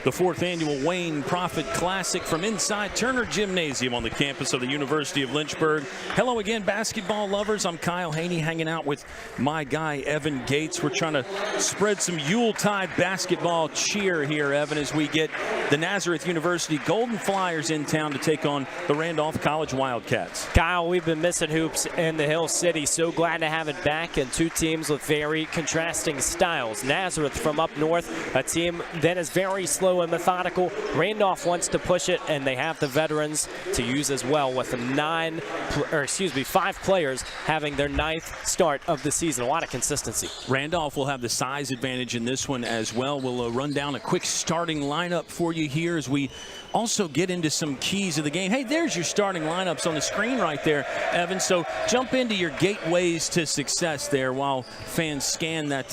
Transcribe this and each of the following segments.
the 4th annual Wayne Prophet Classic from inside Turner Gymnasium on the campus of the University of Lynchburg. Hello again, basketball lovers. I'm Kyle Haney, hanging out with my guy, Evan Gates. We're trying to spread some Yuletide basketball cheer here, Evan, as we get the Nazareth University Golden Flyers in town to take on the Randolph College Wildcats. Kyle, we've been missing hoops in the Hill City. So glad to have it back, and two teams with very contrasting styles. Nazareth from up north, a team that is very slow and methodical. Randolph wants to push it, and they have the veterans to use as well, with 5 players having their 9th start of the season. A lot of consistency. Randolph will have the size advantage in this one as well. We'll run down a quick starting lineup for you here as we also get into some keys of the game. Hey, there's your starting lineups on the screen right there, Evan. So jump into your gateways to success there while fans scan that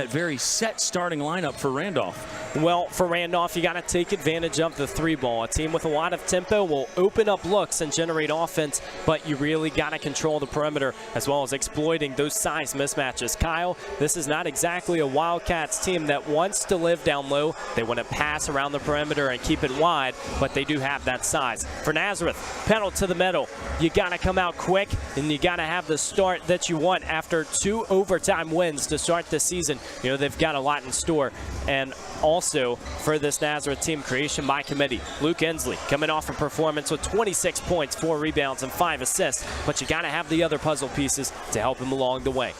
very set starting lineup for Randolph. Well, for Randolph, you got to take advantage of the 3-ball. A team with a lot of tempo will open up looks and generate offense, but you really got to control the perimeter as well as exploiting those size mismatches. Kyle, this is not exactly a Wildcats team that wants to live down low. They want to pass around the perimeter and keep it wide, but they do have that size. For Nazareth, pedal to the metal. You got to come out quick, and you got to have the start that you want after 2 overtime wins to start the season. You know, they've got a lot in store. And also for this Nazareth team, creation by committee. Luke Ensley coming off a performance with 26 points, 4 rebounds, and 5 assists. But you got to have the other puzzle pieces to help him along the way.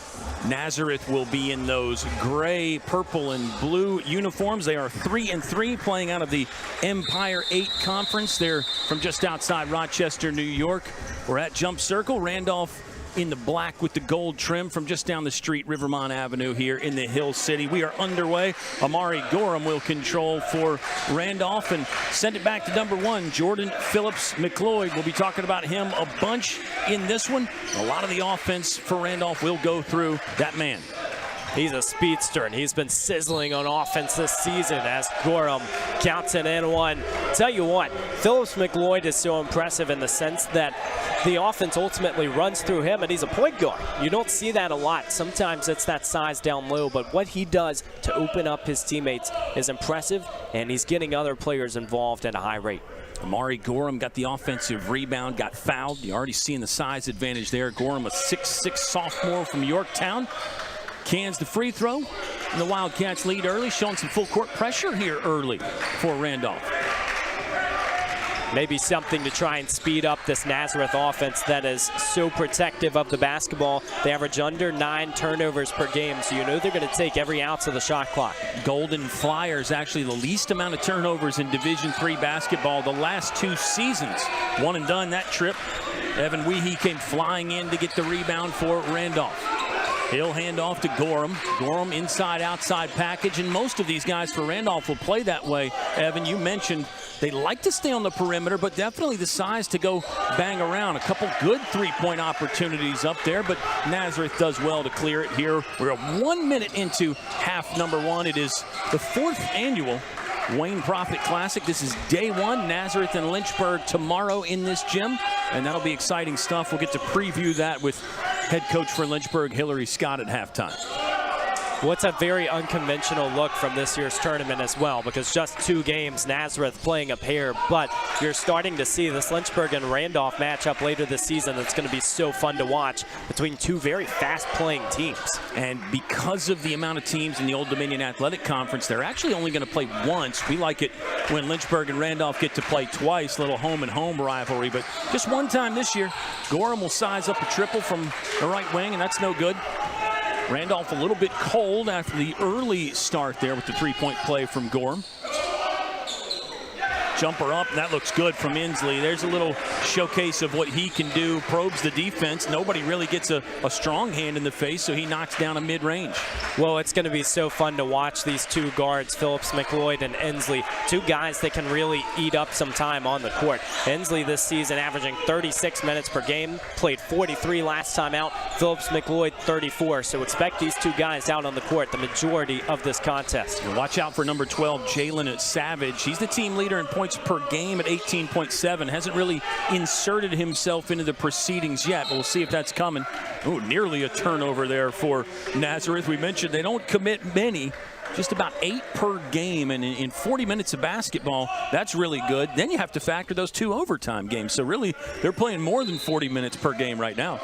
Nazareth will be in those gray, purple, and blue uniforms. They are 3-3, playing out of the Empire 8 Conference. They're from just outside Rochester, New York. We're at Jump Circle. Randolph in the black with the gold trim from just down the street, Rivermont Avenue here in the Hill City. We are underway. Amari Gorham will control for Randolph and send it back to number 1, Jordan Phillips McLeod. We'll be talking about him a bunch in this one. A lot of the offense for Randolph will go through that man. He's a speedster, and he's been sizzling on offense this season as Gorham counts it in one. Tell you what, Phillips McLeod is so impressive in the sense that the offense ultimately runs through him, and he's a point guard. You don't see that a lot. Sometimes it's that size down low, but what he does to open up his teammates is impressive, and he's getting other players involved at a high rate. Amari Gorham got the offensive rebound, got fouled. You're already seeing the size advantage there. Gorham, a 6'6" sophomore from Yorktown, cans the free throw, and the Wildcats lead early, showing some full court pressure here early for Randolph. Maybe something to try and speed up this Nazareth offense that is so protective of the basketball. They average under 9 turnovers per game, so you know they're going to take every ounce of the shot clock. Golden Flyers, actually the least amount of turnovers in Division III basketball the last 2 seasons. One and done that trip. Evan Weehee came flying in to get the rebound for Randolph. He'll hand off to Gorham. Gorham inside-outside package, and most of these guys for Randolph will play that way. Evan, you mentioned they like to stay on the perimeter, but definitely the size to go bang around. A couple good three-point opportunities up there, but Nazareth does well to clear it here. We're 1 minute into half number 1. It is the 4th annual Wayne Prophet Classic. This is day 1, Nazareth and Lynchburg tomorrow in this gym, and that'll be exciting stuff. We'll get to preview that with head coach for Lynchburg, Hillary Scott, at halftime. Well, it's a very unconventional look from this year's tournament as well, because just 2 games, Nazareth playing a pair, but you're starting to see this Lynchburg and Randolph matchup later this season that's going to be so fun to watch between 2 very fast-playing teams. And because of the amount of teams in the Old Dominion Athletic Conference, they're actually only going to play once. We like it when Lynchburg and Randolph get to play twice, little home-and-home rivalry, but just one time this year. Gorham will size up a triple from the right wing, and that's no good. Randolph a little bit cold after the early start there with the 3-point play from Gorham. Jumper up, that looks good from Ensley. There's a little showcase of what he can do, probes the defense. Nobody really gets a strong hand in the face, so he knocks down a mid-range. Well, it's going to be so fun to watch these 2 guards, Phillips McLeod and Ensley, 2 guys that can really eat up some time on the court. Ensley this season averaging 36 minutes per game, played 43 last time out. Phillips McLeod 34, so expect these 2 guys out on the court the majority of this contest. And watch out for number 12, Jalen Savage. He's the team leader in points points per game at 18.7. Hasn't really inserted himself into the proceedings yet, but we'll see if that's coming. Oh, nearly a turnover there for Nazareth. We mentioned they don't commit many, just about 8 per game, and in 40 minutes of basketball, that's really good. Then you have to factor those 2 overtime games. So really, they're playing more than 40 minutes per game right now.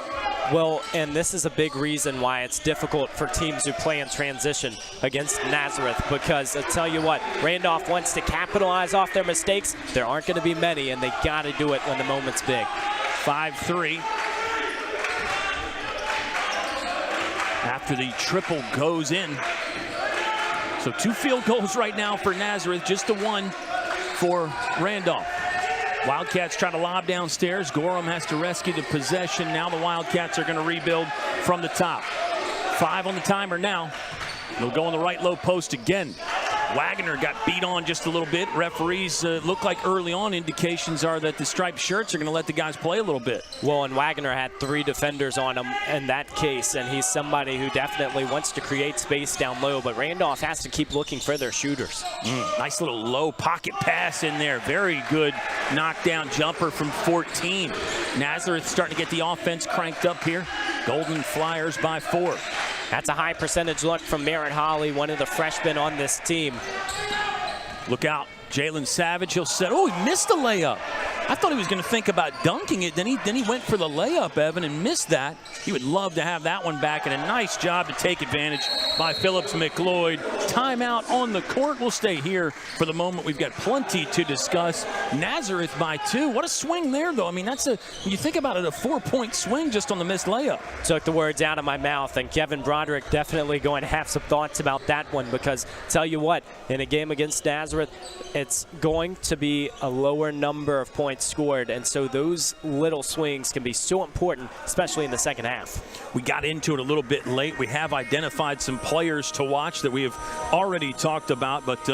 Well, and this is a big reason why it's difficult for teams who play in transition against Nazareth, because I tell you what, Randolph wants to capitalize off their mistakes. There aren't going to be many, and they got to do it when the moment's big. 5-3. After the triple goes in. So 2 field goals right now for Nazareth, just the 1 for Randolph. Wildcats try to lob downstairs. Gorham has to rescue the possession. Now the Wildcats are going to rebuild from the top. 5 on the timer now. They'll go on the right low post again. Wagner got beat on just a little bit. Referees look like early on indications are that the striped shirts are going to let the guys play a little bit. Well, and Wagner had 3 defenders on him in that case, and he's somebody who definitely wants to create space down low, but Randolph has to keep looking for their shooters. Nice little low pocket pass in there. Very good knockdown jumper from 14. Nazareth starting to get the offense cranked up here. Golden Flyers by 4. That's a high percentage look from Merritt Holly, one of the freshmen on this team. Look out, Jalen Savage, he'll set, oh, he missed the layup. I thought he was going to think about dunking it, then he went for the layup, Evan, and missed that. He would love to have that one back, and a nice job to take advantage by Phillips McLeod. Timeout on the court. We'll stay here for the moment. We've got plenty to discuss. Nazareth by 2. What a swing there, though. I mean, that's when you think about it, a 4-point swing just on the missed layup. Took the words out of my mouth, and Kevin Broderick definitely going to have some thoughts about that one, because tell you what, in a game against Nazareth, it's going to be a lower number of points scored, and so those little swings can be so important, especially in the second half. We got into it a little bit late. We have identified some players to watch that we have already talked about, but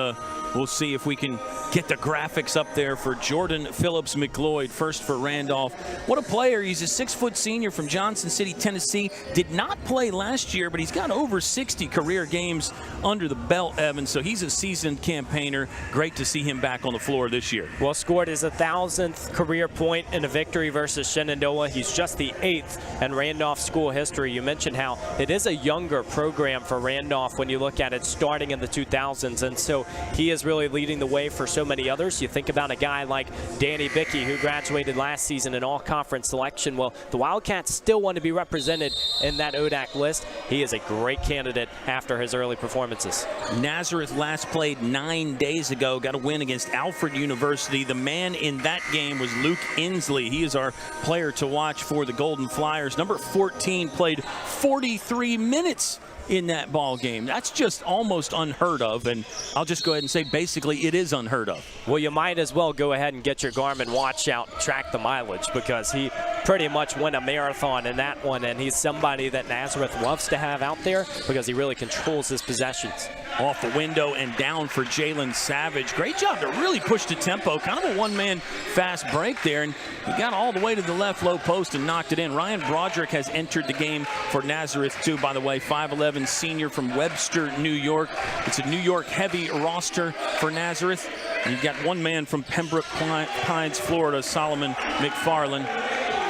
we'll see if we can get the graphics up there for Jordan Phillips McLeod, first for Randolph. What a player. He's a 6-foot senior from Johnson City, Tennessee. Did not play last year, but he's got over 60 career games under the belt, Evan, so he's a seasoned campaigner. Great to see him back on the floor this year. Well, scored his 1,000th career point in a victory versus Shenandoah. He's just the 8th in Randolph school history. You mentioned how it is a younger program for Randolph when you look at it starting in the 2000s, and so he is really leading the way for so many others. You think about a guy like Danny Bickey, who graduated last season in all-conference selection. Well, the Wildcats still want to be represented in that ODAC list. He is a great candidate after his early performances. Nazareth last played 9 days ago, got a win against Alfred University. The man in that game was Luke Inslee. He is our player to watch for the Golden Flyers. Number 14 played 43 minutes in that ball game. That's just almost unheard of, and I'll just go ahead and say basically it is unheard of. Well, you might as well go ahead and get your Garmin watch out and track the mileage, because he pretty much went a marathon in that one, and he's somebody that Nazareth loves to have out there because he really controls his possessions. Off the window and down for Jalen Savage. Great job to really push the tempo. Kind of a one-man fast break there, and he got all the way to the left low post and knocked it in. Ryan Broderick has entered the game for Nazareth too, by the way. 5'11" senior from Webster, New York. It's a New York heavy roster for Nazareth. And you've got one man from Pembroke Pines, Florida, Solomon McFarland.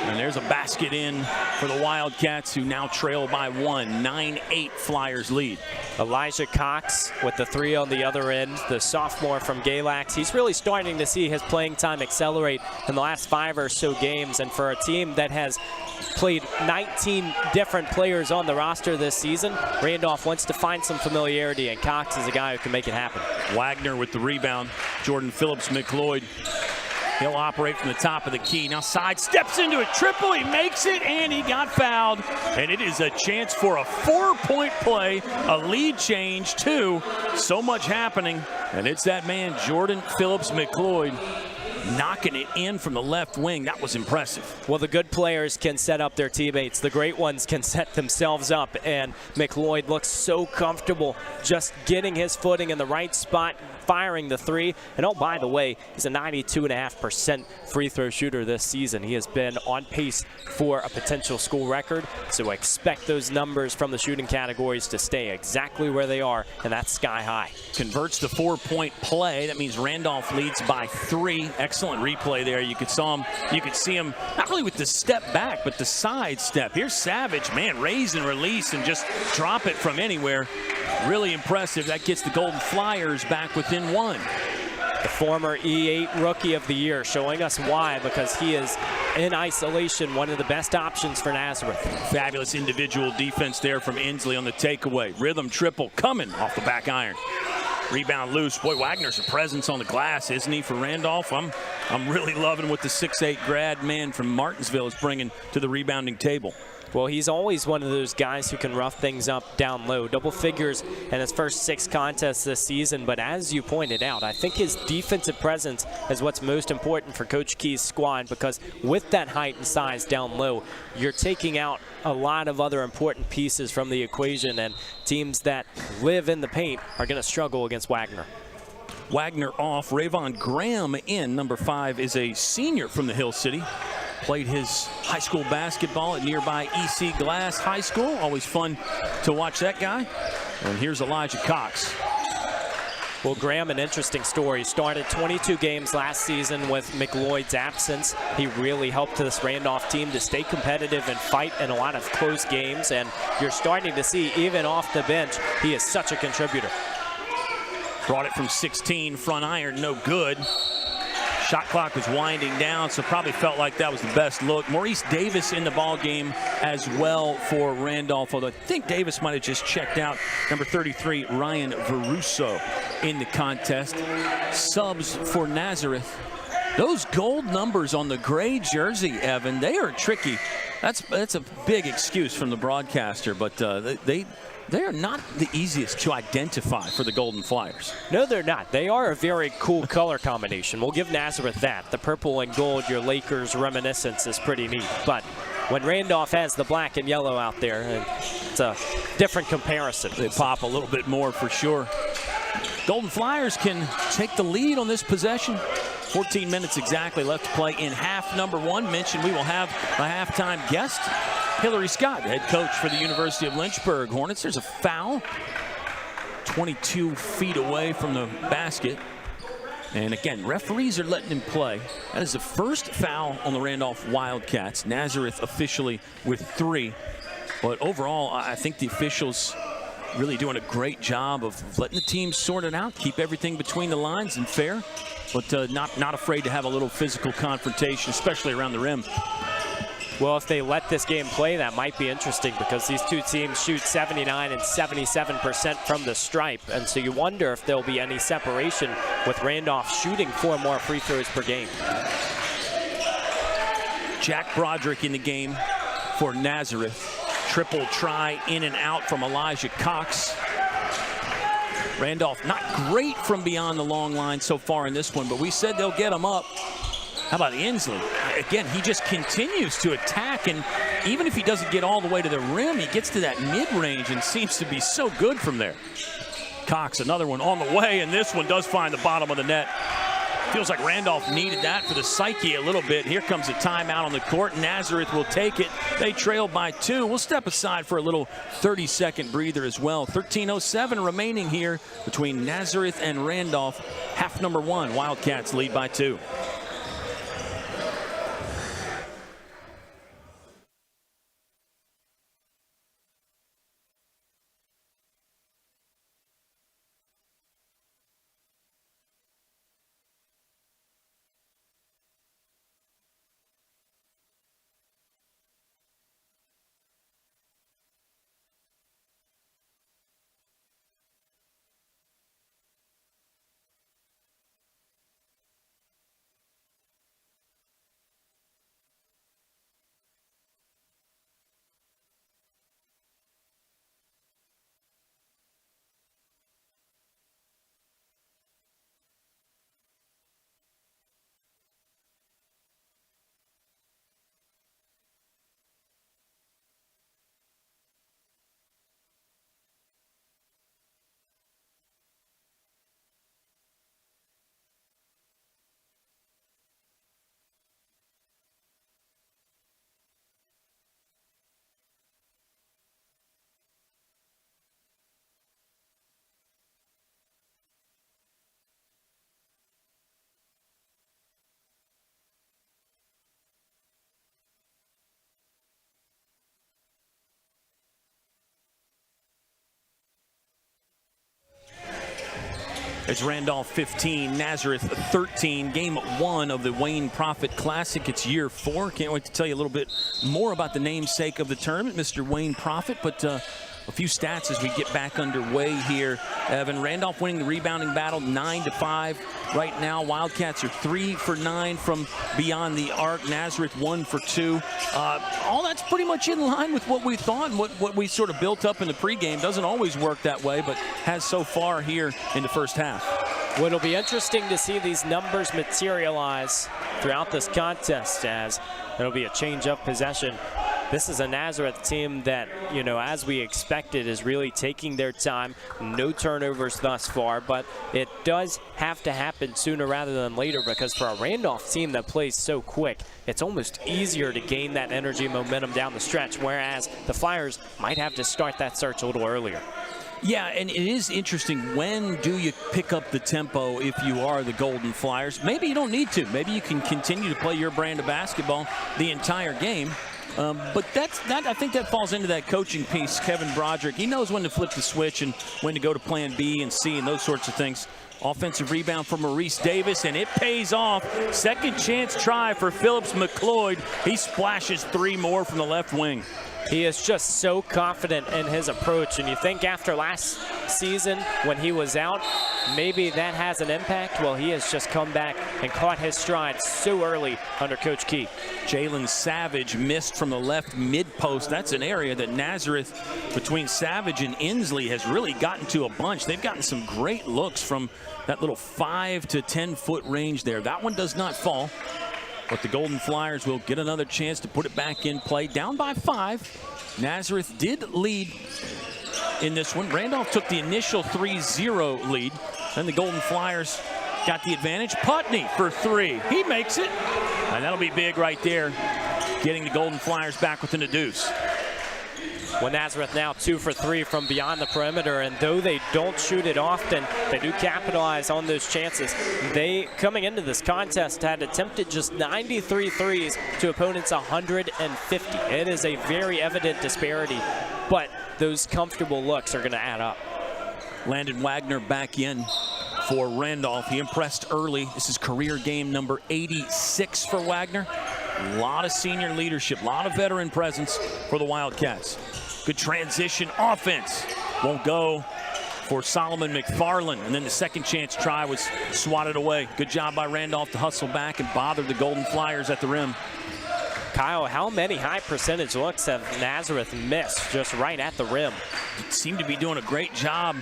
And there's a basket in for the Wildcats, who now trail by 1. 9-8 Flyers lead. Elijah Cox with the 3 on the other end, the sophomore from Galax. He's really starting to see his playing time accelerate in the last 5 or so games. And for a team that has played 19 different players on the roster this season, Randolph wants to find some familiarity, and Cox is a guy who can make it happen. Wagner with the rebound. Jordan Phillips McLeod. He'll operate from the top of the key. Now side steps into a triple. He makes it, and he got fouled. And it is a chance for a 4-point play, a lead change too. So much happening, and it's that man, Jordan Phillips McLeod. knocking it in from the left wing. That was impressive. Well, the good players can set up their teammates. The great ones can set themselves up, and McLeod looks so comfortable just getting his footing in the right spot, firing the three. And oh, by the way, he's a 92.5% free throw shooter this season. He has been on pace for a potential school record, so expect those numbers from the shooting categories to stay exactly where they are, and that's sky high. Converts the 4-point play. That means Randolph leads by 3. Excellent replay there. You could see him not really with the step back, but the side step. Here's Savage, man, raise and release and just drop it from anywhere. Really impressive. That gets the Golden Flyers back within 1. The former E8 Rookie of the Year, showing us why, because he is in isolation one of the best options for Nazareth. Fabulous individual defense there from Inslee on the takeaway. Rhythm triple coming off the back iron. Rebound loose. Boy, Wagner's a presence on the glass, isn't he, for Randolph? I'm really loving what the 6'8 grad man from Martinsville is bringing to the rebounding table. Well, he's always one of those guys who can rough things up down low. Double figures in his first 6 contests this season, but as you pointed out, I think his defensive presence is what's most important for Coach Key's squad, because with that height and size down low, you're taking out a lot of other important pieces from the equation, and teams that live in the paint are going to struggle against Wagner. Wagner off, Rayvon Graham in. Number 5 is a senior from the Hill City. Played his high school basketball at nearby EC Glass High School. Always fun to watch that guy. And here's Elijah Cox. Well, Graham, an interesting story. Started 22 games last season with McLeod's absence. He really helped this Randolph team to stay competitive and fight in a lot of close games. And you're starting to see, even off the bench, he is such a contributor. Brought it from 16, front iron, no good. Shot clock was winding down, so probably felt like that was the best look. Maurice Davis in the ball game as well for Randolph, although I think Davis might have just checked out. Number 33, Ryan Veruso in the contest. Subs for Nazareth. Those gold numbers on the gray jersey, Evan, they are tricky. That's a big excuse from the broadcaster, but they are not the easiest to identify for the Golden Flyers. No, they're not. They are a very cool color combination. We'll give Nazareth that. The purple and gold, your Lakers reminiscence, is pretty neat. But when Randolph has the black and yellow out there, it's a different comparison. They pop a little bit more for sure. Golden Flyers can take the lead on this possession. 14 minutes exactly left to play in half number 1. Mentioned we will have a halftime guest. Hillary Scott, head coach for the University of Lynchburg Hornets. There's a foul 22 feet away from the basket. And again, referees are letting him play. That is the first foul on the Randolph Wildcats. Nazareth officially with 3. But overall, I think the officials really doing a great job of letting the team sort it out, keep everything between the lines and fair, but not afraid to have a little physical confrontation, especially around the rim. Well, if they let this game play, that might be interesting, because these two teams shoot 79 and 77% from the stripe. And so you wonder if there'll be any separation with Randolph shooting 4 more free throws per game. Jack Broderick in the game for Nazareth. Triple try in and out from Elijah Cox. Randolph not great from beyond the long line so far in this one, but we said they'll get him up. How about Inslee? Again, he just continues to attack, and even if he doesn't get all the way to the rim, he gets to that mid-range and seems to be so good from there. Cox, another one on the way, and this one does find the bottom of the net. Feels like Randolph needed that for the psyche a little bit. Here comes a timeout on the court. Nazareth will take it. They trail by 2. We'll step aside for a little 30-second breather as well. 13:07 remaining here between Nazareth and Randolph. Half number 1, Wildcats lead by 2. It's Randolph 15, Nazareth 13. Game 1 of the Wayne Prophet Classic. It's year 4. Can't wait to tell you a little bit more about the namesake of the tournament, Mr. Wayne Prophet. But a few stats as we get back underway here. Evan, Randolph winning the rebounding battle 9-5. Right now, Wildcats are 3 for 9 from beyond the arc. Nazareth 1 for 2. All that's pretty much in line with what we thought and what we sort of built up in the pregame. Doesn't always work that way, but has so far here in the first half. Well, it'll be interesting to see these numbers materialize throughout this contest, as it'll be a change of possession. This is a Nazareth team that, you know, as we expected, is really taking their time. No turnovers thus far, but it does have to happen sooner rather than later, because for a Randolph team that plays so quick, it's almost easier to gain that energy and momentum down the stretch, whereas the Flyers might have to start that search a little earlier. Yeah, and it is interesting. When do you pick up the tempo if you are the Golden Flyers? Maybe you don't need to. Maybe you can continue to play your brand of basketball the entire game. But I think that falls into that coaching piece. Kevin Broderick, he knows when to flip the switch and when to go to plan B and C and those sorts of things. Offensive rebound for Maurice Davis, and it pays off. Second chance try for Phillips McLeod. He splashes 3 more from the left wing. He is just so confident in his approach, and you think after last season when he was out, maybe that has an impact. Well, he has just come back and caught his stride so early under Coach Key. Jalen Savage missed from the left mid-post. That's an area that Nazareth, between Savage and Inslee, has really gotten to a bunch. They've gotten some great looks from that little 5 to 10 foot range there. That one does not fall. But the Golden Flyers will get another chance to put it back in play. Down by 5. Nazareth did lead in this one. Randolph took the initial 3-0 lead. Then the Golden Flyers got the advantage. Putney for 3. He makes it. And that'll be big right there, getting the Golden Flyers back within a deuce. Well, Nazareth now 2 for 3 from beyond the perimeter, and though they don't shoot it often, they do capitalize on those chances. They, coming into this contest, had attempted just 93 threes to opponents' 150. It is a very evident disparity, but those comfortable looks are going to add up. Landon Wagner back in for Randolph. He impressed early. This is career game number 86 for Wagner. A lot of senior leadership, a lot of veteran presence for the Wildcats. Good transition offense. Won't go for Solomon McFarland. And then the second chance try was swatted away. Good job by Randolph to hustle back and bother the Golden Flyers at the rim. Kyle, how many high percentage looks have Nazareth missed just right at the rim? Seem to be doing a great job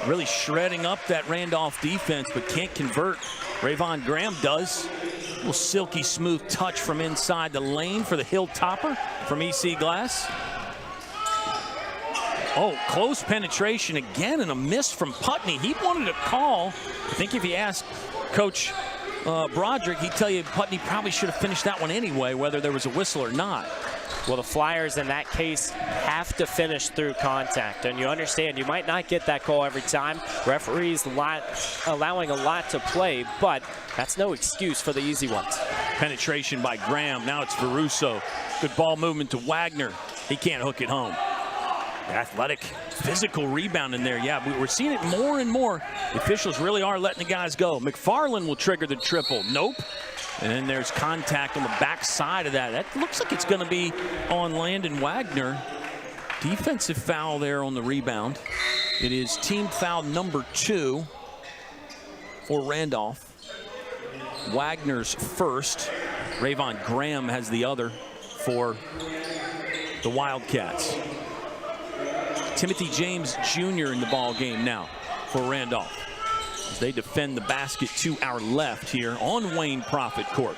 really shredding up that Randolph defense, but can't convert. Rayvon Graham does. A little silky smooth touch from inside the lane for the Hill Topper from EC Glass. Oh, close penetration again, and a miss from Putney. He wanted a call. I think if you asked Coach Broderick, he'd tell you Putney probably should have finished that one anyway, whether there was a whistle or not. Well, the Flyers in that case have to finish through contact, and you understand you might not get that call every time. Referees allowing a lot to play, but that's no excuse for the easy ones. Penetration by Graham. Now it's Veruso. Good ball movement to Wagner. He can't hook it home. Athletic, physical rebound in there. Yeah, we're seeing it more and more. The officials really are letting the guys go. McFarland will trigger the triple. Nope. And then there's contact on the back side of that. That looks like it's going to be on Landon Wagner. Defensive foul there on the rebound. It is team foul number 2 for Randolph. Wagner's first. Rayvon Graham has the other for the Wildcats. Timothy James Jr. in the ball game now for Randolph, as they defend the basket to our left here on Wayne Prophet Court.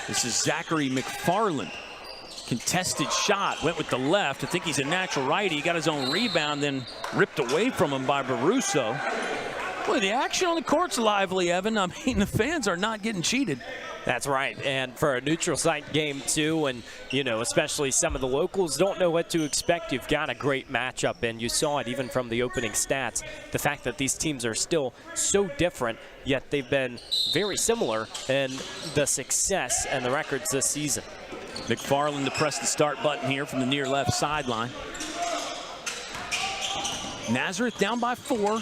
This is Zachary McFarland. Contested shot, went with the left. I think he's a natural righty. He got his own rebound, then ripped away from him by Veruso. Boy, the action on the court's lively, Evan. I mean, the fans are not getting cheated. That's right, and for a neutral site game too, and you know, especially some of the locals don't know what to expect. You've got a great matchup, and you saw it even from the opening stats. The fact that these teams are still so different, yet they've been very similar in the success and the records this season. McFarland to press the start button here from the near left sideline. Nazareth down by 4.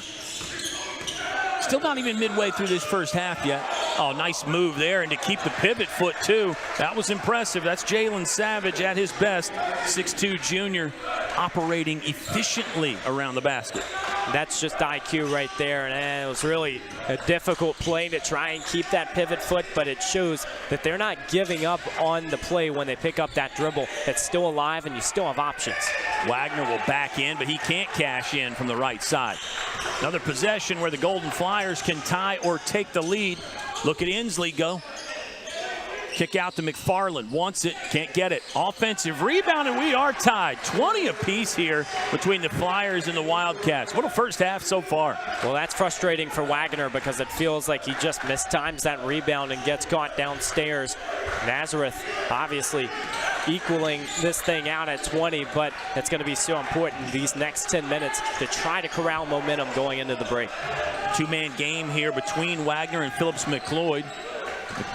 Still not even midway through this first half yet. Oh, nice move there, and to keep the pivot foot, too. That was impressive. That's Jalen Savage at his best. 6'2" junior operating efficiently around the basket. That's just IQ right there, and it was really a difficult play to try and keep that pivot foot, but it shows that they're not giving up on the play when they pick up that dribble. It's still alive, and you still have options. Wagner will back in, but he can't cash in from the right side. Another possession where the Golden Flyers can tie or take the lead. Look at Inslee go. Kick out to McFarland. Wants it, can't get it. Offensive rebound, and we are tied. 20 apiece here between the Flyers and the Wildcats. What a first half so far. Well, that's frustrating for Wagner because it feels like he just mistimes that rebound and gets caught downstairs. Nazareth obviously equaling this thing out at 20, but it's going to be so important these next 10 minutes to try to corral momentum going into the break. Two-man game here between Wagner and Phillips McLeod.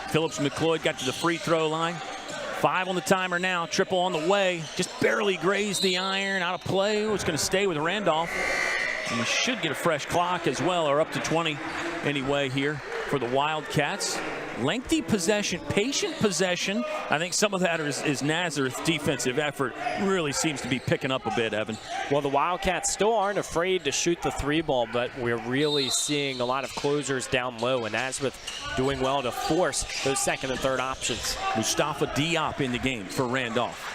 Phillips McLeod got to the free throw line. 5 on the timer now. Triple on the way. Just barely grazed the iron. Out of play. It's going to stay with Randolph. And we should get a fresh clock as well, or up to 20 anyway here for the Wildcats. Lengthy possession, patient possession. I think some of that is Nazareth's defensive effort. Really seems to be picking up a bit, Evan. Well, the Wildcats still aren't afraid to shoot the 3 ball, but we're really seeing a lot of closers down low, and Nazareth doing well to force those second and third options. Mustafa Diop in the game for Randolph.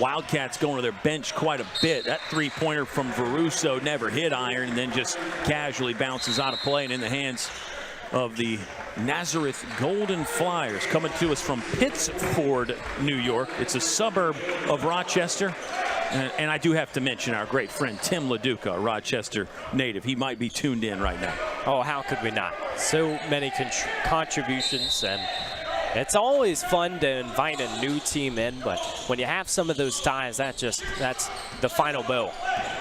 Wildcats going to their bench quite a bit. That three-pointer from Veruso never hit iron and then just casually bounces out of play and in the hands of the Nazareth Golden Flyers, coming to us from Pittsford, New York. It's a suburb of Rochester. And I do have to mention our great friend Tim LaDuca, a Rochester native. He might be tuned in right now. Oh, how could we not? So many contributions, and it's always fun to invite a new team in, but when you have some of those ties, that's the final bow.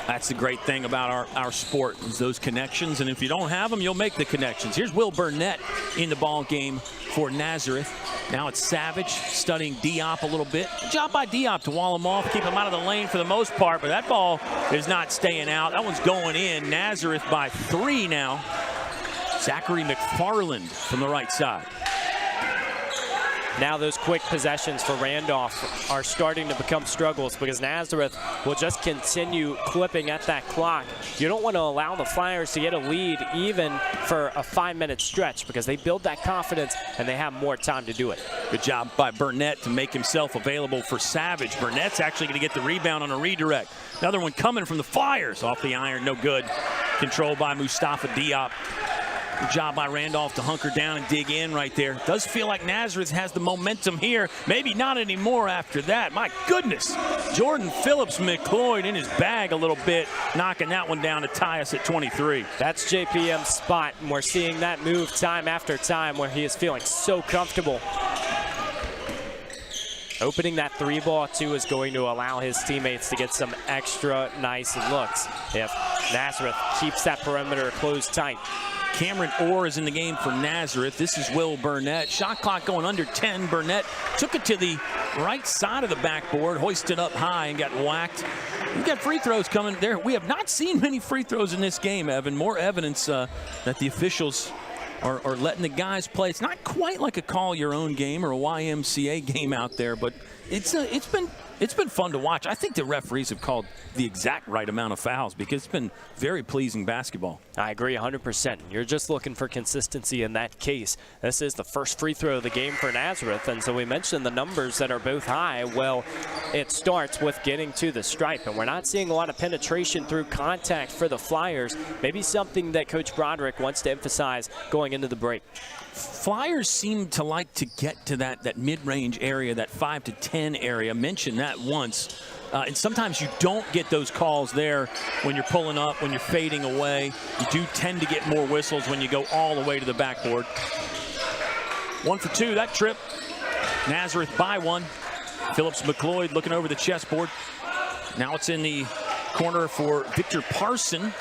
That's the great thing about our sport, is those connections, and if you don't have them, you'll make the connections. Here's Will Burnett in the ball game for Nazareth. Now it's Savage studying Diop a little bit. Good job by Diop to wall him off, keep him out of the lane for the most part, but that ball is not staying out. That one's going in. Nazareth by 3 now. Zachary McFarland from the right side. Now those quick possessions for Randolph are starting to become struggles because Nazareth will just continue clipping at that clock. You don't want to allow the Flyers to get a lead even for a 5-minute stretch because they build that confidence and they have more time to do it. Good job by Burnett to make himself available for Savage. Burnett's actually going to get the rebound on a redirect. Another one coming from the Flyers. Off the iron, no good. Controlled by Mustafa Diop. Good job by Randolph to hunker down and dig in right there. Does feel like Nazareth has the momentum here. Maybe not anymore after that. My goodness. Jordan Phillips McLeod in his bag a little bit, knocking that one down to tie us at 23. That's JPM's spot, and we're seeing that move time after time where he is feeling so comfortable. Opening that 3 ball too is going to allow his teammates to get some extra nice looks if Nazareth keeps that perimeter closed tight. Cameron Orr is in the game for Nazareth. This is Will Burnett. Shot clock going under 10. Burnett took it to the right side of the backboard, hoisted up high and got whacked. We've got free throws coming there. We have not seen many free throws in this game, Evan. More evidence that the officials are letting the guys play. It's not quite like a call your own game or a YMCA game out there, but it's been fun to watch. I think the referees have called the exact right amount of fouls because it's been very pleasing basketball. I agree 100%. You're just looking for consistency in that case. This is the first free throw of the game for Nazareth, and so we mentioned the numbers that are both high. Well, it starts with getting to the stripe, and we're not seeing a lot of penetration through contact for the Flyers. Maybe something that Coach Broderick wants to emphasize going into the break. Flyers seem to like to get to that mid-range area, that 5 to 10 area. Mentioned that once. And sometimes you don't get those calls there when you're pulling up, when you're fading away. You do tend to get more whistles when you go all the way to the backboard. 1 for 2, that trip. Nazareth by 1. Phillips McLeod looking over the chessboard. Now it's in the corner for Victor Parson.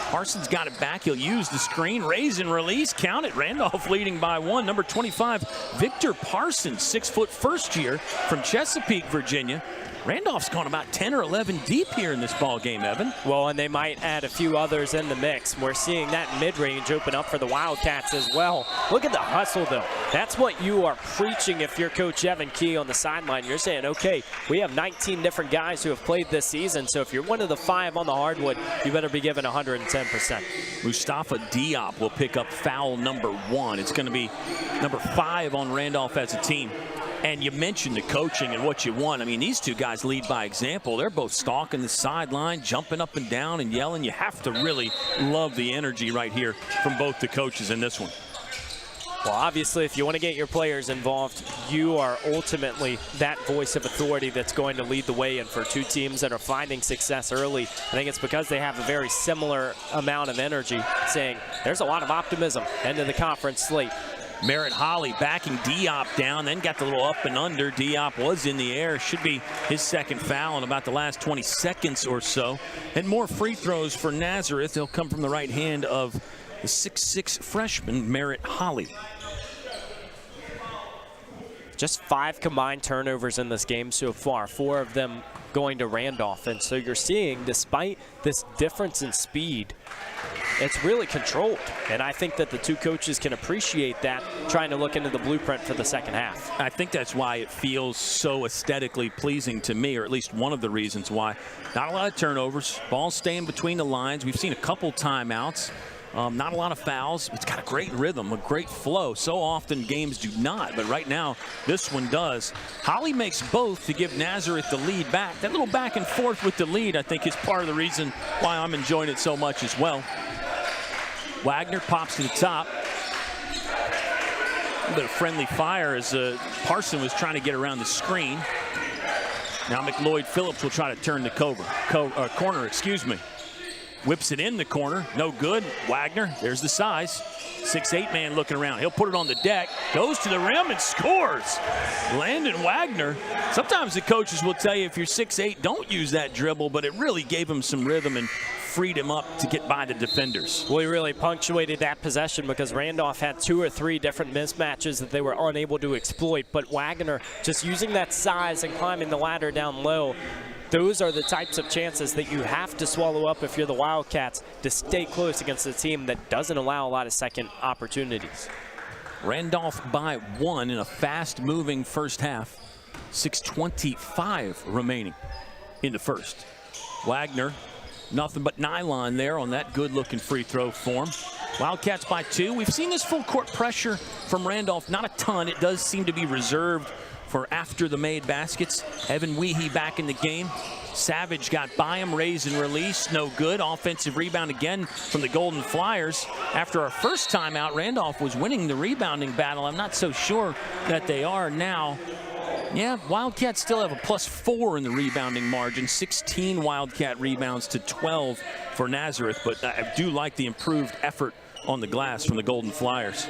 Parsons got it back. He'll use the screen. Raise and release. Count it. Randolph leading by 1. Number 25, Victor Parsons, 6 foot, first year from Chesapeake, Virginia. Randolph's gone about 10 or 11 deep here in this ball game, Evan. Well, and they might add a few others in the mix. We're seeing that mid-range open up for the Wildcats as well. Look at the hustle, though. That's what you are preaching if you're Coach Evan Key on the sideline. You're saying, okay, we have 19 different guys who have played this season, so if you're one of the 5 on the hardwood, you better be given 110%. Mustafa Diop will pick up foul number 1. It's going to be number 5 on Randolph as a team. And you mentioned the coaching and what you want. I mean, these two guys lead by example. They're both stalking the sideline, jumping up and down and yelling. You have to really love the energy right here from both the coaches in this one. Well, obviously, if you want to get your players involved, you are ultimately that voice of authority that's going to lead the way. And for two teams that are finding success early, I think it's because they have a very similar amount of energy, saying there's a lot of optimism into the conference slate. Merritt Holly backing Diop down, then got the little up and under. Diop was in the air. Should be his second foul in about the last 20 seconds or so. And more free throws for Nazareth. They'll come from the right hand of the 6'6" freshman, Merritt Holly. Just 5 combined turnovers in this game so far, 4 of them going to Randolph. And so you're seeing, despite this difference in speed, it's really controlled. And I think that the two coaches can appreciate that, trying to look into the blueprint for the second half. I think that's why it feels so aesthetically pleasing to me, or at least one of the reasons why. Not a lot of turnovers, ball staying between the lines. We've seen a couple timeouts. Not a lot of fouls. It's got a great rhythm, a great flow. So often games do not, but right now this one does. Holly makes both to give Nazareth the lead back. That little back and forth with the lead, I think, is part of the reason why I'm enjoying it so much as well. Wagner pops to the top. A little bit of friendly fire as Parson was trying to get around the screen. Now McLeod Phillips will try to turn the corner, excuse me. Whips it in the corner, no good. Wagner, there's the size. 6'8" man looking around. He'll put it on the deck, goes to the rim and scores. Landon Wagner. Sometimes the coaches will tell you if you're 6'8", don't use that dribble, but it really gave him some rhythm and freed him up to get by the defenders. Well, he really punctuated that possession because Randolph had 2 or 3 different mismatches that they were unable to exploit. But Wagner, just using that size and climbing the ladder down low, those are the types of chances that you have to swallow up if you're the Wildcats to stay close against a team that doesn't allow a lot of second opportunities. Randolph by 1 in a fast-moving first half. 6:25 remaining in the first. Wagner, nothing but nylon there on that good-looking free throw form. Wildcats by 2. We've seen this full-court pressure from Randolph. Not a ton. It does seem to be reserved for after the made baskets. Evan Weehee back in the game. Savage got by him, raise and release, no good. Offensive rebound again from the Golden Flyers. After our first timeout, Randolph was winning the rebounding battle. I'm not so sure that they are now. Yeah, Wildcats still have a +4 in the rebounding margin. 16 Wildcat rebounds to 12 for Nazareth, but I do like the improved effort on the glass from the Golden Flyers.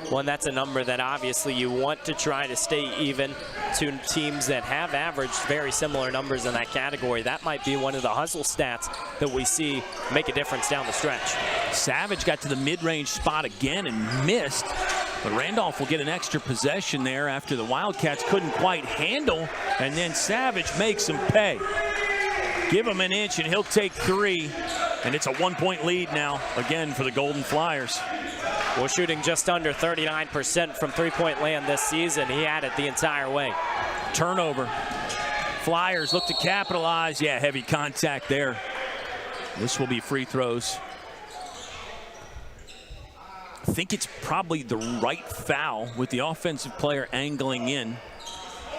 Well, and that's a number that obviously you want to try to stay even to teams that have averaged very similar numbers in that category. That might be one of the hustle stats that we see make a difference down the stretch. Savage got to the mid-range spot again and missed, but Randolph will get an extra possession there after the Wildcats couldn't quite handle, and then Savage makes him pay. Give him an inch and he'll take 3, and it's a 1-point lead now again for the Golden Flyers. Well, shooting just under 39% from three-point land this season. He had it the entire way. Turnover. Flyers look to capitalize. Yeah, heavy contact there. This will be free throws. I think it's probably the right foul with the offensive player angling in.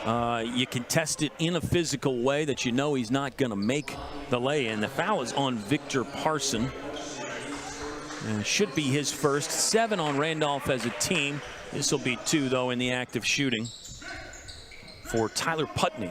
You can test it in a physical way that you know he's not going to make the lay-in. The foul is on Victor Parson. And should be his first. 7 on Randolph as a team. This will be 2, though, in the act of shooting for Tyler Putney.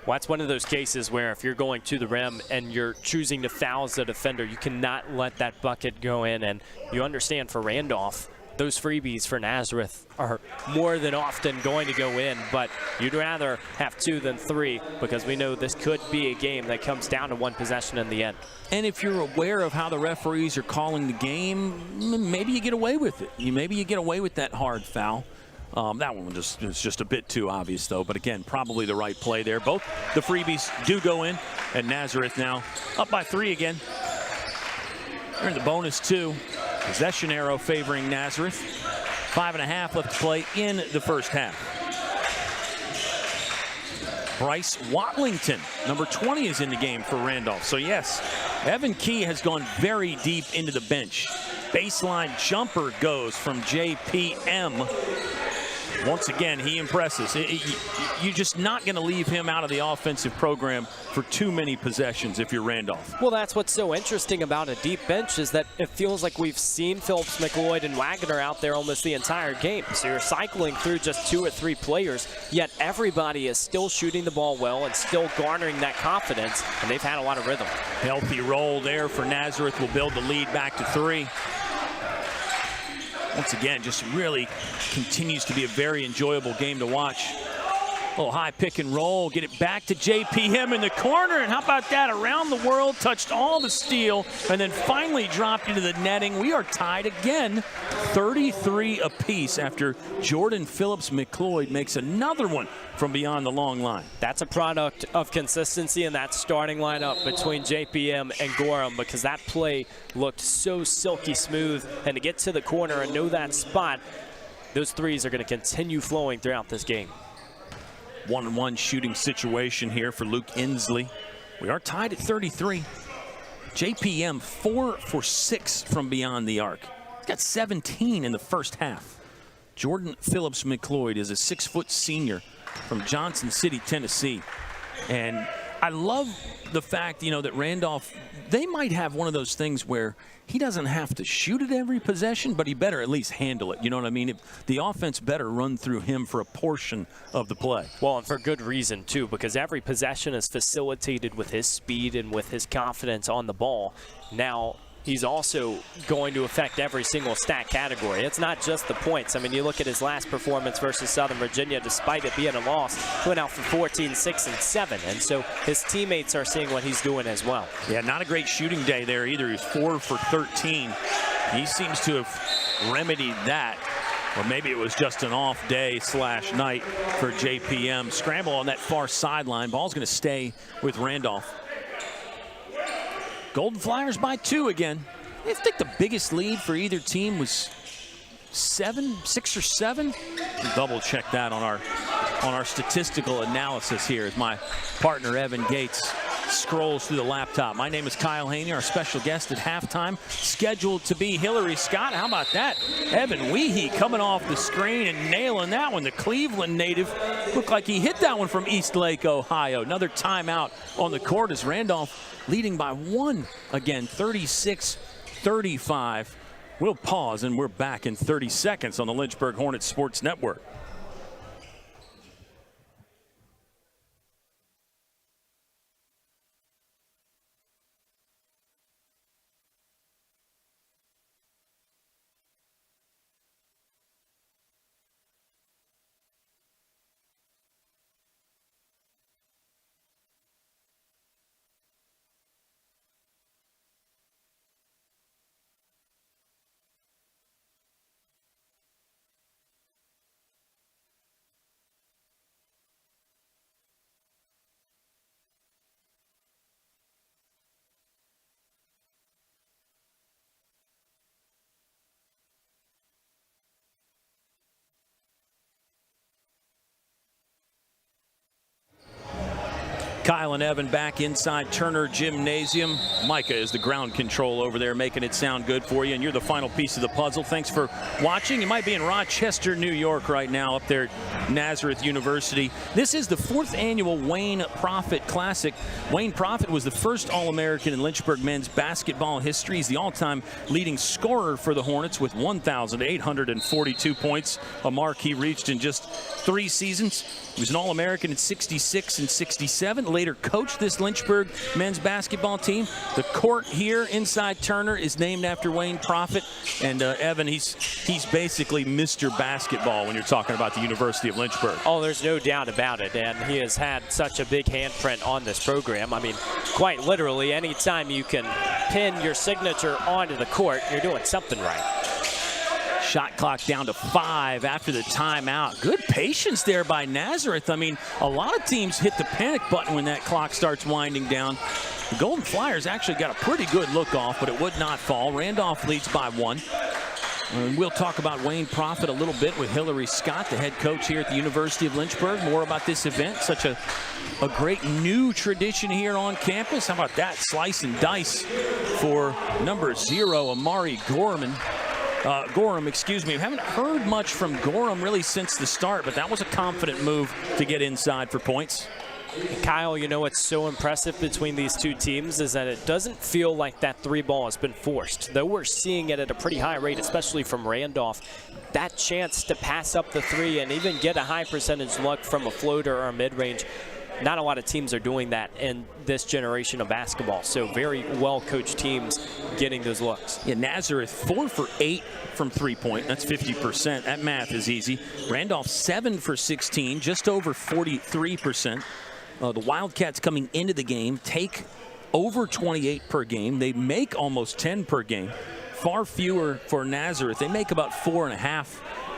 Well, that's one of those cases where if you're going to the rim and you're choosing to foul as a defender, you cannot let that bucket go in. And you understand for Randolph, those freebies for Nazareth are more than often going to go in, but you'd rather have 2 than 3 because we know this could be a game that comes down to 1 possession in the end. And if you're aware of how the referees are calling the game, maybe you get away with it. Maybe you get away with that hard foul. That one was just a bit too obvious, though. But again, probably the right play there. Both the freebies do go in, and Nazareth now up by 3 again. They're in the bonus 2. Possession arrow favoring Nazareth. 5.5 left to play in the first half. Bryce Watlington, number 20, is in the game for Randolph. So yes, Evan Key has gone very deep into the bench. Baseline jumper goes from JPM. Once again, he impresses. You're just not going to leave him out of the offensive program for too many possessions if you're Randolph. Well, that's what's so interesting about a deep bench is that it feels like we've seen Phillips, McLeod, and Wagner out there almost the entire game. So you're cycling through just 2 or 3 players, yet everybody is still shooting the ball well and still garnering that confidence, and they've had a lot of rhythm. Healthy roll there for Nazareth will build the lead back to 3. Once again, just really continues to be a very enjoyable game to watch. Oh, high pick and roll, get it back to JPM in the corner, and how about that? Around the world, touched all the steel, and then finally dropped into the netting. We are tied again, 33 apiece after Jordan Phillips McLeod makes another one from beyond the long line. That's a product of consistency in that starting lineup between JPM and Gorham, because that play looked so silky smooth, and to get to the corner and know that spot, those threes are going to continue flowing throughout this game. 1-on-1 shooting situation here for Luke Inslee. We are tied at 33. JPM 4 for 6 from beyond the arc. He's got 17 in the first half. Jordan Phillips McLeod is a 6-foot senior from Johnson City, Tennessee. And I love the fact, that Randolph, they might have one of those things where he doesn't have to shoot it every possession, but he better at least handle it. You know what I mean? The offense better run through him for a portion of the play. Well, and for good reason, too, because every possession is facilitated with his speed and with his confidence on the ball. Now, he's also going to affect every single stat category. It's not just the points. I mean, you look at his last performance versus Southern Virginia, despite it being a loss, he went out for 14, 6, and 7. And so his teammates are seeing what he's doing as well. Yeah, not a great shooting day there either. He's 4 for 13. He seems to have remedied that. Or maybe it was just an off day / night for JPM. Scramble on that far sideline. Ball's going to stay with Randolph. Golden Flyers by 2 again. I think the biggest lead for either team was 6 or 7. We'll double check that on our statistical analysis here as my partner Evan Gates scrolls through the laptop. My name is Kyle Haney. Our special guest at halftime scheduled to be Hillary Scott. How about that? Evan Weehee coming off the screen and nailing that one. The Cleveland native looked like he hit that one from East Lake, Ohio. Another timeout on the court as Randolph leading by 1 again, 36-35. We'll pause and we're back in 30 seconds on the Lynchburg Hornets Sports Network. Kyle and Evan back inside Turner Gymnasium. Micah is the ground control over there, making it sound good for you, and you're the final piece of the puzzle. Thanks for watching. You might be in Rochester, New York right now, up there at Nazareth University. This is the 4th annual Wayne Profit Classic. Wayne Profit was the first All-American in Lynchburg men's basketball history. He's the all-time leading scorer for the Hornets with 1,842 points, a mark he reached in just 3 seasons. He was an All-American in 66 and 67. Later coached this Lynchburg men's basketball team. The court here inside Turner is named after Wayne Profit. And Evan, he's basically Mr. Basketball when you're talking about the University of Lynchburg. Oh, there's no doubt about it. And he has had such a big handprint on this program. I mean, quite literally, anytime you can pin your signature onto the court, you're doing something right. Shot clock down to 5 after the timeout. Good patience there by Nazareth. I mean, a lot of teams hit the panic button when that clock starts winding down. The Golden Flyers actually got a pretty good look off, but it would not fall. Randolph leads by 1. And we'll talk about Wayne Profit a little bit with Hillary Scott, the head coach here at the University of Lynchburg. More about this event, such a great new tradition here on campus. How about that slice and dice for number 0, Amari Gorman. Gorham, excuse me. We haven't heard much from Gorham really since the start, but that was a confident move to get inside for points. Kyle, you know what's so impressive between these two teams is that it doesn't feel like that 3 ball has been forced. Though we're seeing it at a pretty high rate, especially from Randolph. That chance to pass up the 3 and even get a high percentage look from a floater or a mid-range, not a lot of teams are doing that in this generation of basketball. So very well-coached teams getting those looks. Yeah, Nazareth 4 for 8 from 3-point. That's 50%. That math is easy. Randolph 7 for 16, just over 43%. The Wildcats coming into the game take over 28 per game. They make almost 10 per game. Far fewer for Nazareth. They make about 4.5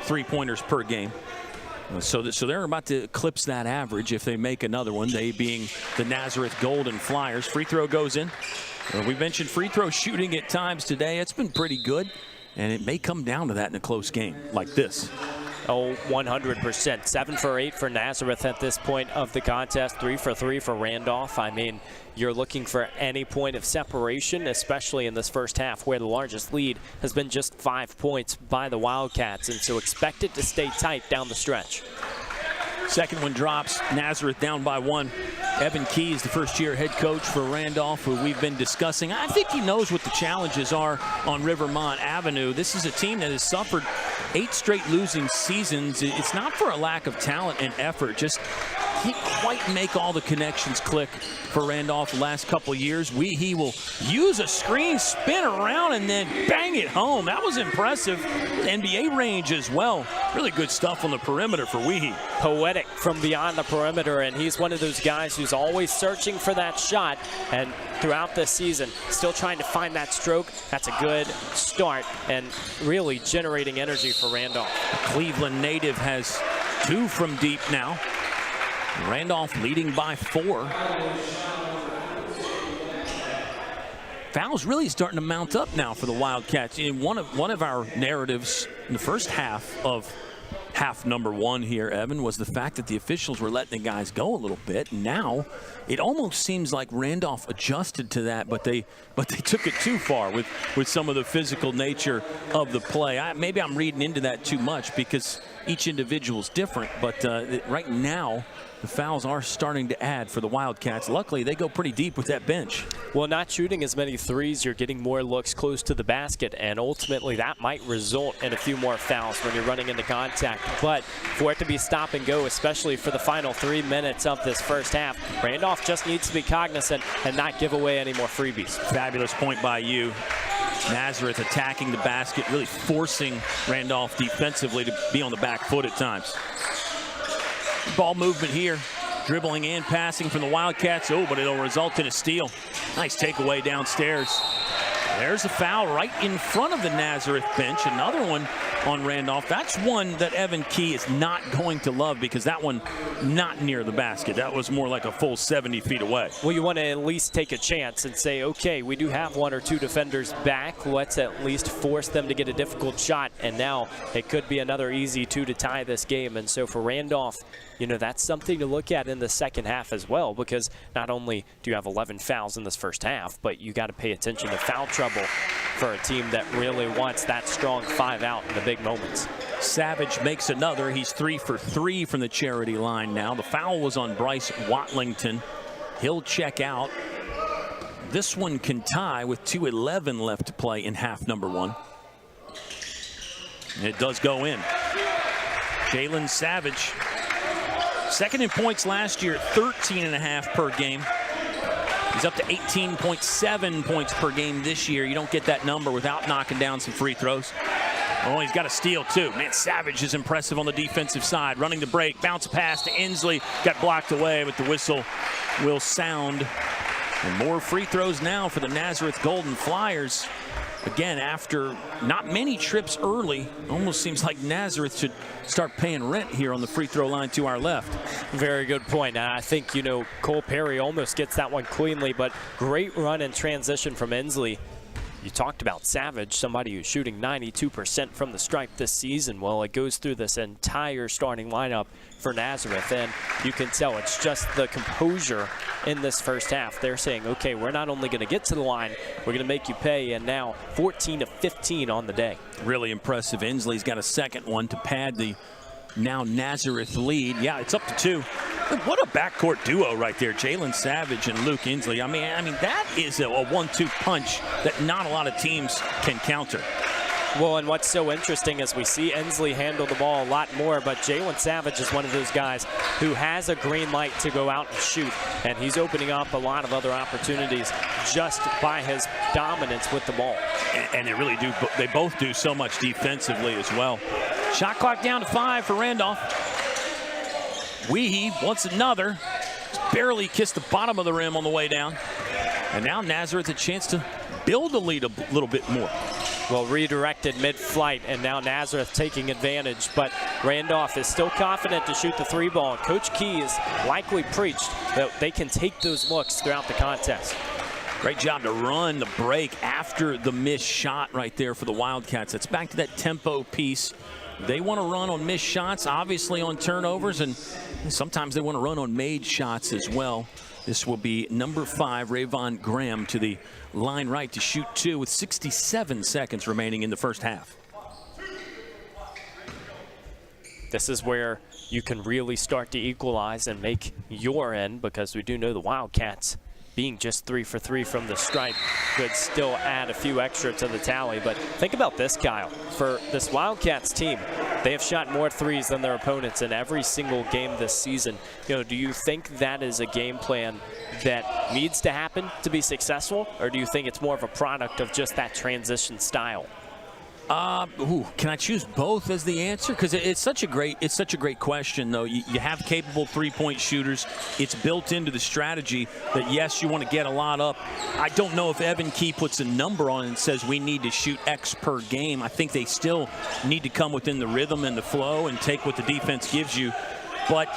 three-pointers per game. So they're about to eclipse that average if they make another one, they being the Nazareth Golden Flyers. Free throw goes in. We mentioned free throw shooting at times today. It's been pretty good, and it may come down to that in a close game like this. Oh, 100%. 7 for 8 for Nazareth at this point of the contest. 3 for 3 for Randolph. I mean, you're looking for any point of separation, especially in this first half where the largest lead has been just 5 points by the Wildcats. And so expect it to stay tight down the stretch. Second one drops. Nazareth down by 1. Evan Keys, the first-year head coach for Randolph, who we've been discussing. I think he knows what the challenges are on Rivermont Avenue. This is a team that has suffered 8 straight losing seasons. It's not for a lack of talent and effort, just can't quite make all the connections click for Randolph the last couple years. He will use a screen, spin around, and then bang it home. That was impressive. NBA range as well. Really good stuff on the perimeter for Weehee. Poetic from beyond the perimeter, and he's one of those guys who's always searching for that shot, and throughout this season still trying to find that stroke. That's a good start and really generating energy for Randolph. The Cleveland native has 2 from deep now. Randolph leading by 4. Fouls really starting to mount up now for the Wildcats. In one of our narratives in the first half of half number 1 here, Evan, was the fact that the officials were letting the guys go a little bit. Now it almost seems like Randolph adjusted to that, but they took it too far with some of the physical nature of the play. Maybe I'm reading into that too much because each individual is different, but right now the fouls are starting to add for the Wildcats. Luckily, they go pretty deep with that bench. Well, not shooting as many threes, you're getting more looks close to the basket, and ultimately that might result in a few more fouls when you're running into contact. But for it to be stop and go, especially for the final 3 minutes of this first half, Randolph just needs to be cognizant and not give away any more freebies. Fabulous point by you. Nazareth attacking the basket, really forcing Randolph defensively to be on the back foot at times. Ball movement here, dribbling and passing from the Wildcats. Oh, but it'll result in a steal. Nice takeaway downstairs. There's a foul right in front of the Nazareth bench. Another one on Randolph. That's one that Evan Key is not going to love because that one not near the basket. That was more like a full 70 feet away. Well, you want to at least take a chance and say, okay, we do have 1 or 2 defenders back. Let's at least force them to get a difficult shot. And now it could be another easy 2 to tie this game. And so for Randolph, you know, that's something to look at in the second half as well, because not only do you have 11 fouls in this first half, but you got to pay attention to foul trouble for a team that really wants that strong 5 out in the big moments. Savage makes another. He's 3 for 3 from the charity line now. The foul was on Bryce Watlington. He'll check out. This one can tie with 2:11 left to play in half number 1. It does go in. Jalen Savage, second in points last year, 13.5 per game. He's up to 18.7 points per game this year. You don't get that number without knocking down some free throws. Oh, he's got a steal too. Man, Savage is impressive on the defensive side. Running the break, bounce pass to Inslee. Got blocked away, but the whistle will sound And more free throws now for the Nazareth Golden Flyers. Again, after not many trips early, almost seems like Nazareth should start paying rent here on the free throw line to our left. Very good point. I think, Cole Perry almost gets that one cleanly, but great run in transition from Inslee. You talked about Savage, somebody who's shooting 92% from the stripe this season. Well, it goes through this entire starting lineup for Nazareth, and you can tell it's just the composure in this first half. They're saying, okay, we're not only going to get to the line, we're going to make you pay, and now 14 of 15 on the day. Really impressive. Inslee's got a second one to pad the now Nazareth lead. Yeah, it's up to 2. What a backcourt duo right there, Jalen Savage and Luke Inslee. I mean, that is a 1-2 punch that not a lot of teams can counter. Well, and what's so interesting is we see Inslee handle the ball a lot more, but Jalen Savage is one of those guys who has a green light to go out and shoot, and he's opening up a lot of other opportunities just by his dominance with the ball. And they both do so much defensively as well. Shot clock down to 5 for Randolph. Weehee wants another. Just barely kissed the bottom of the rim on the way down. And now Nazareth a chance to build the lead a little bit more. Well, redirected mid-flight, and now Nazareth taking advantage. But Randolph is still confident to shoot the 3 ball. Coach Key has likely preached that they can take those looks throughout the contest. Great job to run the break after the missed shot right there for the Wildcats. It's back to that tempo piece. They want to run on missed shots, obviously on turnovers, and sometimes they want to run on made shots as well. This will be number 5, Rayvon Graham, to the line right to shoot 2 with 67 seconds remaining in the first half. This is where you can really start to equalize and make your end, because we do know the Wildcats, being just 3 for 3 from the stripe, could still add a few extra to the tally. But think about this, Kyle. For this Wildcats team, they have shot more threes than their opponents in every single game this season. Do you think that is a game plan that needs to happen to be successful, or do you think it's more of a product of just that transition style? Can I choose both as the answer? Because it's such a great question, though. You have capable 3-point shooters. It's built into the strategy that, yes, you want to get a lot up. I don't know if Evan Key puts a number on it and says we need to shoot X per game. I think they still need to come within the rhythm and the flow and take what the defense gives you. But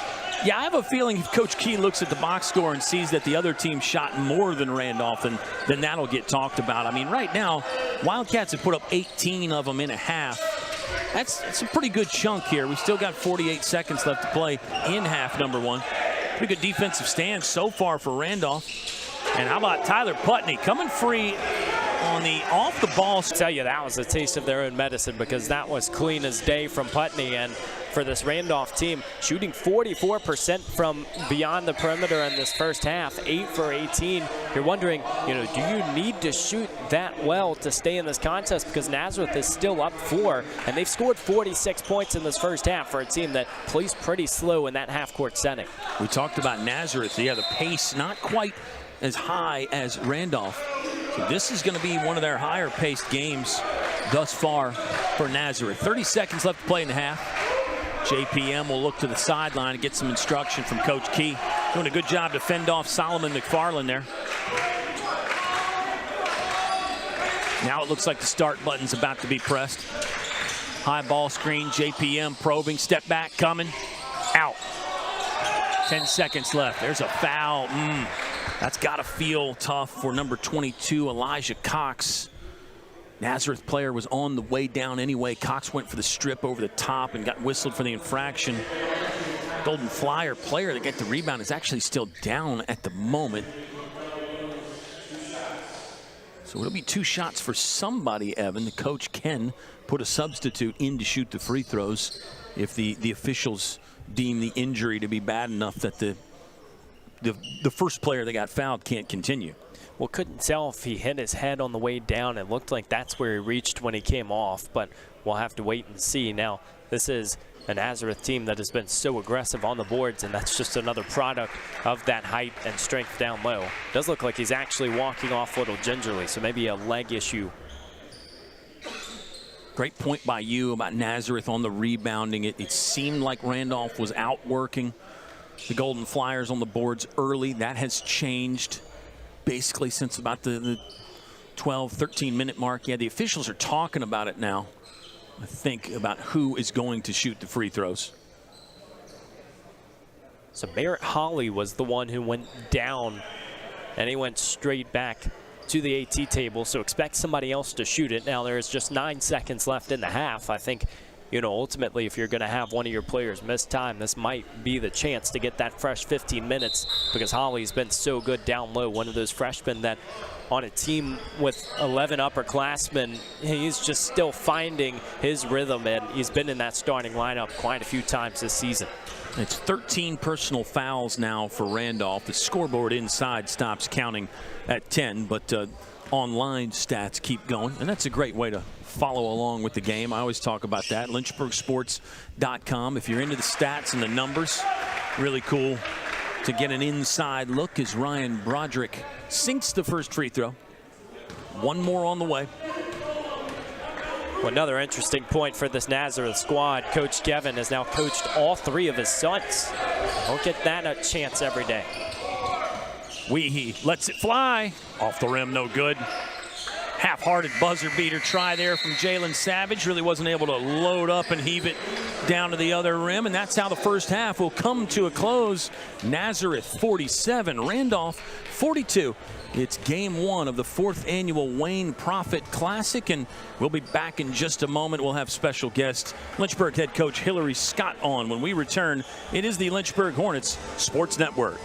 yeah, I have a feeling if Coach Key looks at the box score and sees that the other team shot more than Randolph, then that'll get talked about. I mean, right now, Wildcats have put up 18 of them in a half. That's a pretty good chunk here. We still got 48 seconds left to play in half number 1. Pretty good defensive stand so far for Randolph. And how about Tyler Putney coming free on the off the ball. I'll tell you, that was a taste of their own medicine, because that was clean as day from Putney. And for this Randolph team, shooting 44% from beyond the perimeter in this first half, 8 for 18. You're wondering, do you need to shoot that well to stay in this contest? Because Nazareth is still up 4, and they've scored 46 points in this first half for a team that plays pretty slow in that half-court setting. We talked about Nazareth. Yeah, the pace not quite as high as Randolph. So this is going to be one of their higher-paced games thus far for Nazareth. 30 seconds left to play in the half. JPM will look to the sideline and get some instruction from Coach Key. Doing a good job to fend off Solomon McFarland there. Now it looks like the start button's about to be pressed. High ball screen, JPM probing, step back, coming, out. 10 seconds left. There's a foul. That's got to feel tough for number 22, Elijah Cox. Nazareth player was on the way down anyway. Cox went for the strip over the top and got whistled for the infraction. Golden Flyer player that got the rebound is actually still down at the moment. So it'll be 2 shots for somebody, Evan. The coach can put a substitute in to shoot the free throws if the officials deem the injury to be bad enough that the first player that got fouled can't continue. Well, couldn't tell if he hit his head on the way down. It looked like that's where he reached when he came off, but we'll have to wait and see. Now, this is a Nazareth team that has been so aggressive on the boards, and that's just another product of that height and strength down low. Does look like he's actually walking off a little gingerly, so maybe a leg issue. Great point by you about Nazareth on the rebounding. It seemed like Randolph was outworking the Golden Flyers on the boards early. That has changed. basically since about the 12, 13-minute mark. Yeah, the officials are talking about it now, I think, about who is going to shoot the free throws. So Merritt Holly was the one who went down, and he went straight back to the AT table, so expect somebody else to shoot it. Now there's just 9 seconds left in the half. I think, you know, ultimately if you're going to have one of your players miss time, this might be the chance to get that fresh 15 minutes because Holly's been so good down low. One of those freshmen that on a team with 11 upperclassmen, he's just still finding his rhythm, and he's been in that starting lineup quite a few times this season. It's 13 personal fouls now for Randolph. The scoreboard inside stops counting at 10, but online stats keep going, and that's a great way to follow along with the game. I always talk about that. LynchburgSports.com. If you're into the stats and the numbers, really cool to get an inside look as Ryan Broderick sinks the first free throw. One more on the way. Well, another interesting point for this Nazareth squad. Coach Kevin has now coached all 3 of his sons. Don't get that a chance every day. Weehee lets it fly. Off the rim, no good. Half-hearted buzzer beater try there from Jalen Savage. Really wasn't able to load up and heave it down to the other rim, and that's how the first half will come to a close. Nazareth 47, Randolph 42. It's game 1 of the 4th annual Wayne Prophet Classic, and we'll be back in just a moment. We'll have special guest Lynchburg head coach Hillary Scott on when we return. It is the Lynchburg Hornets Sports Network.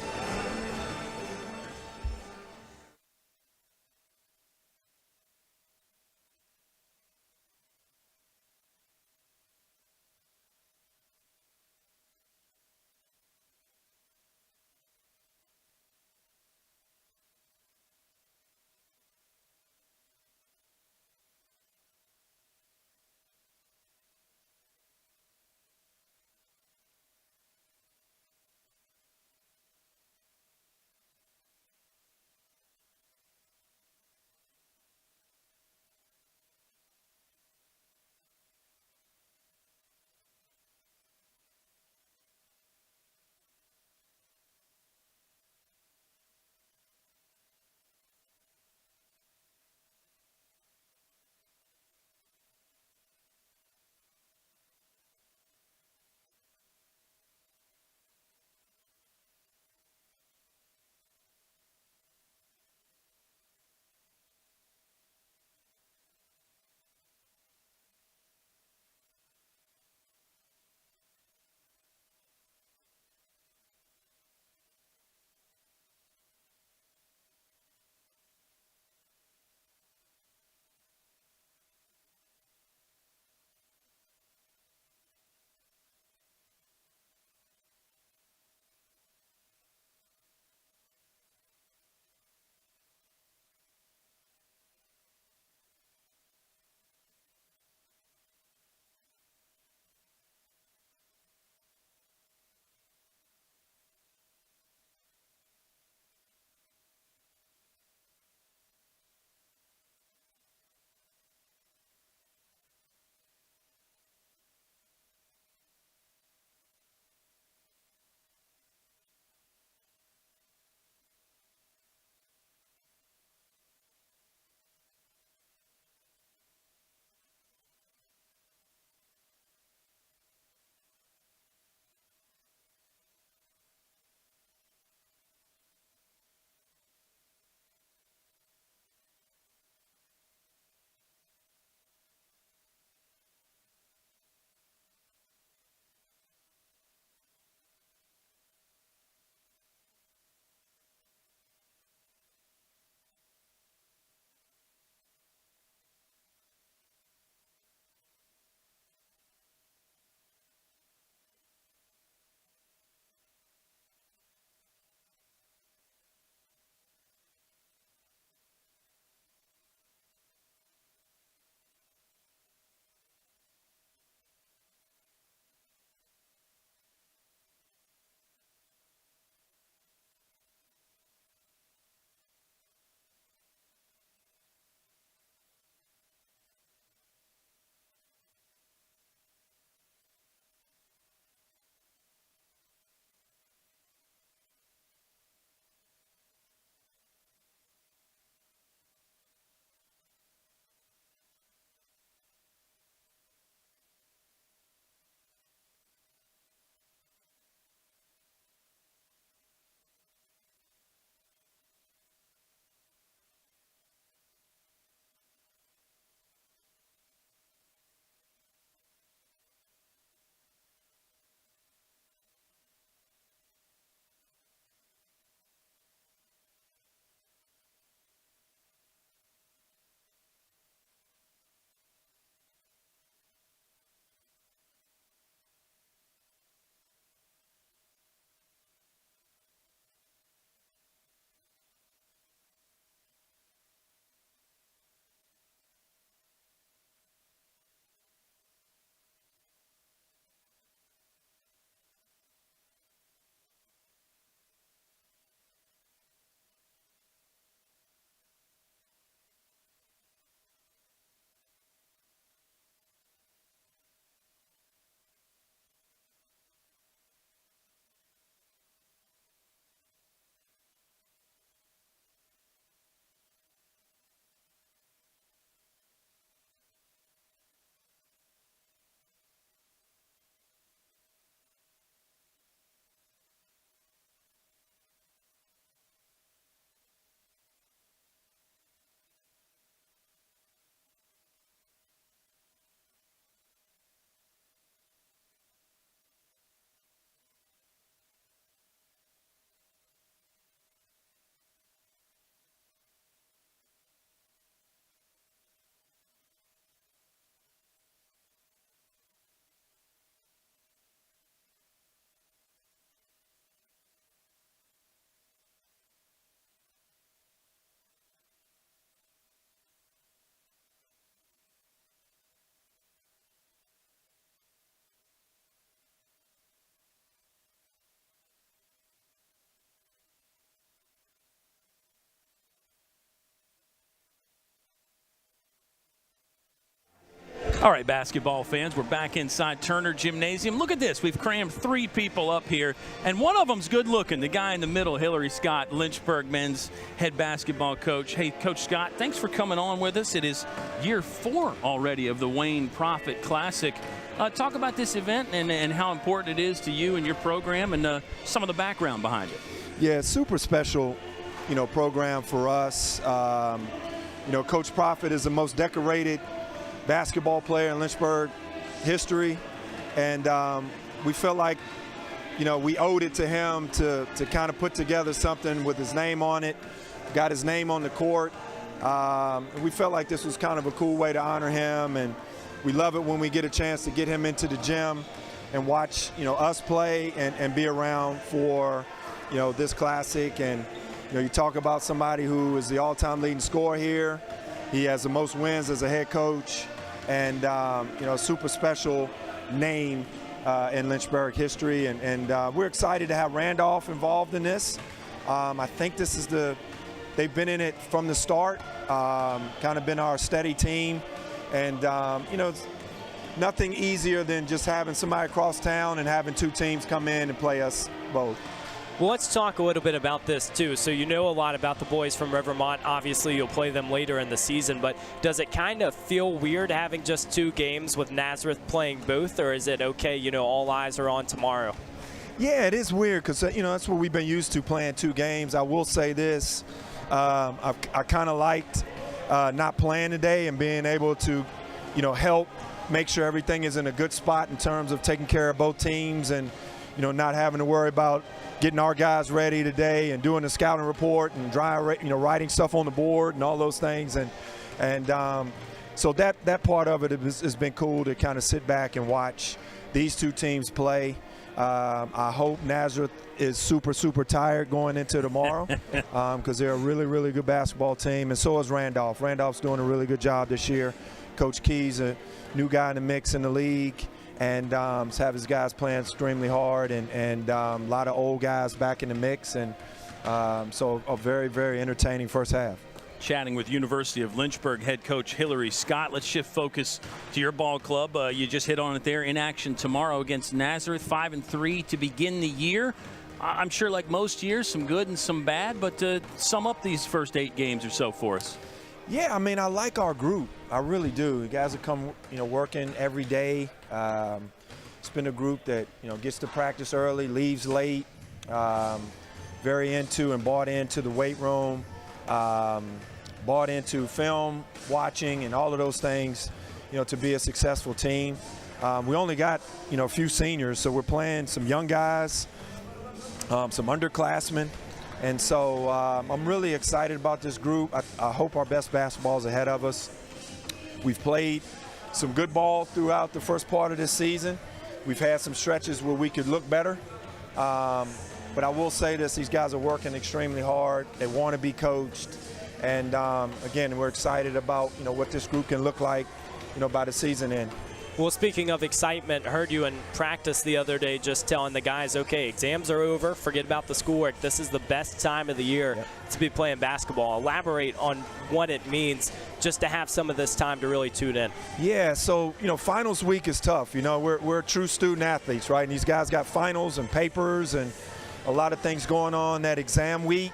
All right, basketball fans, we're back inside Turner Gymnasium. Look at this. We've crammed 3 people up here, and one of them's good looking. The guy in the middle, Hillary Scott, Lynchburg men's head basketball coach. Hey, Coach Scott, thanks for coming on with us. It is year 4 already of the Wayne Prophet Classic. Talk about this event and how important it is to you and your program and some of the background behind it. Yeah, super special, program for us. Coach Prophet is the most decorated basketball player in Lynchburg history, and we felt like, we owed it to him to kind of put together something with his name on it, got his name on the court. We felt like this was kind of a cool way to honor him, and we love it when we get a chance to get him into the gym and watch, us play and be around for, this classic. And, you talk about somebody who is the all-time leading scorer here. He has the most wins as a head coach, and, super special name in Lynchburg history. And we're excited to have Randolph involved in this. I think this is they've been in it from the start, kind of been our steady team. And, it's nothing easier than just having somebody across town and having 2 teams come in and play us both. Well, let's talk a little bit about this, too. So you know a lot about the boys from Rivermont. Obviously, you'll play them later in the season. But does it kind of feel weird having just 2 games with Nazareth playing both? Or is it okay, all eyes are on tomorrow? Yeah, it is weird because, that's what we've been used to, playing 2 games. I will say this. I kind of liked not playing today and being able to, help make sure everything is in a good spot in terms of taking care of both teams and, not having to worry about getting our guys ready today and doing the scouting report and writing stuff on the board and all those things. And so that part of it has been cool to kind of sit back and watch these 2 teams play. I hope Nazareth is super, super tired going into tomorrow because they're a really, really good basketball team, and so is Randolph. Randolph's doing a really good job this year. Coach Key's a new guy in the mix in the league, and have his guys playing extremely hard, and a lot of old guys back in the mix, and so a very, very entertaining first half. Chatting with University of Lynchburg head coach Hillary Scott. Let's shift focus to your ball club. You just hit on it there. In action tomorrow against Nazareth, 5-3 to begin the year. I'm sure, like most years, some good and some bad, but sum up these first 8 games or so for us. Yeah, I mean, I like our group. I really do. The guys have come, working every day. It's been a group that, gets to practice early, leaves late, very into and bought into the weight room. Bought into film watching and all of those things, to be a successful team. We only got, a few seniors, so we're playing some young guys, some underclassmen, and so I'm really excited about this group. I hope our best basketball is ahead of us. We've played some good ball throughout the first part of this season. We've had some stretches where we could look better, but I will say this: these guys are working extremely hard. They want to be coached. And, again, we're excited about, what this group can look like, by the season end. Well, speaking of excitement, I heard you in practice the other day just telling the guys, okay, exams are over, forget about the schoolwork. This is the best time of the year to be playing basketball. Elaborate on what it means just to have some of this time to really tune in. Yeah, so, finals week is tough. We're true student athletes, right? And these guys got finals and papers and a lot of things going on that exam week.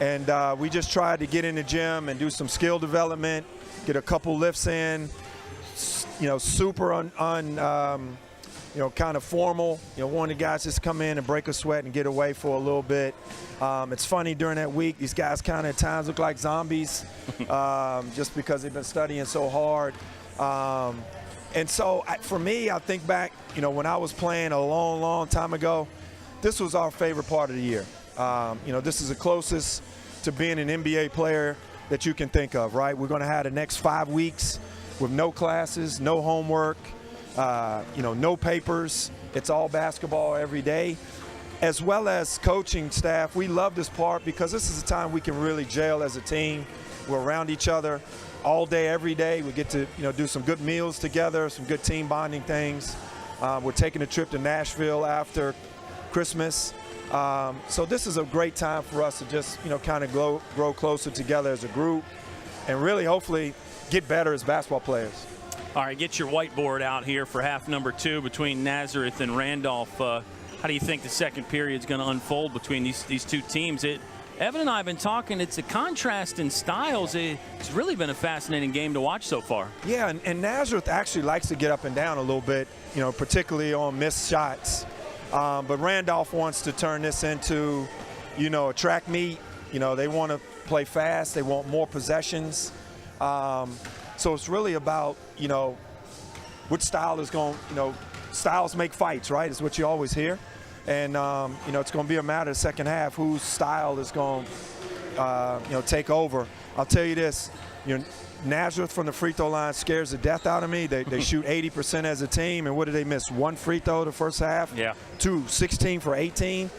And we just tried to get in the gym and do some skill development, get a couple lifts in, super kind of formal. One of the guys just come in and break a sweat and get away for a little bit. It's funny, during that week, these guys kind of at times look like zombies just because they've been studying so hard. And so for me, I think back, when I was playing a long, long time ago, this was our favorite part of the year. This is the closest to being an NBA player that you can think of, right? We're going to have the next 5 weeks with no classes, no homework, no papers. It's all basketball every day. As well as coaching staff, we love this part because this is a time we can really gel as a team. We're around each other all day, every day. We get to, do some good meals together, some good team bonding things. We're taking a trip to Nashville after Christmas. So this is a great time for us to just, kind of grow closer together as a group and really hopefully get better as basketball players. All right, get your whiteboard out here for half number 2 between Nazareth and Randolph. How do you think the second period is going to unfold between these two teams? Evan and I have been talking. It's a contrast in styles. It's really been a fascinating game to watch so far. Yeah, and Nazareth actually likes to get up and down a little bit, particularly on missed shots. But Randolph wants to turn this into, a track meet. They want to play fast. They want more possessions. So it's really about, which style is going, styles make fights, right? Is what you always hear. And, it's going to be a matter of the second half, whose style is going to, take over. I'll tell you this, Nazareth from the free throw line scares the death out of me. They shoot 80% as a team, and what did they miss? 1 free throw the first half? Yeah. 16 for 18.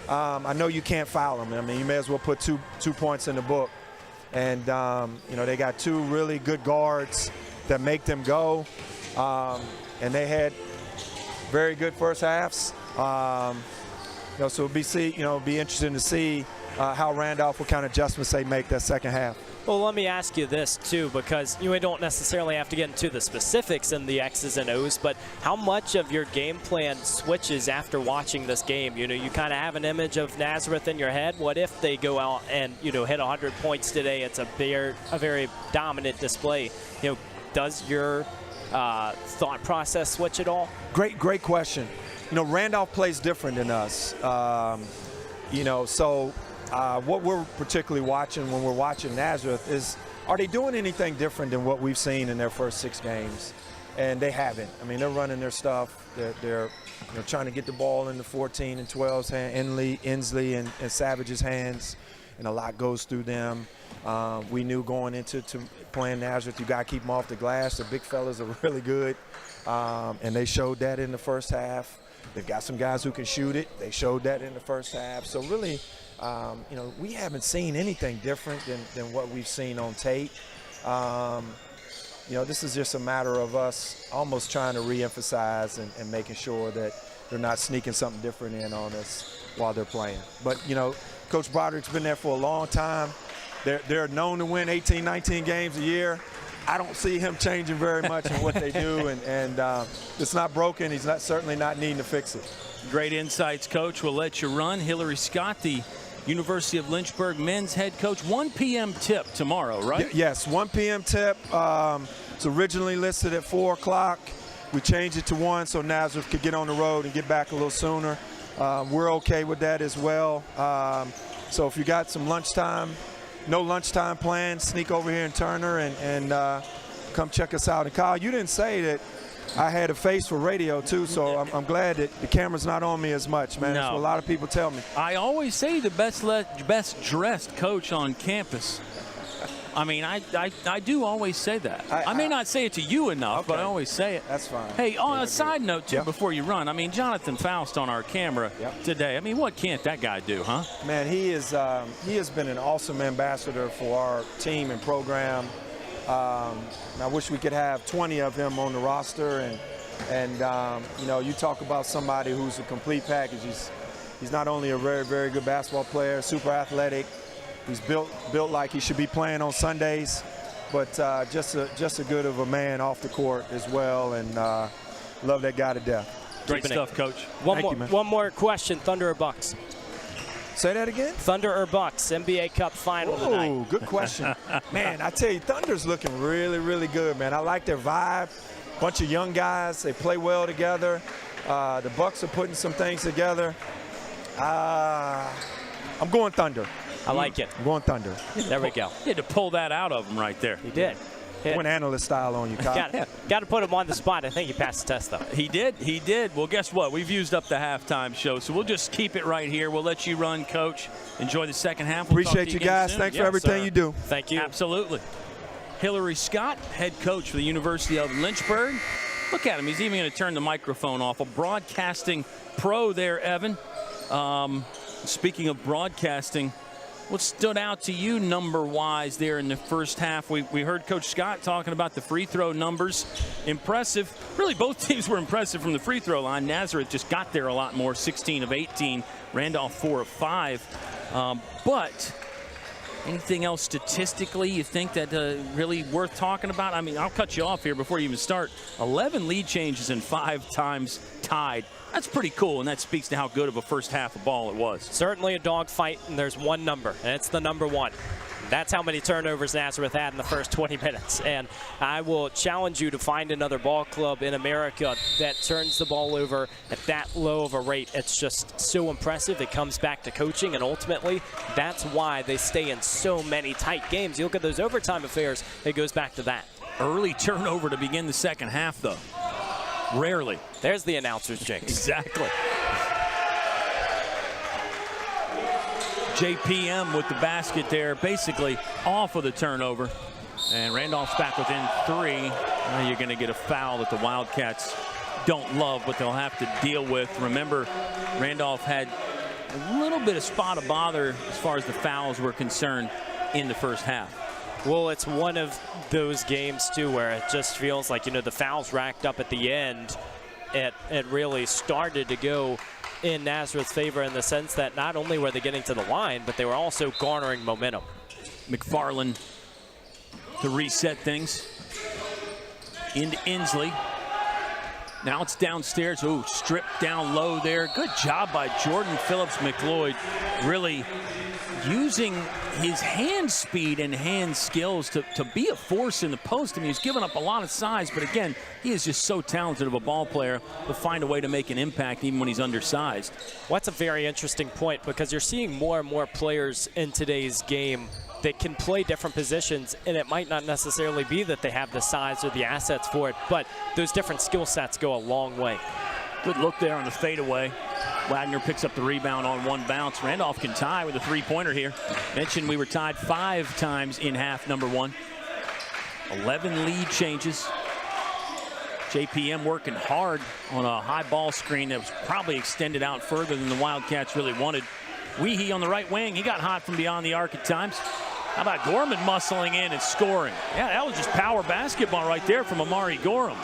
I know you can't foul them. I mean, you may as well put two points in the book. And, they got 2 really good guards that make them go. And they had very good first halves. So it'll be interesting to see how Randolph, what kind of adjustments they make that second half. Well, let me ask you this, too, because we don't necessarily have to get into the specifics in the X's and O's, but how much of your game plan switches after watching this game? You kind of have an image of Nazareth in your head. What if they go out and, hit 100 points today? It's a very dominant display. Does your thought process switch at all? Great question. Randolph plays different than us. What we're particularly watching when we're watching Nazareth is, are they doing anything different than what we've seen in their first 6 games? And they haven't. I mean, they're running their stuff. They're trying to get the ball in the 14 and 12's hand, Inslee and Savage's hands, and a lot goes through them. We knew going into playing Nazareth, you got to keep them off the glass. The big fellas are really good, and they showed that in the first half. They've got some guys who can shoot it. They showed that in the first half. So really, we haven't seen anything different than what we've seen on tape. This is just a matter of us almost trying to reemphasize and making sure that they're not sneaking something different in on us while they're playing. But, Coach Broderick's been there for a long time. They're known to win 18, 19 games a year. I don't see him changing very much in what they do, and it's not broken. He's certainly not needing to fix it. Great insights, Coach. We'll let you run. Hillary Scott, the University of Lynchburg men's head coach. 1 p.m. tip tomorrow, right? Yes, 1 p.m. tip. It's originally listed at 4 o'clock. We changed it to 1 so Nazareth could get on the road and get back a little sooner. We're okay with that as well. So if you got some lunchtime, no lunchtime plans, sneak over here in Turner and come check us out. And Kyle, you didn't say that I had a face for radio too, so I'm glad that the camera's not on me as much, man. No. That's what a lot of people tell me. I always say the best dressed coach on campus. I mean, I do always say that. I may not say it to you enough, okay, but I always say it. That's fine. Hey, on a side note, too, Yep. before you run, I mean, Jonathan Faust on our camera today. I mean, what can't that guy do, huh? Man, he has been an awesome ambassador for our team and program. I wish we could have 20 of him on the roster. And you talk about somebody who's a complete package. He's not only a very, very good basketball player, super athletic. He's built like he should be playing on Sundays, but just a good of a man off the court as well, and love that guy to death. Great stuff, Coach. One more question, Thunder or Bucks? Say that again? Thunder or Bucks, NBA Cup final tonight. Oh, good question. Man, I tell you, Thunder's looking really, really good, man. I like their vibe. Bunch of young guys. They play well together. The Bucks are putting some things together. I'm going Thunder. I like it. I'm going Thunder. There we go. He had to pull that out of him right there. He did. Went analyst style on you, Kyle. Got to put him on the spot. I think he passed the test, though. He did. Well, guess what? We've used up the halftime show, so we'll just keep it right here. We'll let you run, Coach. Enjoy the second half. We'll Appreciate you guys. Soon. Thanks for everything you do. Thank you. Absolutely. Hillary Scott, head coach for the University of Lynchburg. Look at him. He's even going to turn the microphone off. A broadcasting pro there, Evan. Speaking of broadcasting, what stood out to you number-wise there in the first half? We heard Coach Scott talking about the free throw numbers. Impressive. Really, both teams were impressive from the free throw line. Nazareth just got there a lot more, 16 of 18. Randolph, 4 of 5. But Anything else statistically you think that really worth talking about? I mean, I'll cut you off here before you even start. 11 lead changes and 5 times tied. That's pretty cool, and that speaks to how good of a first half of ball it was. Certainly a dogfight, and there's one number, and it's the number 1. That's how many turnovers Nazareth had in the first 20 minutes. And I will challenge you to find another ball club in America that turns the ball over at that low of a rate. It's just so impressive. It comes back to coaching, and ultimately, that's why they stay in so many tight games. You look at those overtime affairs, it goes back to that. Early turnover to begin the second half, though. Rarely. There's the announcer's jinx. Exactly. JPM with the basket there, basically off of the turnover. And Randolph's back within 3. Now you're going to get a foul that the Wildcats don't love, but they'll have to deal with. Remember, Randolph had a little bit of spot of bother as far as the fouls were concerned in the first half. Well, it's one of those games, too, where it just feels like, the fouls racked up at the end. It really started to go in Nazareth's favor in the sense that not only were they getting to the line, but they were also garnering momentum. McFarland to reset things into Inslee. Now it's downstairs. Ooh, stripped down low there. Good job by Jordan Phillips McLeod, really using his hand speed and hand skills to be a force in the post. I mean, he's given up a lot of size, but again, he is just so talented of a ball player to find a way to make an impact even when he's undersized. Well, that's a very interesting point, because you're seeing more and more players in today's game that can play different positions, and it might not necessarily be that they have the size or the assets for it, but those different skill sets go a long way. Good look there on the fadeaway. Wagner picks up the rebound on one bounce. Randolph can tie with a three-pointer here. Mentioned we were tied 5 times in half number 1. 11 lead changes. JPM working hard on a high ball screen that was probably extended out further than the Wildcats really wanted. Weehee on the right wing. He got hot from beyond the arc at times. How about Gorman muscling in and scoring? Yeah, that was just power basketball right there from Amari Gorham.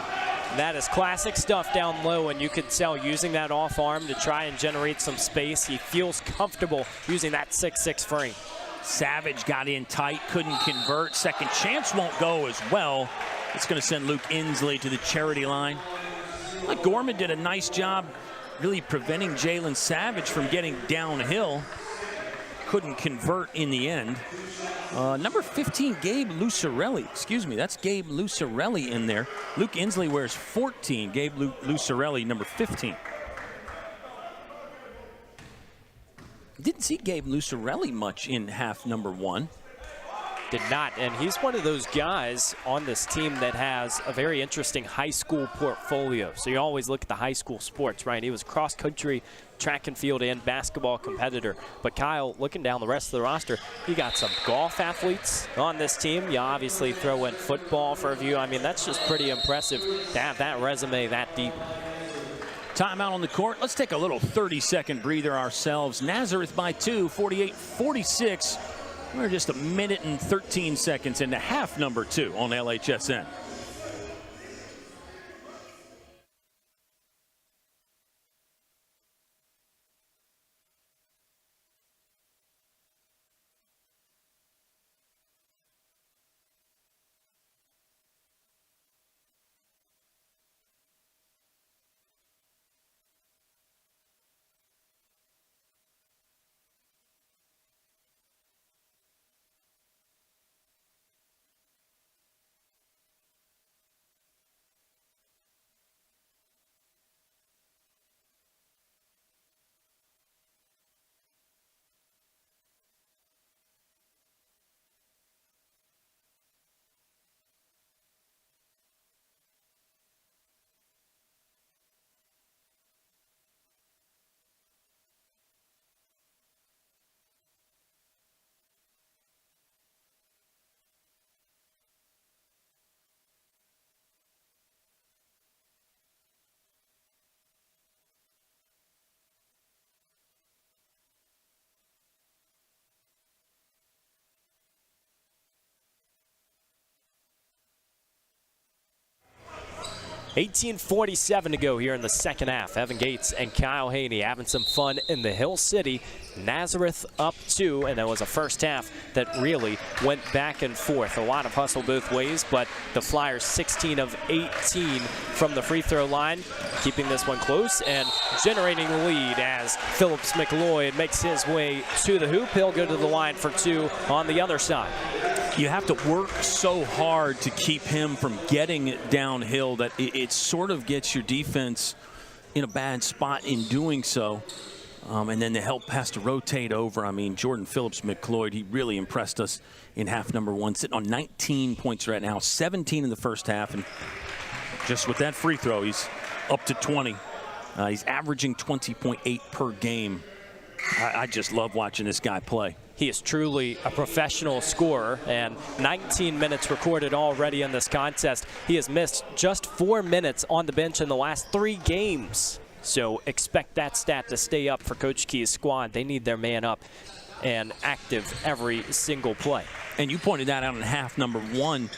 That is classic stuff down low, and you can tell using that off arm to try and generate some space. He feels comfortable using that 6'6" frame. Savage got in tight, couldn't convert. Second chance won't go as well. It's going to send Luke Inslee to the charity line. Like Gorman did a nice job really preventing Jalen Savage from getting downhill. Couldn't convert in the end. Number 15, Gabe Lucarelli. Excuse me, that's Gabe Lucarelli in there. Luke Inslee wears 14. Gabe Lucarelli, number 15. Didn't see Gabe Lucarelli much in half number 1. Did not, and he's one of those guys on this team that has a very interesting high school portfolio. So you always look at the high school sports, right? He was cross-country, track and field, and basketball competitor. But Kyle, looking down the rest of the roster, you got some golf athletes on this team. You obviously throw in football for a view. I mean, that's just pretty impressive to have that resume that deep. Timeout on the court. Let's take a little 30-second breather ourselves. Nazareth by 2, 48-46. We're just a minute and 13 seconds into half number 2 on LHSN. 18:47 to go here in the second half. Evan Gates and Kyle Haney having some fun in the Hill City. Nazareth up 2, and there was a first half that really went back and forth. A lot of hustle both ways, but the Flyers 16 of 18 from the free throw line, keeping this one close and generating the lead as Phillips McLeod makes his way to the hoop. He'll go to the line for 2 on the other side. You have to work so hard to keep him from getting it downhill that it sort of gets your defense in a bad spot in doing so. And then the help has to rotate over. I mean, Jordan Phillips McLeod, he really impressed us in half number 1, sitting on 19 points right now, 17 in the first half. And just with that free throw, he's up to 20. He's averaging 20.8 per game. I just love watching this guy play. He is truly a professional scorer, and 19 minutes recorded already in this contest. He has missed just 4 minutes on the bench in the last 3 games. So expect that stat to stay up for Coach Key's squad. They need their man up and active every single play. And you pointed that out in half number 1.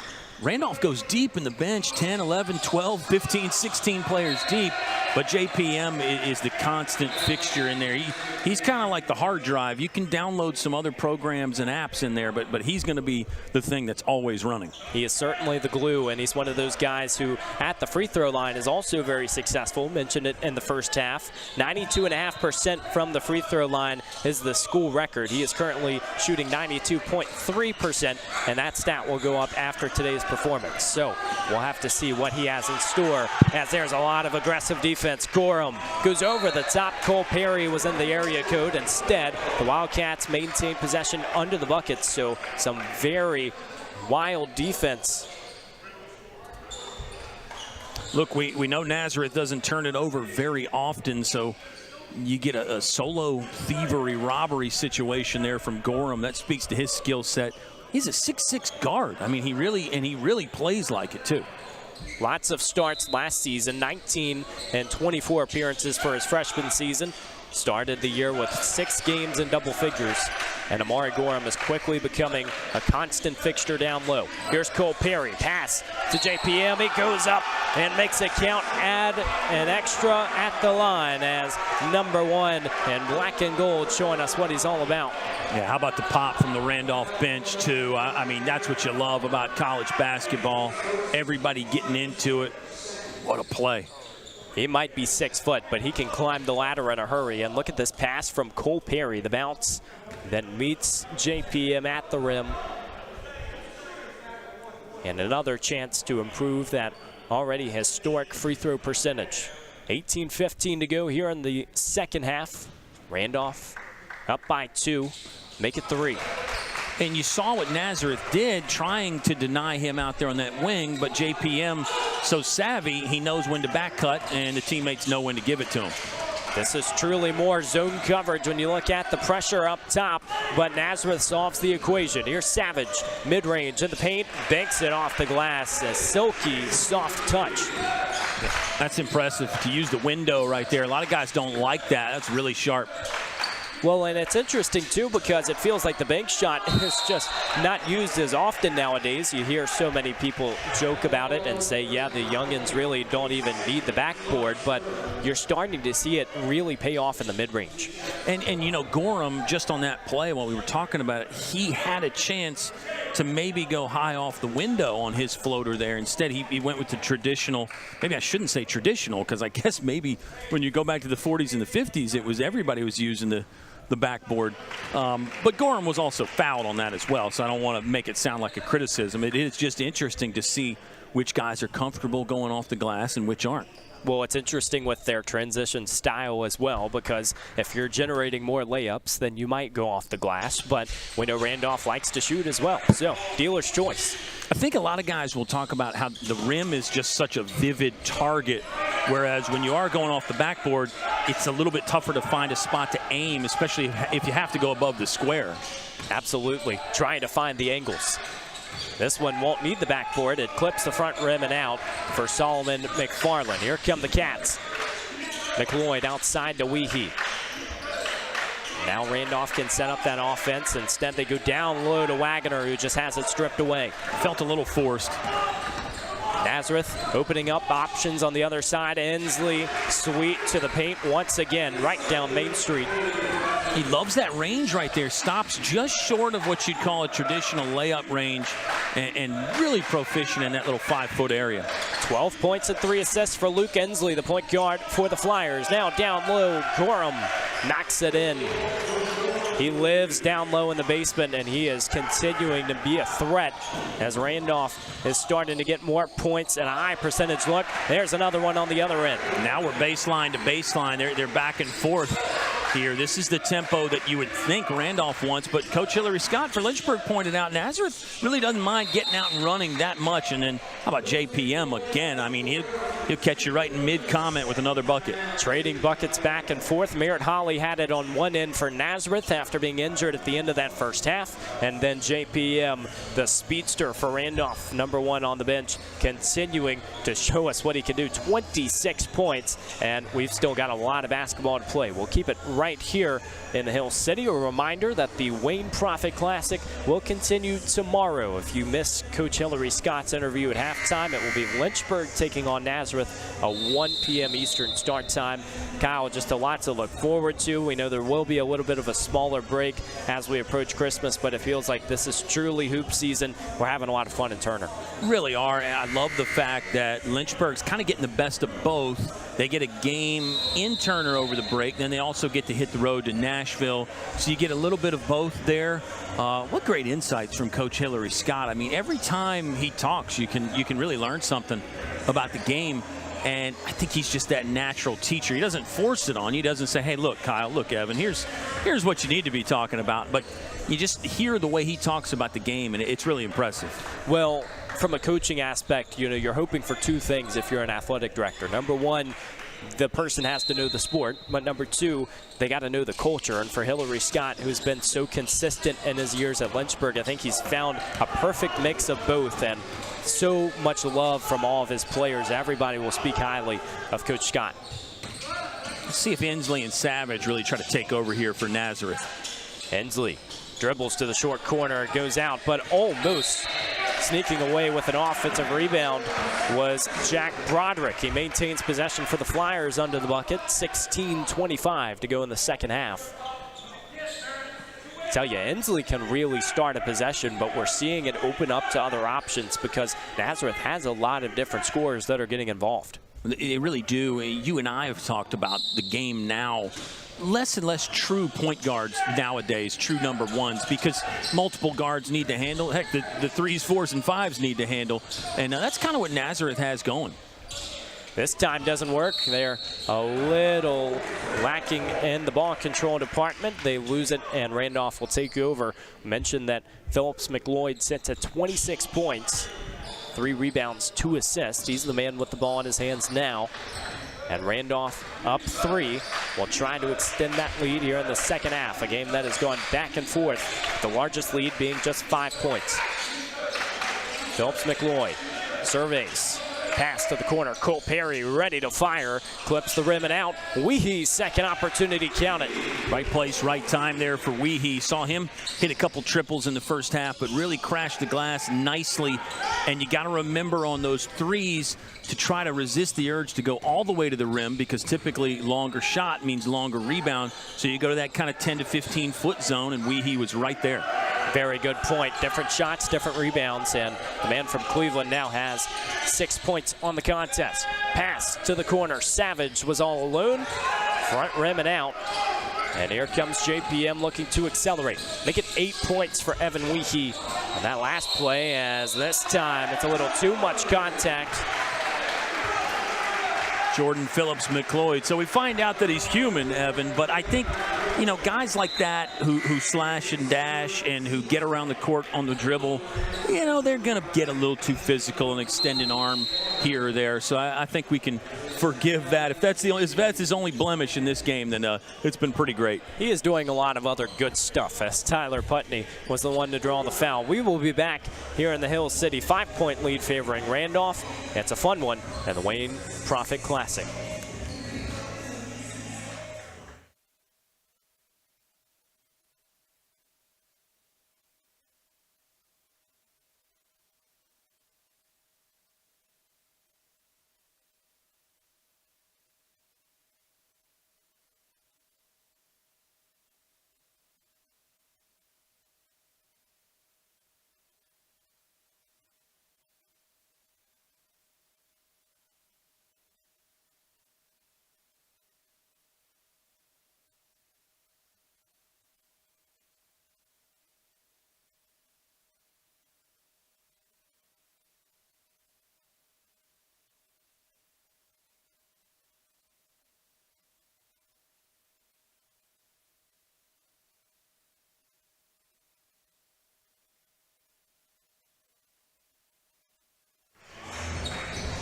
Randolph goes deep in the bench, 10, 11, 12, 15, 16 players deep. But JPM is the constant fixture in there. He's kind of like the hard drive. You can download some other programs and apps in there, but he's going to be the thing that's always running. He is certainly the glue, and he's one of those guys who, at the free throw line, is also very successful. Mentioned it in the first half. 92.5% from the free throw line is the school record. He is currently shooting 92.3%, and that stat will go up after today's performance. So we'll have to see what he has in store, as there's a lot of aggressive defense. Gorham goes over the top. Cole Perry was in the area code. Instead, the Wildcats maintain possession under the buckets, so some very wild defense. Look, we know Nazareth doesn't turn it over very often, so you get a solo thievery robbery situation there from Gorham. That speaks to his skill set. He's a 6'6" guard. I mean, he really plays like it too. Lots of starts last season, 19 and 24 appearances for his freshman season. Started the year with 6 games in double figures. And Amari Gorham is quickly becoming a constant fixture down low. Here's Cole Perry, pass to JPM. He goes up and makes it count. Add an extra at the line as number 1 and black and gold showing us what he's all about. Yeah, how about the pop from the Randolph bench too? I mean, that's what you love about college basketball. Everybody getting into it. What a play. He might be 6 foot, but he can climb the ladder in a hurry. And look at this pass from Cole Perry. The bounce then meets JPM at the rim. And another chance to improve that already historic free throw percentage. 18:15 to go here in the second half. Randolph up by 2. Make it 3. And you saw what Nazareth did, trying to deny him out there on that wing, but JPM, so savvy, he knows when to back cut, and the teammates know when to give it to him. This is truly more zone coverage when you look at the pressure up top, but Nazareth solves the equation. Here's Savage, mid-range in the paint, banks it off the glass. A silky, soft touch. That's impressive to use the window right there. A lot of guys don't like that. That's really sharp. Well, and it's interesting, too, because it feels like the bank shot is just not used as often nowadays. You hear so many people joke about it and say, yeah, the youngins really don't even need the backboard, but you're starting to see it really pay off in the mid-range. And you know, Gorham, just on that play while we were talking about it, he had a chance to maybe go high off the window on his floater there. Instead, he went with the traditional, maybe I shouldn't say traditional, because I guess maybe when you go back to the 40s and the 50s, it was everybody was using the backboard. But Gorham was also fouled on that as well, so I don't want to make it sound like a criticism. It is just interesting to see which guys are comfortable going off the glass and which aren't. Well, it's interesting with their transition style as well, because if you're generating more layups, then you might go off the glass, but we know Randolph likes to shoot as well, so dealer's choice. I think a lot of guys will talk about how the rim is just such a vivid target, whereas when you are going off the backboard, it's a little bit tougher to find a spot to aim, especially if you have to go above the square. Absolutely, trying to find the angles. This one won't need the backboard. It clips the front rim and out for Solomon McFarland. Here come the Cats. McLeod outside to Weehee. Now Randolph can set up that offense. Instead, they go down low to Wagner, who just has it stripped away. Felt a little forced. Nazareth opening up options on the other side. Inslee sweet to the paint once again, right down Main Street. He loves that range right there. Stops just short of what you'd call a traditional layup range, and really proficient in that little 5-foot area. 12 points and 3 assists for Luke Inslee, the point guard for the Flyers. Now down low, Gorham knocks it in. He lives down low in the basement, and he is continuing to be a threat as Randolph is starting to get more points and a high percentage look. There's another one on the other end. Now we're baseline to baseline. They're back and forth here. This is the tempo that you would think Randolph wants, but Coach Hillary Scott for Lynchburg pointed out Nazareth really doesn't mind getting out and running that much. And then how about JPM again? I mean, he'll catch you right in mid-comment with another bucket. Trading buckets back and forth. Merritt Holly had it on one end for Nazareth after being injured at the end of that first half. And then JPM, the speedster for Randolph, #1 on the bench, continuing to show us what he can do. 26 points, and we've still got a lot of basketball to play. We'll keep it right here in the Hill City. A reminder that the Wayne Prophet Classic will continue tomorrow. If you missed Coach Hillary Scott's interview at halftime, it will be Lynchburg taking on Nazareth, a 1 p.m. Eastern start time. Kyle, just a lot to look forward to. We know there will be a little bit of a smaller break as we approach Christmas, but it feels like this is truly hoop season. We're having a lot of fun in Turner. Really are, and I love the fact that Lynchburg's kind of getting the best of both. They get a game in Turner over the break, then they also get to hit the road to Nashville, so you get a little bit of both there. What great insights from Coach Hillary Scott. I mean, every time he talks, you can really learn something about the game. And I think he's just that natural teacher. He doesn't force it on you. He doesn't say, hey, look, Kyle, look, Evan, here's what you need to be talking about. But you just hear the way he talks about the game, and it's really impressive. Well, from a coaching aspect, you know, you're hoping for two things if you're an athletic director. Number one, the person has to know the sport, but number two, they got to know the culture. And for Hillary Scott, who's been so consistent in his years at Lynchburg, I think he's found a perfect mix of both, and so much love from all of his players. Everybody will speak highly of Coach Scott. Let's see if Inslee and Savage really try to take over here for Nazareth. Inslee dribbles to the short corner, goes out, but almost sneaking away with an offensive rebound was Jack Broderick. He maintains possession for the Flyers under the bucket. 16:25 to go in the second half. Tell you, Inslee can really start a possession, but we're seeing it open up to other options because Nazareth has a lot of different scorers that are getting involved. They really do. You and I have talked about the game now. Less and less true point guards nowadays, true number ones, because multiple guards need to handle. Heck, the 3s, 4s, and 5s need to handle. And that's kind of what Nazareth has going. This time doesn't work. They're a little lacking in the ball control department. They lose it, and Randolph will take over. Mentioned that Phillips McLeod sits at 26 points, 3 rebounds, 2 assists. He's the man with the ball in his hands now. And Randolph up 3 will try to extend that lead here in the second half. A game that has gone back and forth, the largest lead being just 5 points. Phillips McLeod surveys. Pass to the corner. Cole Perry ready to fire. Clips the rim and out. Weehee, second opportunity, count it. Right place, right time there for Weehee. Saw him hit a couple triples in the first half, but really crashed the glass nicely. And you got to remember on those 3s to try to resist the urge to go all the way to the rim, because typically longer shot means longer rebound. So you go to that kind of 10 to 15 foot zone, and Weehee was right there. Very good point. Different shots, different rebounds, and the man from Cleveland now has 6 points on the contest. Pass to the corner. Savage was all alone. Front rim and out. And here comes JPM looking to accelerate. Make it 8 points for Evan Weehee on that last play, as this time it's a little too much contact. Jordan Phillips McLeod. So we find out that he's human, Evan, but I think, you know, guys like that who slash and dash and who get around the court on the dribble, you know, they're going to get a little too physical and extend an arm here or there. So I think we can forgive that. If that's his only blemish in this game, then it's been pretty great. He is doing a lot of other good stuff, as Tyler Putney was the one to draw the foul. We will be back here in the Hill City. 5-point lead favoring Randolph. It's a fun one, and the Wayne Prophet Classic.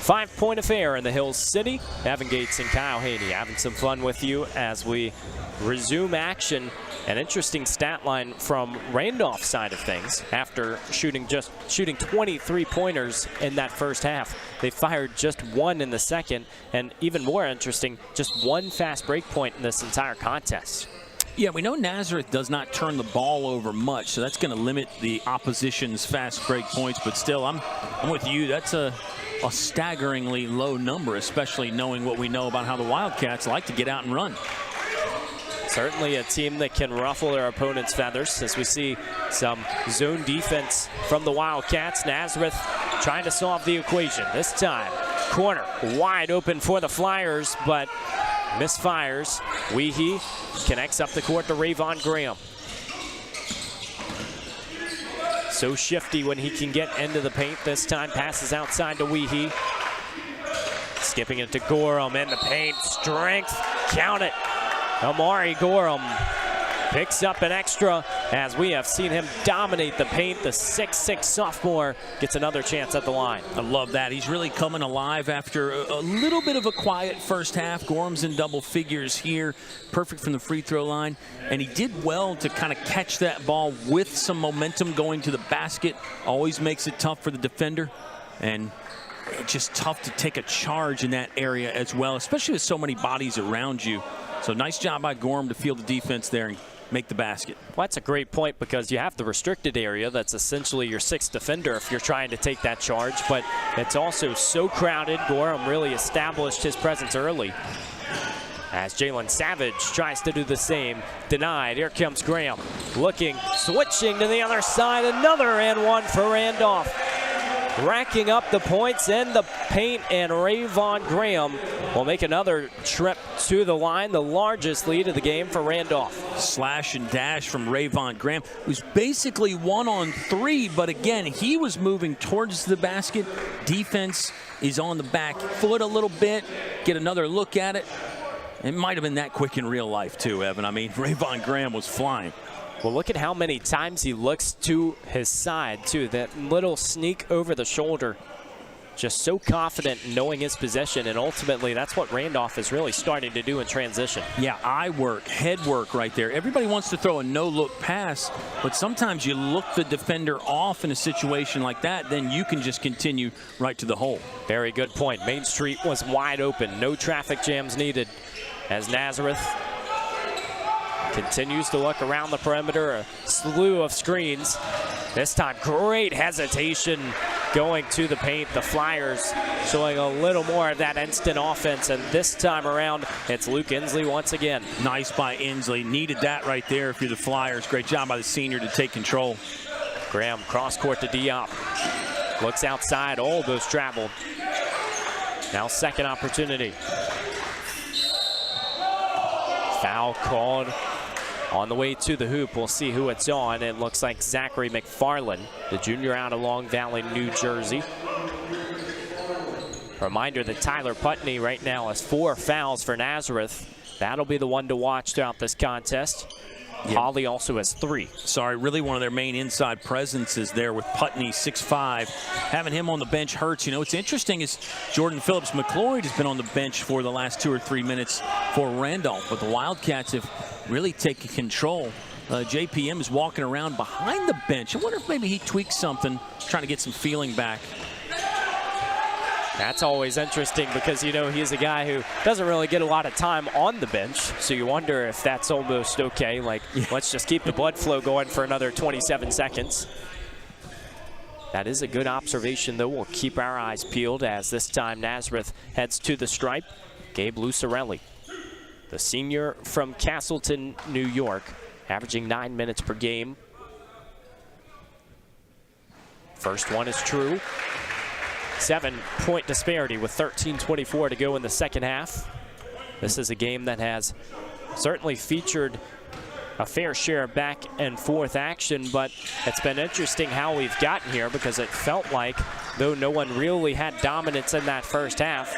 5-point affair in the Hills City. Evan Gates and Kyle Haney having some fun with you as we resume action. An interesting stat line from Randolph's side of things. After shooting 23 pointers in that first half, they fired just one in the second, and even more interesting, just one fast break point in this entire contest. Yeah, we know Nazareth does not turn the ball over much, so that's going to limit the opposition's fast break points. But still, I'm with you. That's a staggeringly low number, especially knowing what we know about how the Wildcats like to get out and run. Certainly a team that can ruffle their opponent's feathers, as we see some zone defense from the Wildcats. Nazareth trying to solve the equation. This time, corner wide open for the Flyers, but misfires. Weehee connects up the court to Rayvon Graham. So shifty when he can get into the paint. This time passes outside to Weehee. Skipping it to Gorham in the paint. Strength, count it. Amari Gorham picks up an extra, as we have seen him dominate the paint. The 6'6" sophomore gets another chance at the line. I love that. He's really coming alive after a little bit of a quiet first half. Gorham's in double figures here, perfect from the free throw line. And he did well to kind of catch that ball with some momentum going to the basket. Always makes it tough for the defender. And it's just tough to take a charge in that area as well, especially with so many bodies around you. So nice job by Gorham to field the defense there and make the basket. Well, that's a great point, because you have the restricted area that's essentially your sixth defender if you're trying to take that charge, but it's also so crowded. Gorham really established his presence early, as Jalen Savage tries to do the same. Denied. Here comes Graham. Looking, switching to the other side. Another and one for Randolph. Racking up the points in the paint, and Rayvon Graham will make another trip to the line. The largest lead of the game for Randolph. Slash and dash from Rayvon Graham, who's basically 1-on-3, but again, he was moving towards the basket. Defense is on the back foot a little bit. Get another look at it. It might have been that quick in real life too, Evan. I mean, Rayvon Graham was flying. Well, look at how many times he looks to his side, too. That little sneak over the shoulder. Just so confident in knowing his position, and ultimately that's what Randolph is really starting to do in transition. Yeah, eye work, head work right there. Everybody wants to throw a no-look pass, but sometimes you look the defender off in a situation like that, then you can just continue right to the hole. Very good point. Main Street was wide open. No traffic jams needed, as Nazareth continues to look around the perimeter. A slew of screens. This time, great hesitation going to the paint. The Flyers showing a little more of that instant offense, and this time around, it's Luke Inslee once again. Nice by Inslee. Needed that right there if you're the Flyers. Great job by the senior to take control. Graham cross court to Diop. Looks outside, almost traveled. Now second opportunity. Foul called on the way to the hoop. We'll see who it's on. It looks like Zachary McFarland, the junior out of Long Valley, New Jersey. Reminder that Tyler Putney right now has 4 fouls for Nazareth. That'll be the one to watch throughout this contest. Yep. Holly also has 3. Sorry, really one of their main inside presences there with Putney, 6'5". Having him on the bench hurts. You know, what's interesting is Jordan Phillips McLeod has been on the bench for the last 2 or 3 minutes for Randolph, but the Wildcats have really taken control. JPM is walking around behind the bench. I wonder if maybe he tweaks something, trying to get some feeling back. That's always interesting, because, you know, he's a guy who doesn't really get a lot of time on the bench. So you wonder if that's almost okay. Like, let's just keep the blood flow going for another 27 seconds. That is a good observation, though. We'll keep our eyes peeled as this time Nazareth heads to the stripe. Gabe Lucarelli, the senior from Castleton, New York, averaging 9 minutes per game. First one is true. 7-point disparity with 13:24 to go in the second half. This is a game that has certainly featured a fair share of back and forth action, but it's been interesting how we've gotten here, because it felt like, though no one really had dominance in that first half,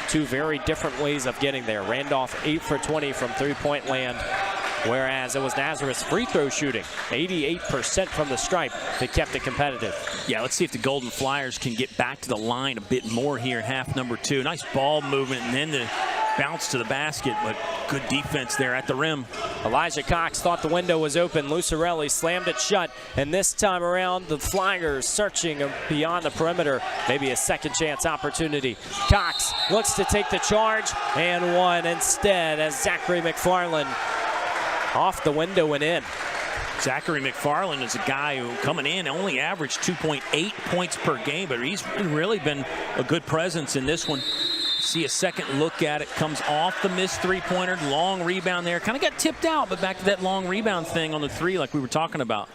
2 very different ways of getting there. Randolph 8 for 20 from three-point land. whereas it was Nazareth's free throw shooting, 88% from the stripe, that kept it competitive. Yeah, let's see if the Golden Flyers can get back to the line a bit more here in half number 2. Nice ball movement and then the bounce to the basket, but good defense there at the rim. Elijah Cox thought the window was open. Lucarelli slammed it shut, and this time around the Flyers searching beyond the perimeter. Maybe a second chance opportunity. Cox looks to take the charge and one instead as Zachary McFarland off the window and in. Zachary McFarland is a guy who coming in only averaged 2.8 points per game, but he's really been a good presence in this one. See a second look at it, comes off the missed three-pointer, long rebound there. Kind of got tipped out, but back to that long rebound thing on the three like we were talking about.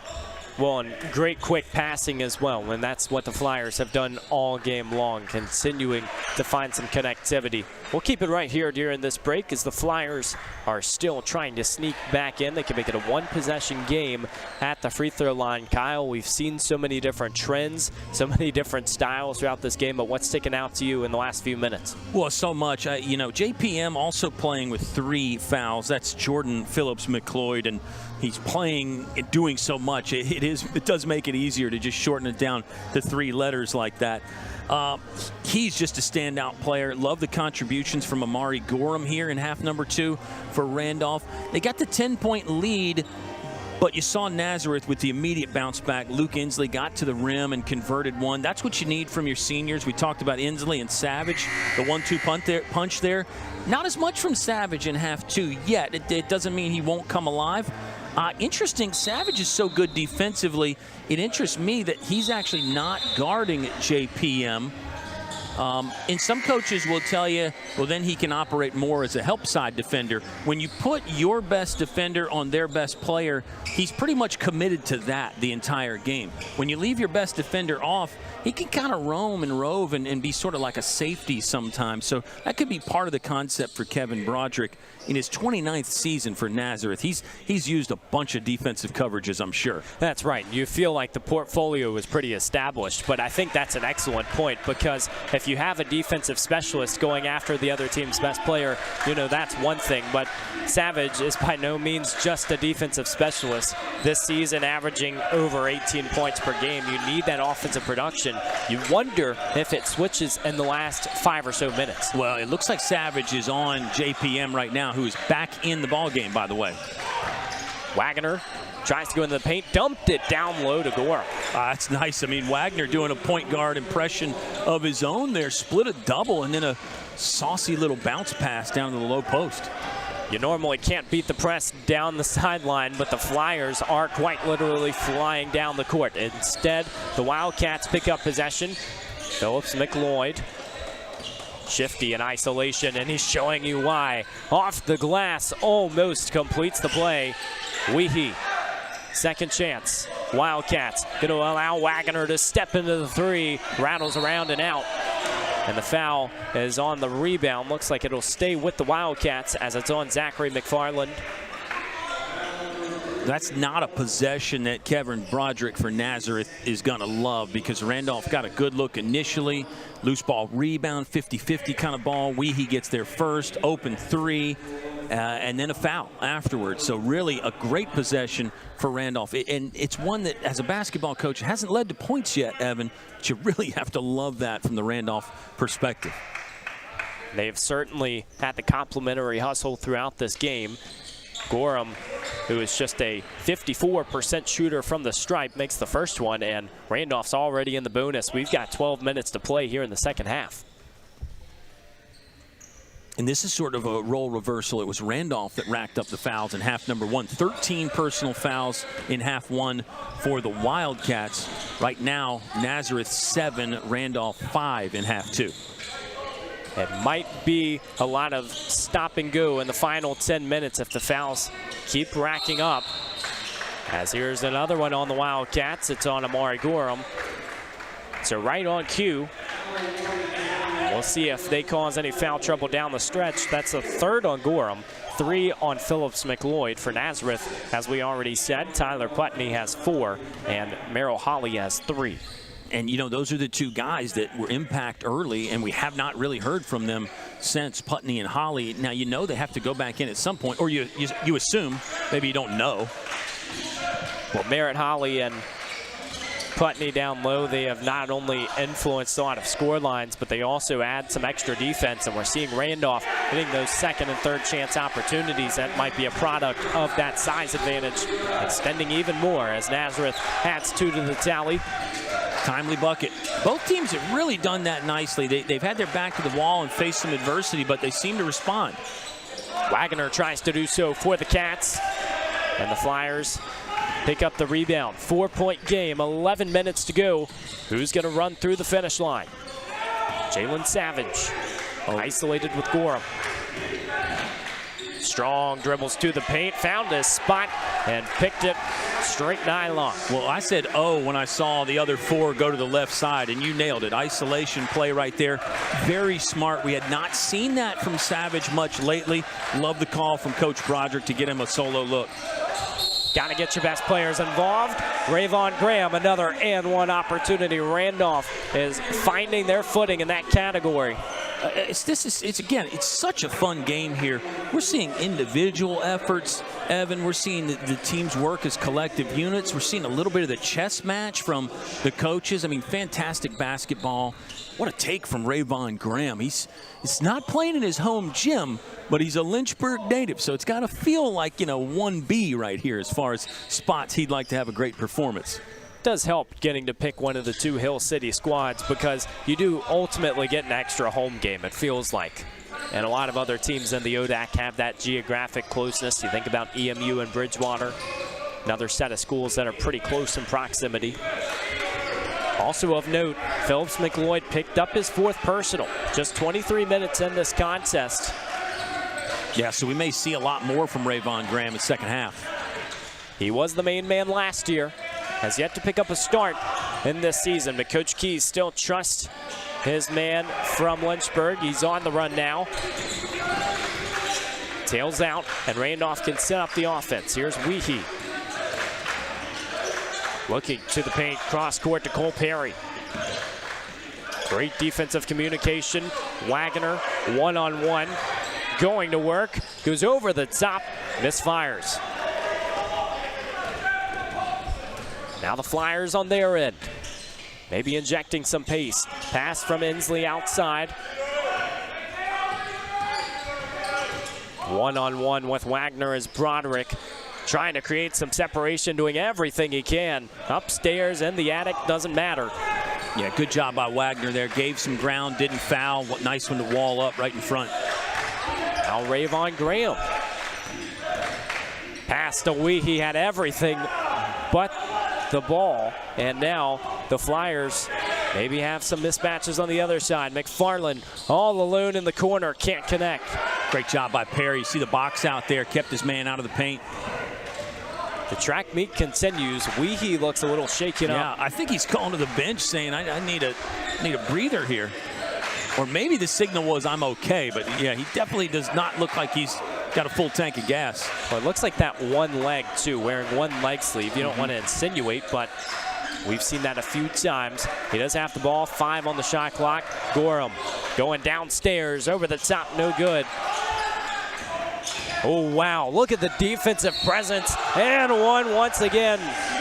Well, and great quick passing as well, and that's what the Flyers have done all game long, continuing to find some connectivity. We'll keep it right here during this break as the Flyers are still trying to sneak back in. They can make it a one-possession game at the free throw line. Kyle, we've seen so many different trends, so many different styles throughout this game, but what's sticking out to you in the last few minutes? Well, so much. JPM also playing with 3 fouls. That's Jordan Phillips McLeod, and he's playing and doing so much. It does make it easier to just shorten it down to 3 letters like that. He's just a standout player. Love the contributions from Amari Gorham here in half number 2 for Randolph. They got the 10-point lead, but you saw Nazareth with the immediate bounce back. Luke Inslee got to the rim and converted one. That's what you need from your seniors. We talked about Inslee and Savage, the 1-2 punch there. Not as much from Savage in half 2 yet. It doesn't mean he won't come alive. Interesting, Savage is so good defensively. It interests me that he's actually not guarding JPM. And some coaches will tell you, well, then he can operate more as a help side defender. When you put your best defender on their best player, he's pretty much committed to that the entire game. When you leave your best defender off, he can kind of roam and rove and be sort of like a safety sometimes. So that could be part of the concept for Kevin Broderick. In his 29th season for Nazareth, he's used a bunch of defensive coverages, I'm sure. That's right. You feel like the portfolio is pretty established, but I think that's an excellent point because if you have a defensive specialist going after the other team's best player, that's one thing, but Savage is by no means just a defensive specialist. This season averaging over 18 points per game. You need that offensive production. You wonder if it switches in the last 5 or so minutes. Well, it looks like Savage is on JPM right now, who is back in the ball game, by the way. Wagner tries to go into the paint, dumped it down low to Gorham. That's nice. I mean, Wagner doing a point guard impression of his own there, split a double, and then a saucy little bounce pass down to the low post. You normally can't beat the press down the sideline, but the Flyers are quite literally flying down the court. Instead, the Wildcats pick up possession. Phillips McLeod. Shifty in isolation, and he's showing you why. Off the glass, almost completes the play. Weehee, second chance. Wildcats going to allow Wagner to step into the 3, rattles around and out. And the foul is on the rebound. Looks like it'll stay with the Wildcats as it's on Zachary McFarland. That's not a possession that Kevin Broderick for Nazareth is going to love because Randolph got a good look initially. Loose ball rebound, 50-50 kind of ball. Weehee gets there first, open 3, and then a foul afterwards. So really a great possession for Randolph. And it's one that, as a basketball coach, hasn't led to points yet, Evan. But you really have to love that from the Randolph perspective. They've certainly had the complimentary hustle throughout this game. Gorham, who is just a 54% shooter from the stripe, makes the first one, and Randolph's already in the bonus. We've got 12 minutes to play here in the second half. And this is sort of a role reversal. It was Randolph that racked up the fouls in half number 1. 13 personal fouls in half 1 for the Wildcats. Right now, Nazareth 7, Randolph 5 in half 2. It might be a lot of stop and go in the final 10 minutes if the fouls keep racking up. As here's another one on the Wildcats. It's on Amari Gorham. So right on cue. We'll see if they cause any foul trouble down the stretch. That's a 3rd on Gorham, 3 on Phillips McLeod for Nazareth. As we already said, Tyler Putney has 4 and Merrill Holly has 3. And, you know, those are the two guys that were impact early, and we have not really heard from them since, Putney and Holly. Now, you know they have to go back in at some point, or you assume, maybe you don't know. Well, Merritt, Holly, and Putney down low, they have not only influenced a lot of score lines, but they also add some extra defense, and we're seeing Randolph hitting those second and third chance opportunities. That might be a product of that size advantage, extending even more as Nazareth adds 2 to the tally. Timely bucket. Both teams have really done that nicely. They've had their back to the wall and faced some adversity, but they seem to respond. Wagner tries to do so for the Cats, and the Flyers pick up the rebound. 4-point game, 11 minutes to go. Who's going to run through the finish line? Jalen Savage, isolated with Gorham. Strong dribbles to the paint, found his spot, and picked it straight nylon. Well, I said when I saw the other 4 go to the left side, and you nailed it. Isolation play right there. Very smart. We had not seen that from Savage much lately. Love the call from Coach Broderick to get him a solo look. Got to get your best players involved. Rayvon Graham, another and one opportunity. Randolph is finding their footing in that category. It's such a fun game here. We're seeing individual efforts, Evan. We're seeing the teams work as collective units. We're seeing a little bit of the chess match from the coaches. I mean, fantastic basketball. What a take from Rayvon Graham. He's not playing in his home gym, but he's a Lynchburg native, so it's got to feel like, you know, 1B right here as far as spots he'd like to have a great performance. Does help getting to pick one of the 2 Hill City squads, because you do ultimately get an extra home game, it feels like. And a lot of other teams in the ODAC have that geographic closeness. You think about EMU and Bridgewater, another set of schools that are pretty close in proximity. Also of note, Phillips McLeod picked up his 4th personal. Just 23 minutes in this contest. Yeah, so we may see a lot more from Rayvon Graham in the second half. He was the main man last year. Has yet to pick up a start in this season, but Coach Keys still trusts his man from Lynchburg. He's on the run now. Tails out, and Randolph can set up the offense. Here's Weehee. Looking to the paint, cross court to Cole Perry. Great defensive communication. Wagner, one-on-one, going to work. Goes over the top, misfires. Now the Flyers on their end. Maybe injecting some pace. Pass from Inslee outside. One-on-one with Wagner as Broderick trying to create some separation, doing everything he can. Upstairs in the attic, doesn't matter. Yeah, good job by Wagner there. Gave some ground, didn't foul. What nice one to wall up right in front. Now Rayvon Graham. Passed away, he had everything but the ball. And now the Flyers maybe have some mismatches on the other side. McFarland all alone in the corner, can't connect. Great job by Perry. You see the box out there, kept his man out of the paint. The track meet continues. Weehee looks a little shaken up. Yeah, I think he's calling to the bench saying, I need a breather here. Or maybe the signal was I'm okay, but yeah, he definitely does not look like he's got a full tank of gas. Well, it looks like that one leg too, wearing one leg sleeve. You don't want to insinuate, but we've seen that a few times. He does have the ball, 5 on the shot clock. Gorham going downstairs, over the top, no good. Oh, wow, look at the defensive presence. And one once again.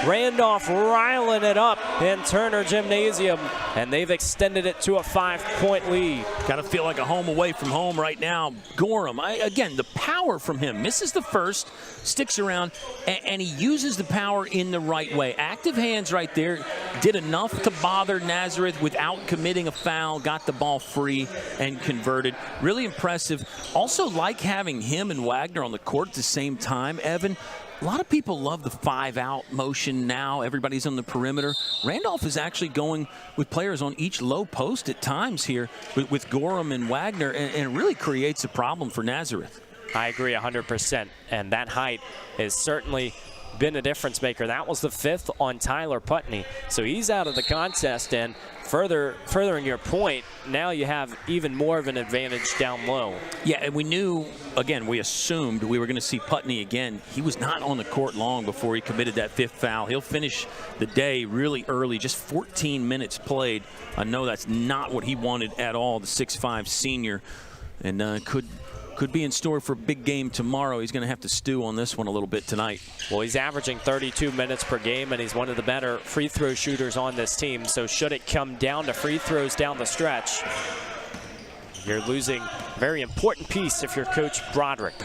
Randolph riling it up in Turner Gymnasium, and they've extended it to a 5-point lead. Got to feel like a home away from home right now. Gorham, again, the power from him. Misses the first, sticks around, and he uses the power in the right way. Active hands right there. Did enough to bother Nazareth without committing a foul. Got the ball free and converted. Really impressive. Also like having him and Wagner on the court at the same time, Evan. A lot of people love the 5-out motion now. Everybody's on the perimeter. Randolph is actually going with players on each low post at times here with Gorham and Wagner, and it really creates a problem for Nazareth. I agree 100%, and that height is certainly been a difference maker. That was the 5th on Tyler Putney. So he's out of the contest, and furthering your point, now you have even more of an advantage down low. Yeah, and we knew, again, we assumed we were going to see Putney again. He was not on the court long before he committed that 5th foul. He'll finish the day really early, just 14 minutes played. I know that's not what he wanted at all, the 6'5" senior, and could be in store for a big game tomorrow. He's going to have to stew on this one a little bit tonight. Well, he's averaging 32 minutes per game, and he's one of the better free throw shooters on this team. So should it come down to free throws down the stretch, you're losing a very important piece if you're Coach Broderick.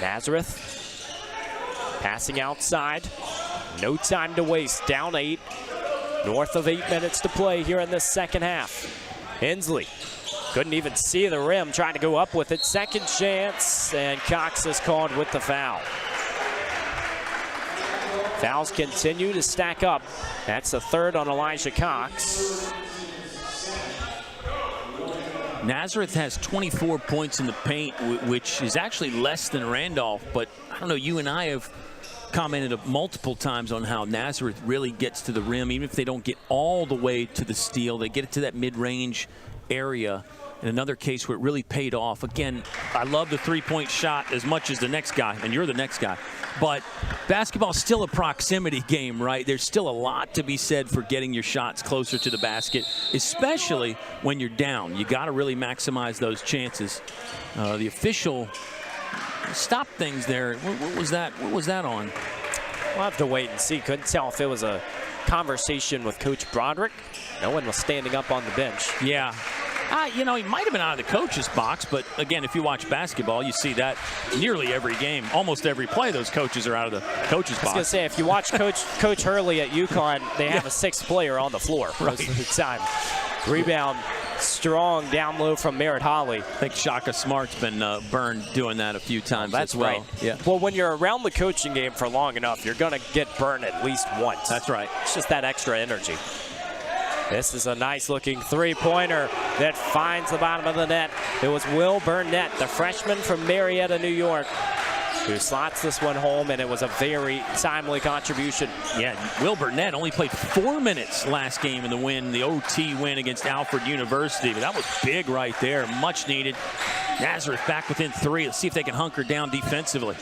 Nazareth passing outside. No time to waste. Down 8. North of 8 minutes to play here in this second half. Hensley couldn't even see the rim, trying to go up with it. Second chance, and Cox is called with the foul. Fouls continue to stack up. That's the 3rd on Elijah Cox. Nazareth has 24 points in the paint, which is actually less than Randolph, but I don't know, you and I have commented multiple times on how Nazareth really gets to the rim. Even if they don't get all the way to the steal, they get it to that mid-range area. In another case where it really paid off. Again, I love the three-point shot as much as the next guy, and you're the next guy. But basketball's still a proximity game, right? There's still a lot to be said for getting your shots closer to the basket, especially when you're down. You got to really maximize those chances. The official stopped things there. What was that? What was that on? We'll have to wait and see. Couldn't tell if it was a conversation with Coach Broderick. No one was standing up on the bench. Yeah. You know, he might have been out of the coach's box, but again, if you watch basketball, you see that nearly every game, almost every play, those coaches are out of the coach's box. I was going to say, if you watch Coach Hurley at UConn, they have a 6th player on the floor most of the time. Rebound strong down low from Merritt Holly. I think Shaka Smart's been burned doing that a few times. That's as well. right. Yeah. Well, when you're around the coaching game for long enough, you're going to get burned at least once. That's right. It's just that extra energy. This is a nice-looking three-pointer that finds the bottom of the net. It was Will Burnett, the freshman from Marietta, New York, who slots this one home, and it was a very timely contribution. Yeah, Will Burnett only played 4 minutes last game in the win, the OT win against Alfred University. But that was big right there, much needed. Nazareth back within 3. Let's see if they can hunker down defensively.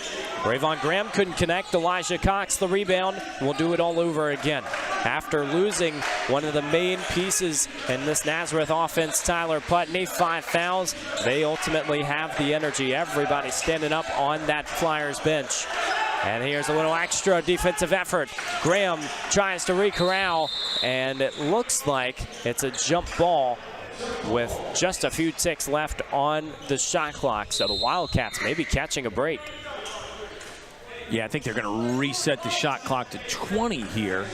Rayvon Graham couldn't connect. Elijah Cox, the rebound. We'll do it all over again. After losing one of the main pieces in this Nazareth offense, Tyler Putney, 5 fouls. They ultimately have the energy. Everybody standing up on that Flyers bench. And here's a little extra defensive effort. Graham tries to re-corral, and it looks like it's a jump ball with just a few ticks left on the shot clock. So the Wildcats may be catching a break. Yeah, I think they're going to reset the shot clock to 20 here.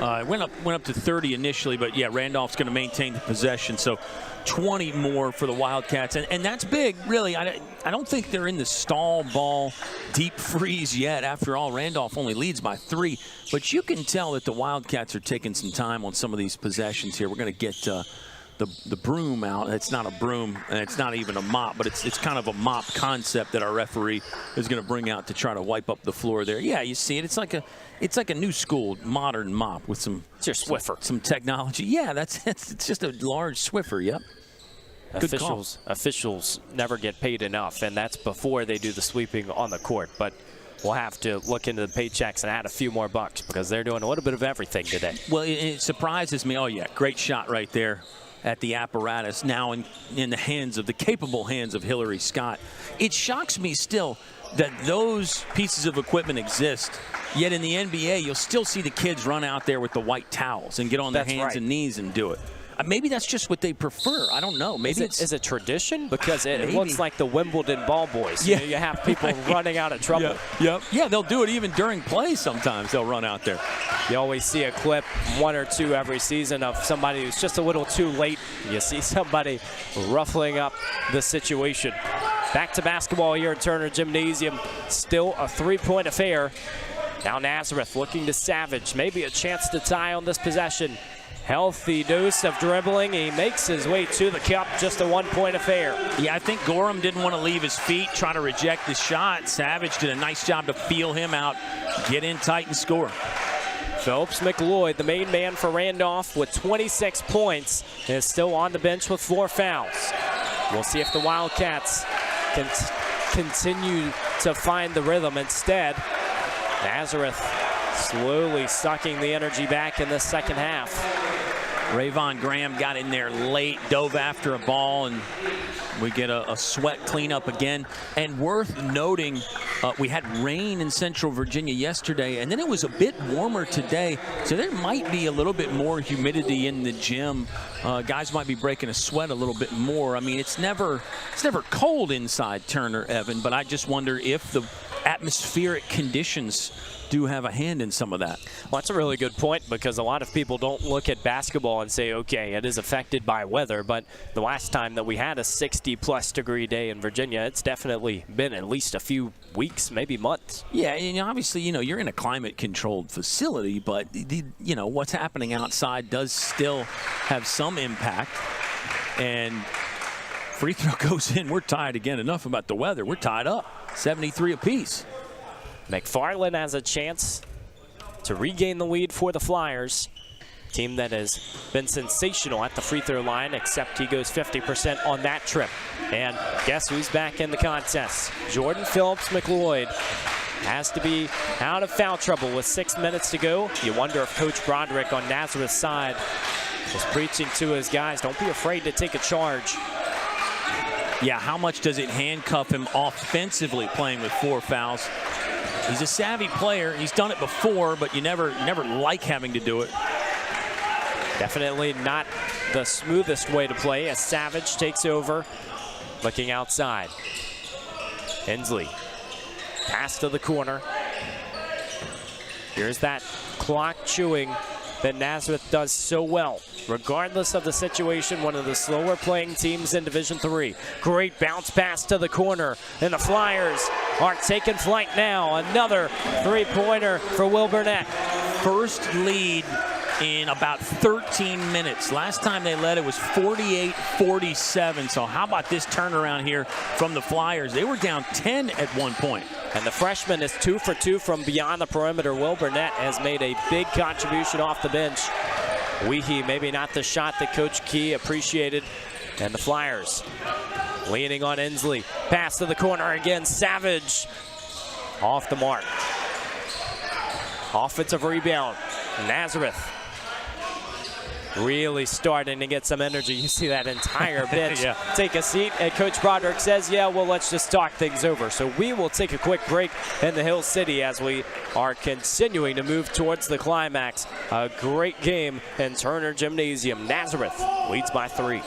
It went up to 30 initially, but yeah, Randolph's going to maintain the possession. So 20 more for the Wildcats, and that's big, really. I don't think they're in the stall ball deep freeze yet. After all, Randolph only leads by 3, but you can tell that the Wildcats are taking some time on some of these possessions here. We're going to get the broom out. It's not a broom, and it's not even a mop, but it's kind of a mop concept that our referee is going to bring out to try to wipe up the floor there. Yeah, you see it. It's like a new school modern mop with some Swiffer, some technology. Yeah, it's just a large Swiffer. Yep. Officials never get paid enough, and that's before they do the sweeping on the court. But we'll have to look into the paychecks and add a few more bucks because they're doing a little bit of everything today. Well, it surprises me. Oh yeah, great shot right there at the apparatus, now in the hands of the capable hands of Hillary Scott. It shocks me still that those pieces of equipment exist, yet in the NBA you'll still see the kids run out there with the white towels and get on their hands and knees and do it. Maybe that's just what they prefer. I don't know. Maybe is it tradition? Because it looks like the Wimbledon ball boys. Yeah. You have people running out of trouble. Yeah, they'll do it even during play sometimes. They'll run out there. You always see a clip, 1 or 2 every season, of somebody who's just a little too late. You see somebody ruffling up the situation. Back to basketball here at Turner Gymnasium. Still a 3-point affair. Now Nazareth looking to savage. Maybe a chance to tie on this possession. healthy dose of dribbling. He makes his way to the cup, just a 1-point affair. Yeah, I think Gorham didn't want to leave his feet, try to reject the shot. Savage did a nice job to feel him out, get in tight and score. Phelps McLeod, the main man for Randolph with 26 points, is still on the bench with 4 fouls. We'll see if the Wildcats can continue to find the rhythm. Instead, Nazareth slowly sucking the energy back in the second half. Rayvon Graham got in there late, dove after a ball, and we get a sweat cleanup again. And worth noting, we had rain in Central Virginia yesterday, and then it was a bit warmer today, so there might be a little bit more humidity in the gym. Guys might be breaking a sweat a little bit more. I mean, it's never cold inside Turner, Evan, but I just wonder if the atmospheric conditions do have a hand in some of that. Well, that's a really good point, because a lot of people don't look at basketball and say, okay, it is affected by weather, but the last time that we had a 60-plus degree day in Virginia, it's definitely been at least a few weeks, maybe months. Yeah, and obviously, you're in a climate-controlled facility, but what's happening outside does still have some impact. And free throw goes in. We're tied again. Enough about the weather. We're tied up, 73 apiece. McFarland has a chance to regain the lead for the Flyers. Team that has been sensational at the free throw line, except he goes 50% on that trip. And guess who's back in the contest? Jordan Phillips McLeod has to be out of foul trouble with 6 minutes to go. You wonder if Coach Broderick on Nazareth's side is preaching to his guys, don't be afraid to take a charge. Yeah, how much does it handcuff him offensively playing with 4 fouls? He's a savvy player. He's done it before, but you never like having to do it. Definitely not the smoothest way to play as Savage takes over, looking outside. Hensley, pass to the corner. Here's that clock chewing that Nazareth does so well. Regardless of the situation, one of the slower playing teams in Division III. Great bounce pass to the corner, and the Flyers are taking flight now. Another three-pointer for Will Burnett. First lead in about 13 minutes. Last time they led, it was 48-47. So how about this turnaround here from the Flyers? They were down 10 at one point. And the freshman is 2 for 2 from beyond the perimeter. Will Burnett has made a big contribution off the bench. Weehee, maybe not the shot that Coach Key appreciated. And the Flyers leaning on Inslee. Pass to the corner again. Savage off the mark. Offensive rebound. Nazareth really starting to get some energy. You see that entire bench take a seat, and Coach Broderick says, yeah, well, let's just talk things over. So we will take a quick break in the Hill City as we are continuing to move towards the climax. A great game in Turner Gymnasium. Nazareth leads by 3.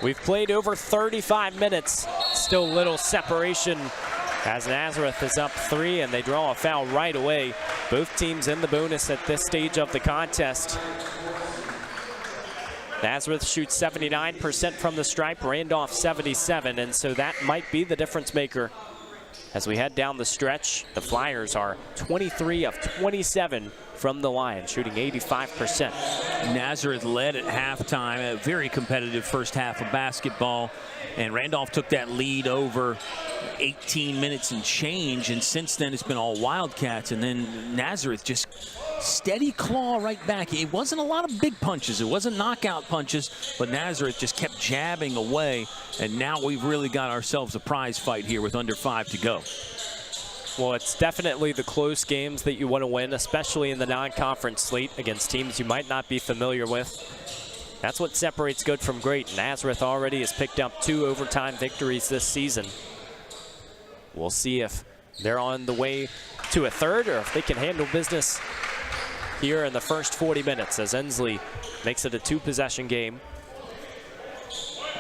We've played over 35 minutes. Still little separation as Nazareth is up 3, and they draw a foul right away. Both teams in the bonus at this stage of the contest. Nazareth shoots 79% from the stripe, Randolph 77, and so that might be the difference maker. As we head down the stretch, the Flyers are 23 of 27 from the line, shooting 85%. Nazareth led at halftime, a very competitive first half of basketball, and Randolph took that lead over 18 minutes and change, and since then it's been all Wildcats, and then Nazareth just steady claw right back. It wasn't a lot of big punches. It wasn't knockout punches, but Nazareth just kept jabbing away, and now we've really got ourselves a prize fight here with under 5 to go. Well, it's definitely the close games that you want to win, especially in the non-conference slate against teams you might not be familiar with. That's what separates good from great. Nazareth already has picked up 2 overtime victories this season. We'll see if they're on the way to a third or if they can handle business here in the first 40 minutes as Ensley makes it a 2-possession game.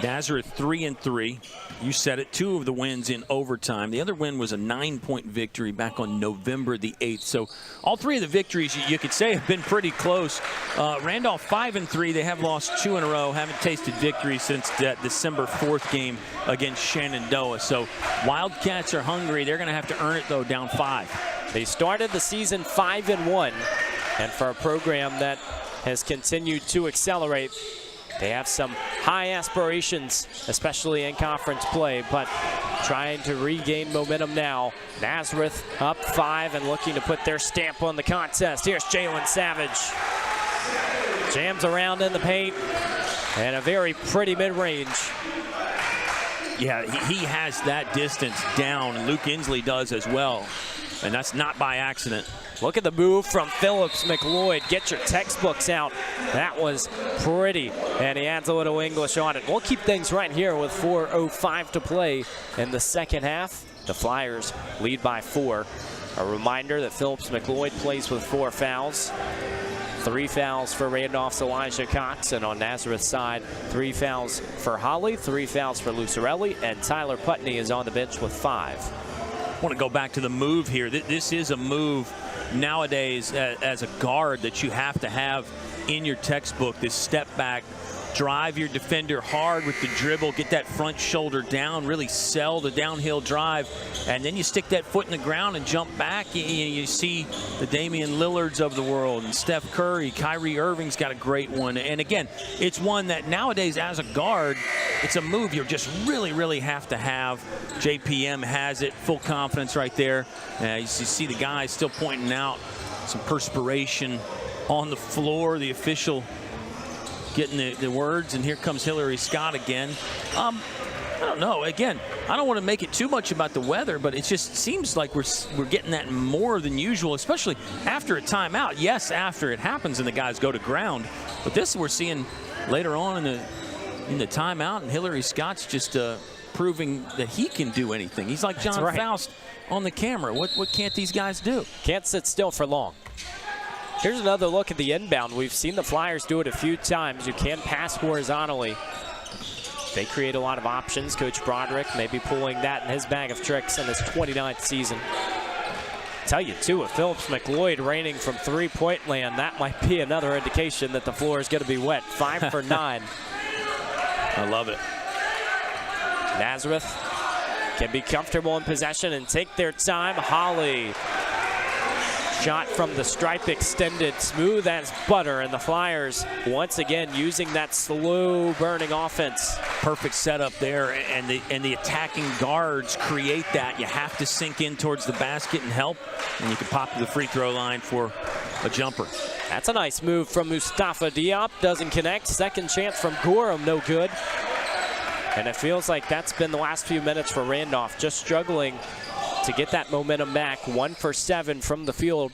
Nazareth 3-3. You said it, 2 of the wins in overtime. The other win was a 9-point victory back on November the 8th. So all 3 of the victories, you could say, have been pretty close. Randolph 5-3. They have lost 2 in a row. Haven't tasted victory since that December 4th game against Shenandoah. So Wildcats are hungry. They're going to have to earn it, though, down 5. They started the season 5-1. And for a program that has continued to accelerate, they have some high aspirations, especially in conference play, but trying to regain momentum now. Nazareth up 5 and looking to put their stamp on the contest. Here's Jalen Savage. Jams around in the paint and a very pretty mid-range. Yeah, he has that distance down. Luke Inslee does as well, and that's not by accident. Look at the move from Phillips McLeod. Get your textbooks out. That was pretty. And he adds a little English on it. We'll keep things right here with 4:05 to play in the second half. The Flyers lead by 4. A reminder that Phillips McLeod plays with 4 fouls. 3 fouls for Randolph's Elijah Cox. And on Nazareth's side, 3 fouls for Holly, 3 fouls for Lucarelli. And Tyler Putney is on the bench with 5. I want to go back to the move here. This is a move nowadays as a guard that you have to have in your textbook. This step back, drive your defender hard with the dribble, get that front shoulder down, really sell the downhill drive, and then you stick that foot in the ground and jump back. You see the Damian Lillards of the world and Steph Curry. Kyrie Irving's got a great one. And again, it's one that nowadays as a guard, it's a move you just really have to have. JPM has it, full confidence right there. You see the guys still pointing out some perspiration on the floor. The official getting the words, and here comes Hillary Scott again. I don't know. Again, I don't want to make it too much about the weather, but it just seems like we're getting that more than usual, especially after a timeout. Yes, after it happens and the guys go to ground, but this we're seeing later on in the timeout, and Hillary Scott's just proving that he can do anything. He's like John Faust on the camera. What can't these guys do? Can't sit still for long. Here's another look at the inbound. We've seen the Flyers do it a few times. You can pass horizontally. They create a lot of options. Coach Broderick may be pulling that in his bag of tricks in his 29th season. Tell you, too, with Phillips McLeod raining from three-point land, that might be another indication that the floor is going to be wet. 5 for 9. I love it. Nazareth can be comfortable in possession and take their time. Holly. Shot from the stripe extended, smooth as butter, and the Flyers once again using that slow burning offense. Perfect setup there, and the attacking guards create that. You have to sink in towards the basket and help, and you can pop to the free throw line for a jumper. That's a nice move from Mustafa Diop. Doesn't connect. Second chance from Gorham, no good. And it feels like that's been the last few minutes for Randolph, just struggling to get that momentum back. 1 for 7 from the field.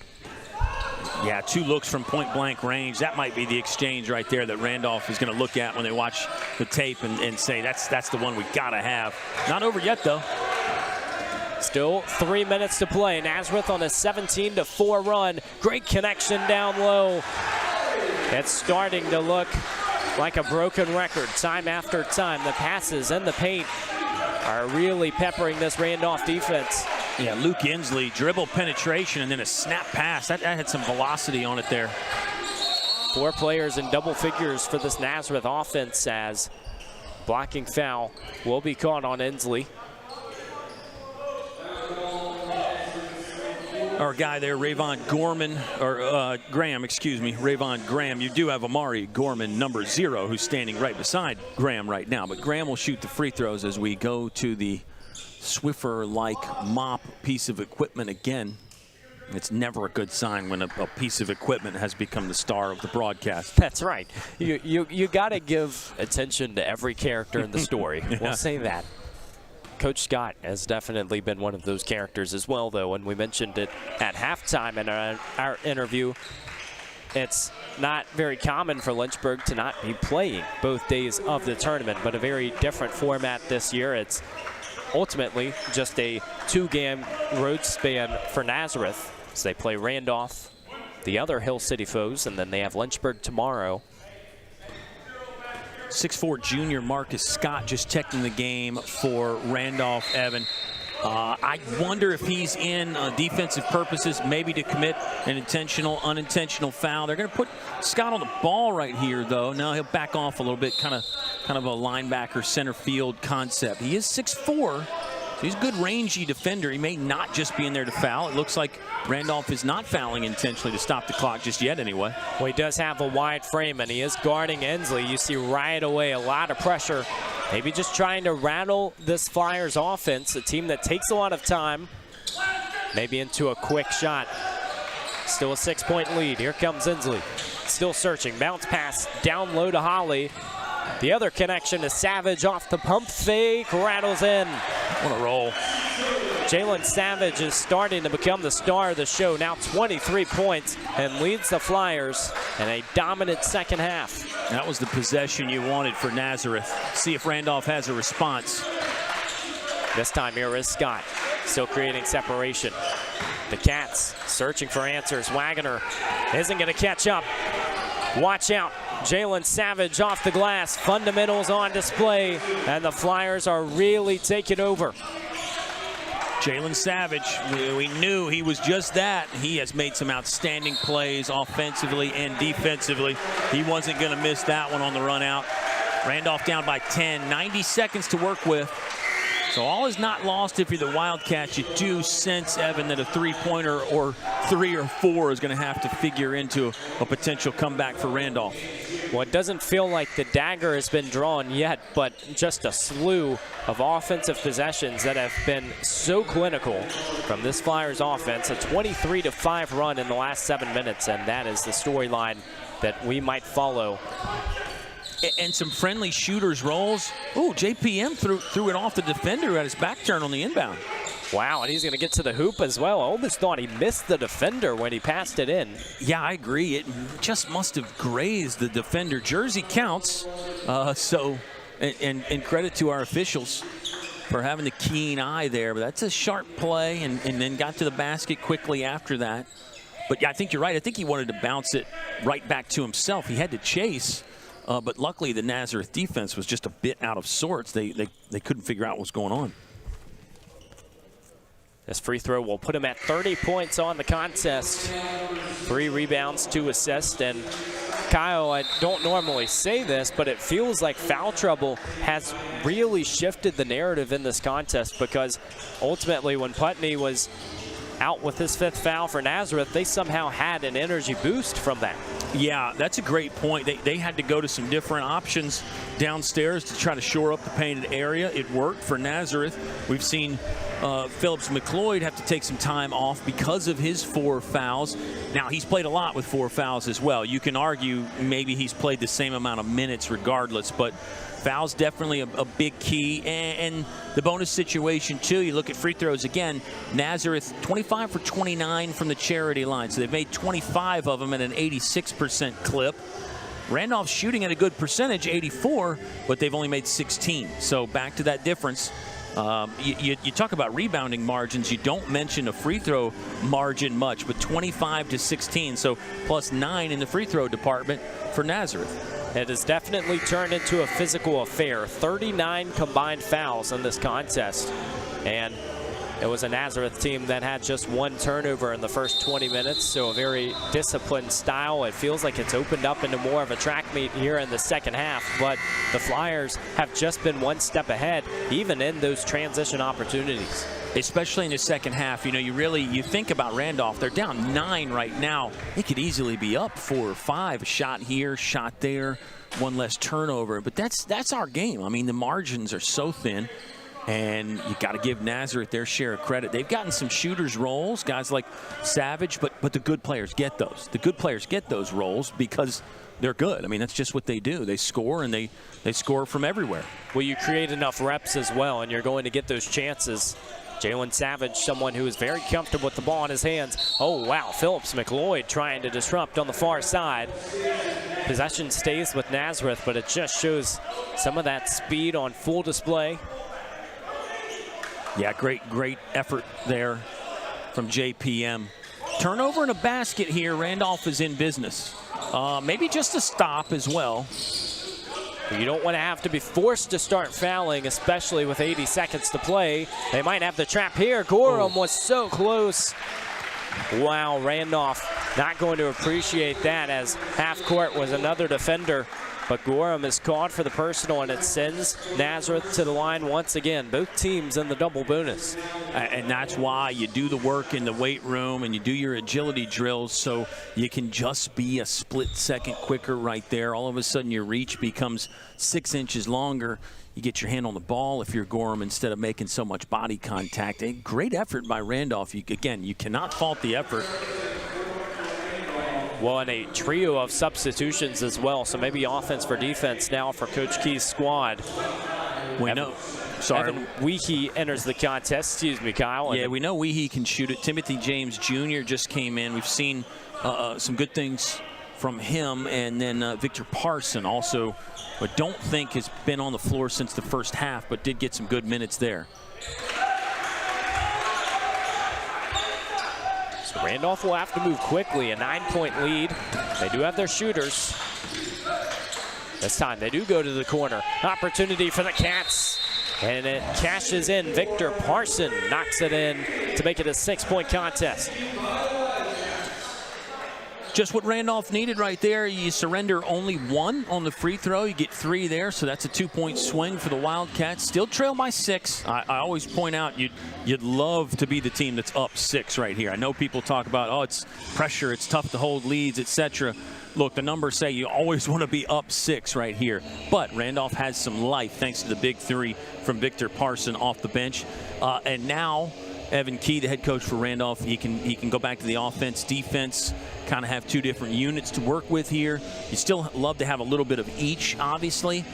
Yeah, 2 looks from point-blank range. That might be the exchange right there that Randolph is going to look at when they watch the tape and say, that's the one we got to have. Not over yet, though. Still 3 minutes to play. Nazareth on a 17-4 run. Great connection down low. It's starting to look like a broken record time after time. The passes and the paint are really peppering this Randolph defense. Yeah, Luke Inslee, dribble penetration and then a snap pass. That had some velocity on it there. 4 players in double figures for this Nazareth offense as blocking foul will be caught on Inslee. Our guy there, Rayvon Gorman, or Graham, excuse me, Rayvon Graham. You do have Amari Gorman, number 0, who's standing right beside Graham right now. But Graham will shoot the free throws as we go to the Swiffer-like mop piece of equipment again. It's never a good sign when a piece of equipment has become the star of the broadcast. That's right. You got to give attention to every character in the story. Yeah. We'll say that. Coach Scott has definitely been one of those characters as well, though, and we mentioned it at halftime in our interview. It's not very common for Lynchburg to not be playing both days of the tournament, but a very different format this year. It's ultimately just a 2-game road span for Nazareth. So they play Randolph, the other Hill City foes, and then they have Lynchburg tomorrow. 6'4" junior Marcus Scott just checking the game for Randolph, Evan. I wonder if he's in defensive purposes, maybe to commit an intentional, unintentional foul. They're going to put Scott on the ball right here, though. Now he'll back off a little bit, kind of a linebacker center field concept. He is 6'4". He's a good rangy defender. He may not just be in there to foul. It looks like Randolph is not fouling intentionally to stop the clock just yet anyway. Well, he does have a wide frame, and he is guarding Ensley. You see right away a lot of pressure. Maybe just trying to rattle this Flyers offense, a team that takes a lot of time, maybe into a quick shot. Still a 6-point lead. Here comes Ensley. Still searching. Bounce pass down low to Holly. The other connection is Savage off the pump fake, rattles in. What a roll. Jalen Savage is starting to become the star of the show. Now 23 points and leads the Flyers in a dominant second half. That was the possession you wanted for Nazareth. See if Randolph has a response. This time here is Scott, still creating separation. The Cats searching for answers. Wagoner isn't going to catch up. Watch out. Jalen Savage off the glass. Fundamentals on display, and the Flyers are really taking over. Jalen Savage, we knew he was just that. He has made some outstanding plays offensively and defensively. He wasn't going to miss that one on the run out. Randolph down by 10, 90 seconds to work with. So all is not lost if you're the Wildcats. You do sense, Evan, that a three-pointer or 3 or 4 is going to have to figure into a potential comeback for Randolph. Well, it doesn't feel like the dagger has been drawn yet, but just a slew of offensive possessions that have been so clinical from this Flyers offense. A 23-5 run in the last 7 minutes, and that is the storyline that we might follow. And some friendly shooters rolls. Ooh, JPM threw it off the defender who had his back turn on the inbound. Wow, and he's going to get to the hoop as well. I almost thought he missed the defender when he passed it in. Yeah, I agree. It just must have grazed the defender. Jersey counts. And credit to our officials for having the keen eye there. But that's a sharp play, and then got to the basket quickly after that. But yeah, I think you're right. I think he wanted to bounce it right back to himself. He had to chase. But luckily, the Nazareth defense was just a bit out of sorts. They couldn't figure out what's going on. This free throw will put him at 30 points on the contest. 3 rebounds, 2 assists. And Kyle, I don't normally say this, but it feels like foul trouble has really shifted the narrative in this contest, because ultimately when Putney was out with his 5th foul for Nazareth, they somehow had an energy boost from that. Yeah, that's a great point. They had to go to some different options downstairs to try to shore up the painted area. It worked for Nazareth. We've seen Phillips McLeod have to take some time off because of his 4 fouls. Now, he's played a lot with 4 fouls as well. You can argue maybe he's played the same amount of minutes regardless, but fouls definitely a big key. And the bonus situation, too, you look at free throws again. Nazareth, 25 for 29 from the charity line. So they've made 25 of them at an 86% clip. Randolph shooting at a good percentage, 84, but they've only made 16. So back to that difference. You talk about rebounding margins. You don't mention a free throw margin much, but 25 to 16. So plus 9 in the free throw department for Nazareth. It has definitely turned into a physical affair. 39 combined fouls in this contest. And it was a Nazareth team that had just 1 turnover in the first 20 minutes, so a very disciplined style. It feels like it's opened up into more of a track meet here in the second half, but the Flyers have just been 1 step ahead, even in those transition opportunities. Especially in the second half. You know, you think about Randolph. They're down 9 right now. It could easily be up 4 or 5. A shot here, shot there, 1 less turnover. But that's our game. I mean, the margins are so thin. And you got to give Nazareth their share of credit. They've gotten some shooters roles, guys like Savage, but the good players get those. The good players get those roles because they're good. I mean, that's just what they do. They score, and they score from everywhere. Well, you create enough reps as well, and you're going to get those chances. Jalen Savage, someone who is very comfortable with the ball in his hands. Oh, wow, Phillips McLeod trying to disrupt on the far side. Possession stays with Nazareth, but it just shows some of that speed on full display. Yeah, great effort there from JPM. Turnover and a basket here. Randolph is in business. Maybe just a stop as well. You don't want to have to be forced to start fouling, especially with 80 seconds to play. They might have the trap here. Gorham was so close. Wow, Randolph not going to appreciate that, as half court was another defender. But Gorham is caught for the personal, and it sends Nazareth to the line once again. Both teams in the double bonus. And that's why you do the work in the weight room and you do your agility drills, so you can just be a split second quicker right there. All of a sudden your reach becomes 6 inches longer. You get your hand on the ball if you're Gorham instead of making so much body contact. A great effort by Randolph. Again, you cannot fault the effort. Well, and a trio of substitutions as well, so maybe offense for defense now for Coach Key's squad. Evan Weehee enters the contest. Excuse me, Kyle. Yeah, we know Weehee can shoot it. Timothy James Jr. just came in. We've seen some good things from him, and then Victor Parson also, but don't think has been on the floor since the first half, but did get some good minutes there. So Randolph will have to move quickly. A 9-point lead. They do have their shooters. This time they do go to the corner. Opportunity for the Cats. And it cashes in. Victor Parson knocks it in to make it a 6-point contest. Just what Randolph needed right there. You surrender only 1 on the free throw. You get 3 there, so that's a 2-point swing for the Wildcats. Still trail by 6. I always point out you'd love to be the team that's up 6 right here. I know people talk about, oh, it's pressure, it's tough to hold leads, etc. Look, the numbers say you always want to be up 6 right here. But Randolph has some life thanks to the big 3 from Victor Parson off the bench. And now Evan Key, the head coach for Randolph, he can go back to the offense, defense, kind of have 2 different units to work with here. You still love to have a little bit of each, obviously.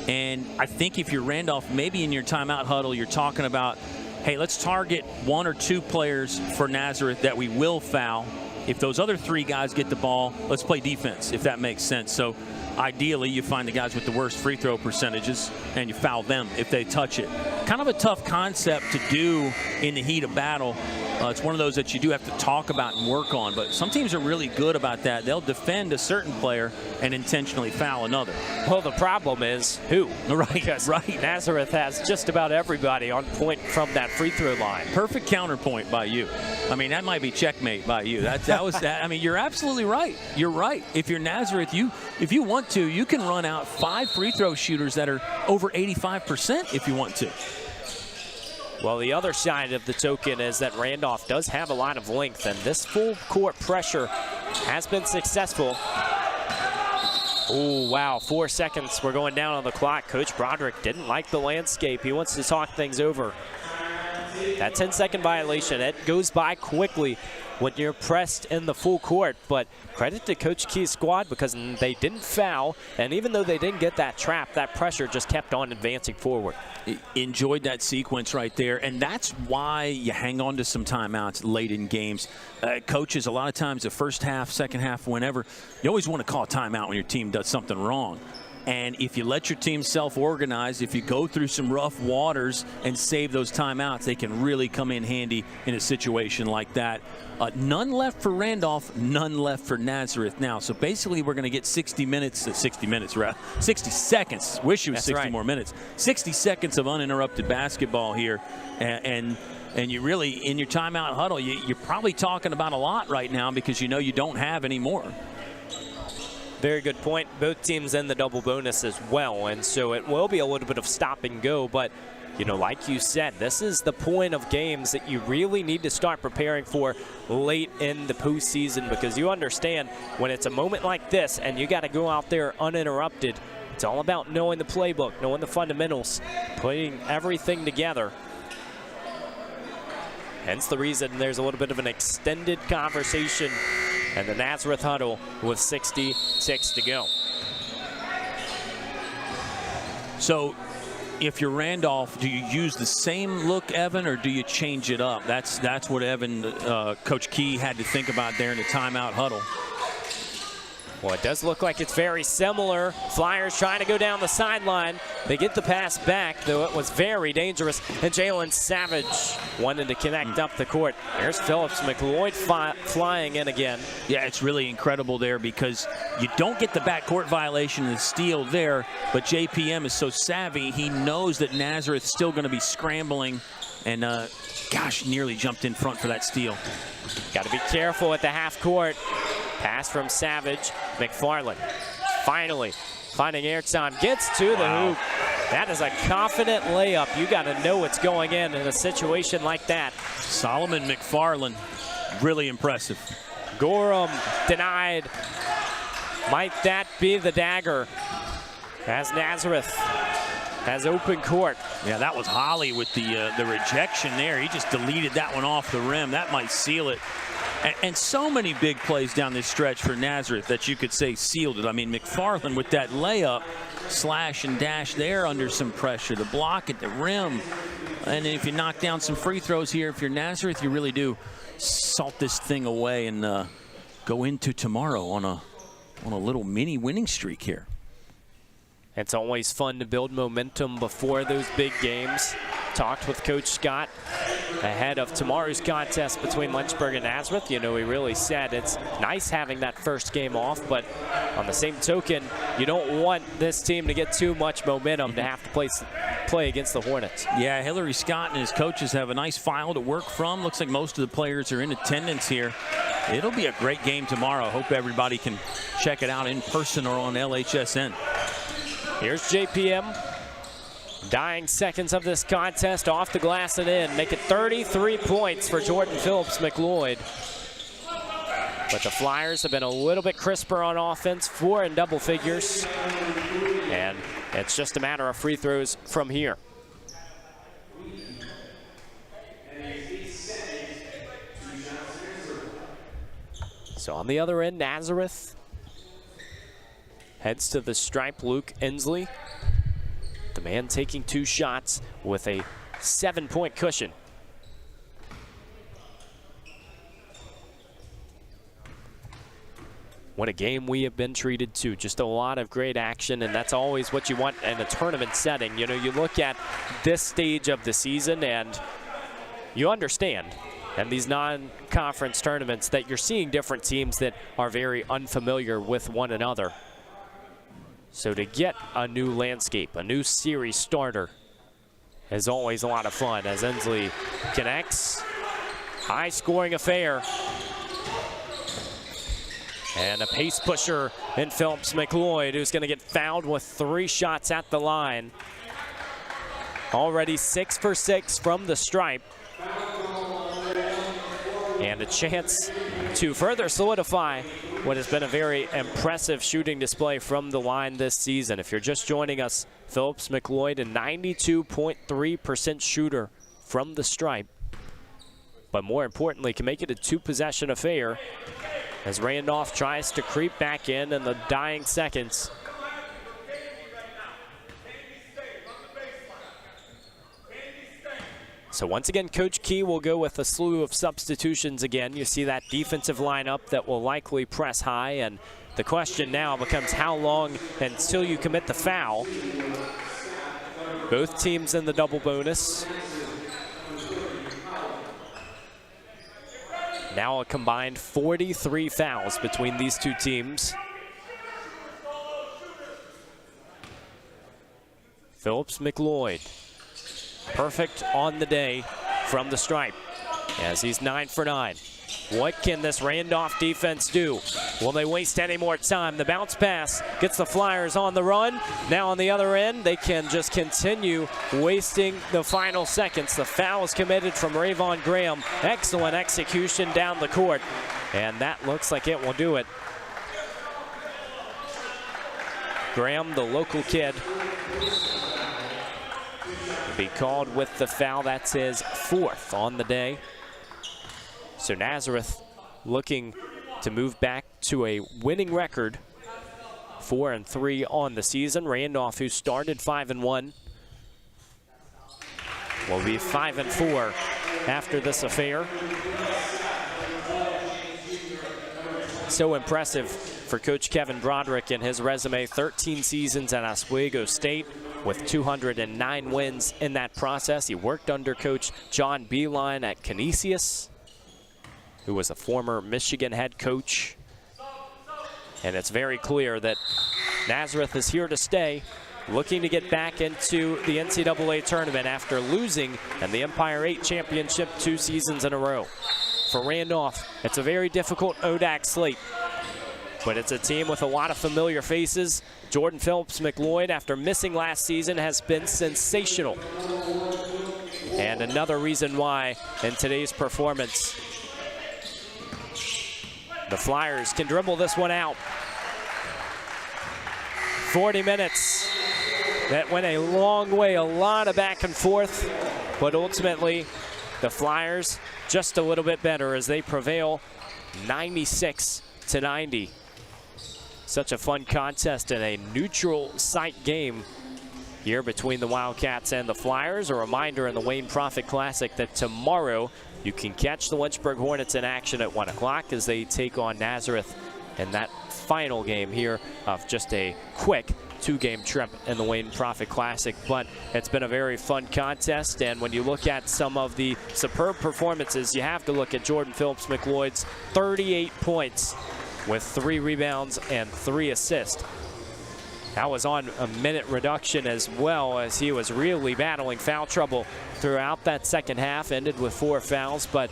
And I think if you're Randolph, maybe in your timeout huddle, you're talking about, hey, let's target 1 or 2 players for Nazareth that we will foul. If those other 3 guys get the ball, let's play defense, if that makes sense. So ideally, you find the guys with the worst free throw percentages and you foul them if they touch it. Kind of a tough concept to do in the heat of battle. It's one of those that you do have to talk about and work on, but some teams are really good about that. They'll defend a certain player and intentionally foul another. Well, the problem is who? Right, because right. Nazareth has just about everybody on point from that free throw line. Perfect counterpoint by you. I mean, that might be checkmate by you. That was that. I mean, you're absolutely right. You're right. If you're Nazareth, if you want to, you can run out 5 free throw shooters that are over 85% if you want to. Well, the other side of the token is that Randolph does have a lot of length, and this full court pressure has been successful. Oh, wow, 4 seconds. We're going down on the clock. Coach Broderick didn't like the landscape. He wants to talk things over. That 10-second violation, it goes by quickly when you're pressed in the full court, but credit to Coach Key's squad because they didn't foul, and even though they didn't get that trap, that pressure just kept on advancing forward. Enjoyed that sequence right there, and that's why you hang on to some timeouts late in games. Coaches, a lot of times the first half, second half, whenever, you always want to call a timeout when your team does something wrong. And if you let your team self-organize, if you go through some rough waters and save those timeouts, they can really come in handy in a situation like that. None left for Randolph, none left for Nazareth now. So basically we're going to get 60 seconds. Wish it was 60 right. more minutes. 60 seconds of uninterrupted basketball here. And you really, in your timeout huddle, you're probably talking about a lot right now because you know you don't have any more. Very good point. Both teams in the double bonus as well, and so it will be a little bit of stop and go, but you know, like you said, this is the point of games that you really need to start preparing for late in the postseason, because you understand when it's a moment like this and you got to go out there uninterrupted, It's all about knowing the playbook, knowing the fundamentals, putting everything together. Hence the reason there's a little bit of an extended conversation and the Nazareth huddle with 66 to go. So if you're Randolph, do you use the same look, Evan, or do you change it up? That's what Evan, Coach Key had to think about there in the timeout huddle. Well, it does look like it's very similar. Flyers trying to go down the sideline. They get the pass back, though it was very dangerous. And Jalen Savage wanted to connect up the court. There's Phillips McLeod flying in again. Yeah, it's really incredible there because you don't get the backcourt violation and the steal there, but JPM is so savvy. He knows that Nazareth's still going to be scrambling, and gosh, nearly jumped in front for that steal. Got to be careful at the half court. Pass from Savage. McFarland finally finding airtime. Gets to the hoop. That is a confident layup. You got to know what's going in a situation like that. Solomon McFarland, really impressive. Gorham denied. Might that be the dagger as Nazareth has open court? Yeah, that was Holly with the rejection there. He just deleted that one off the rim. That might seal it. And so many big plays down this stretch for Nazareth that you could say sealed it. I mean, McFarland with that layup, slash and dash there under some pressure. The block at the rim. And if you knock down some free throws here, if you're Nazareth, you really do salt this thing away and go into tomorrow on a little mini winning streak here. It's always fun to build momentum before those big games. Talked with Coach Scott ahead of tomorrow's contest between Lynchburg and Nazareth. You know, he really said it's nice having that first game off, but on the same token, you don't want this team to get too much momentum to have to play against the Hornets. Yeah, Hillary Scott and his coaches have a nice file to work from. Looks like most of the players are in attendance here. It'll be a great game tomorrow. Hope everybody can check it out in person or on LHSN. Here's JPM. Dying seconds of this contest, off the glass and in. Make it 33 points for Jordan Phillips McLeod. But the Flyers have been a little bit crisper on offense, 4 in double figures. And it's just a matter of free throws from here. So on the other end, Nazareth heads to the stripe. Luke Inslee, the man taking 2 shots with a 7-point cushion. What a game we have been treated to. Just a lot of great action, and that's always what you want in a tournament setting. You know, you look at this stage of the season and you understand, and these non-conference tournaments, that you're seeing different teams that are very unfamiliar with one another. So to get a new landscape, a new series starter, is always a lot of fun as Inslee connects. High-scoring affair. And a pace pusher in Phillips McLeod, who's going to get fouled with 3 shots at the line. Already 6 for 6 from the stripe. And a chance to further solidify what has been a very impressive shooting display from the line this season. If you're just joining us, Phillips McLeod, a 92.3% shooter from the stripe. But more importantly, can make it a 2-possession affair as Randolph tries to creep back in the dying seconds. So once again, Coach Key will go with a slew of substitutions again. You see that defensive lineup that will likely press high, and the question now becomes how long until you commit the foul. Both teams in the double bonus. Now a combined 43 fouls between these two teams. Phillips McLeod, perfect on the day from the stripe, as he's 9 for 9. What can this Randolph defense do? Will they waste any more time? The bounce pass gets the Flyers on the run. Now on the other end, they can just continue wasting the final seconds. The foul is committed from Rayvon Graham. Excellent execution down the court, and that looks like it will do it. Graham, the local kid, will be called with the foul. That's his 4th on the day. So Nazareth looking to move back to a winning record, 4-3 on the season. Randolph, who started 5-1, will be 5-4 after this affair. So impressive for Coach Kevin Broderick and his resume. 13 seasons at Oswego State with 209 wins in that process. He worked under Coach John Beeline at Canisius, who was a former Michigan head coach. And it's very clear that Nazareth is here to stay, looking to get back into the NCAA tournament after losing in the Empire 8 championship 2 seasons in a row. For Randolph, it's a very difficult ODAC slate, but it's a team with a lot of familiar faces. Jordan Phillips McLeod, after missing last season, has been sensational. And another reason why in today's performance, the Flyers can dribble this one out. 40 minutes. That went a long way, a lot of back and forth, but ultimately the Flyers just a little bit better as they prevail 96-90. Such a fun contest and a neutral site game here between the Wildcats and the Flyers. A reminder in the Wayne Prophet Classic that tomorrow you can catch the Lynchburg Hornets in action at 1 o'clock as they take on Nazareth in that final game here of just a quick 2-game trip in the Wayne Prophet Classic. But it's been a very fun contest, and when you look at some of the superb performances, you have to look at Jordan Phillips McLeod's 38 points with 3 rebounds and 3 assists. That was on a minute reduction as well, as he was really battling foul trouble throughout that second half. Ended with 4 fouls, but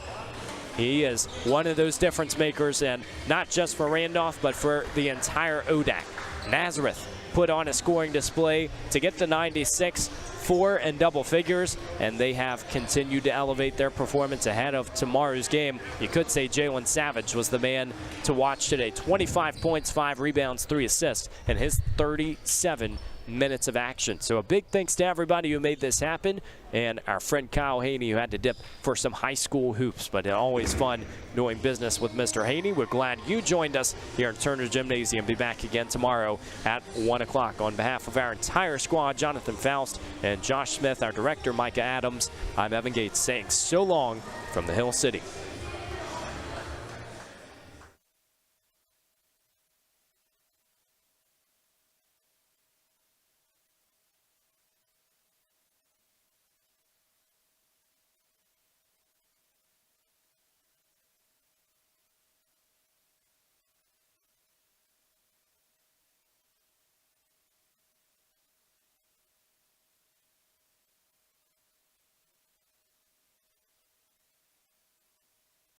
he is one of those difference makers, and not just for Randolph, but for the entire ODAC. Nazareth put on a scoring display to get to 96, 4 in double figures, and they have continued to elevate their performance ahead of tomorrow's game. You could say Jalen Savage was the man to watch today. 25 points, 5 rebounds, 3 assists in his 37 minutes of action. So a big thanks to everybody who made this happen, and our friend Kyle Haney, who had to dip for some high school hoops, but always fun doing business with Mr. Haney. We're glad you joined us here in Turner Gymnasium. Be back again tomorrow at 1 o'clock. On behalf of our entire squad, Jonathan Faust and Josh Smith, our director, Micah Adams, I'm Evan Gates saying so long from the Hill City.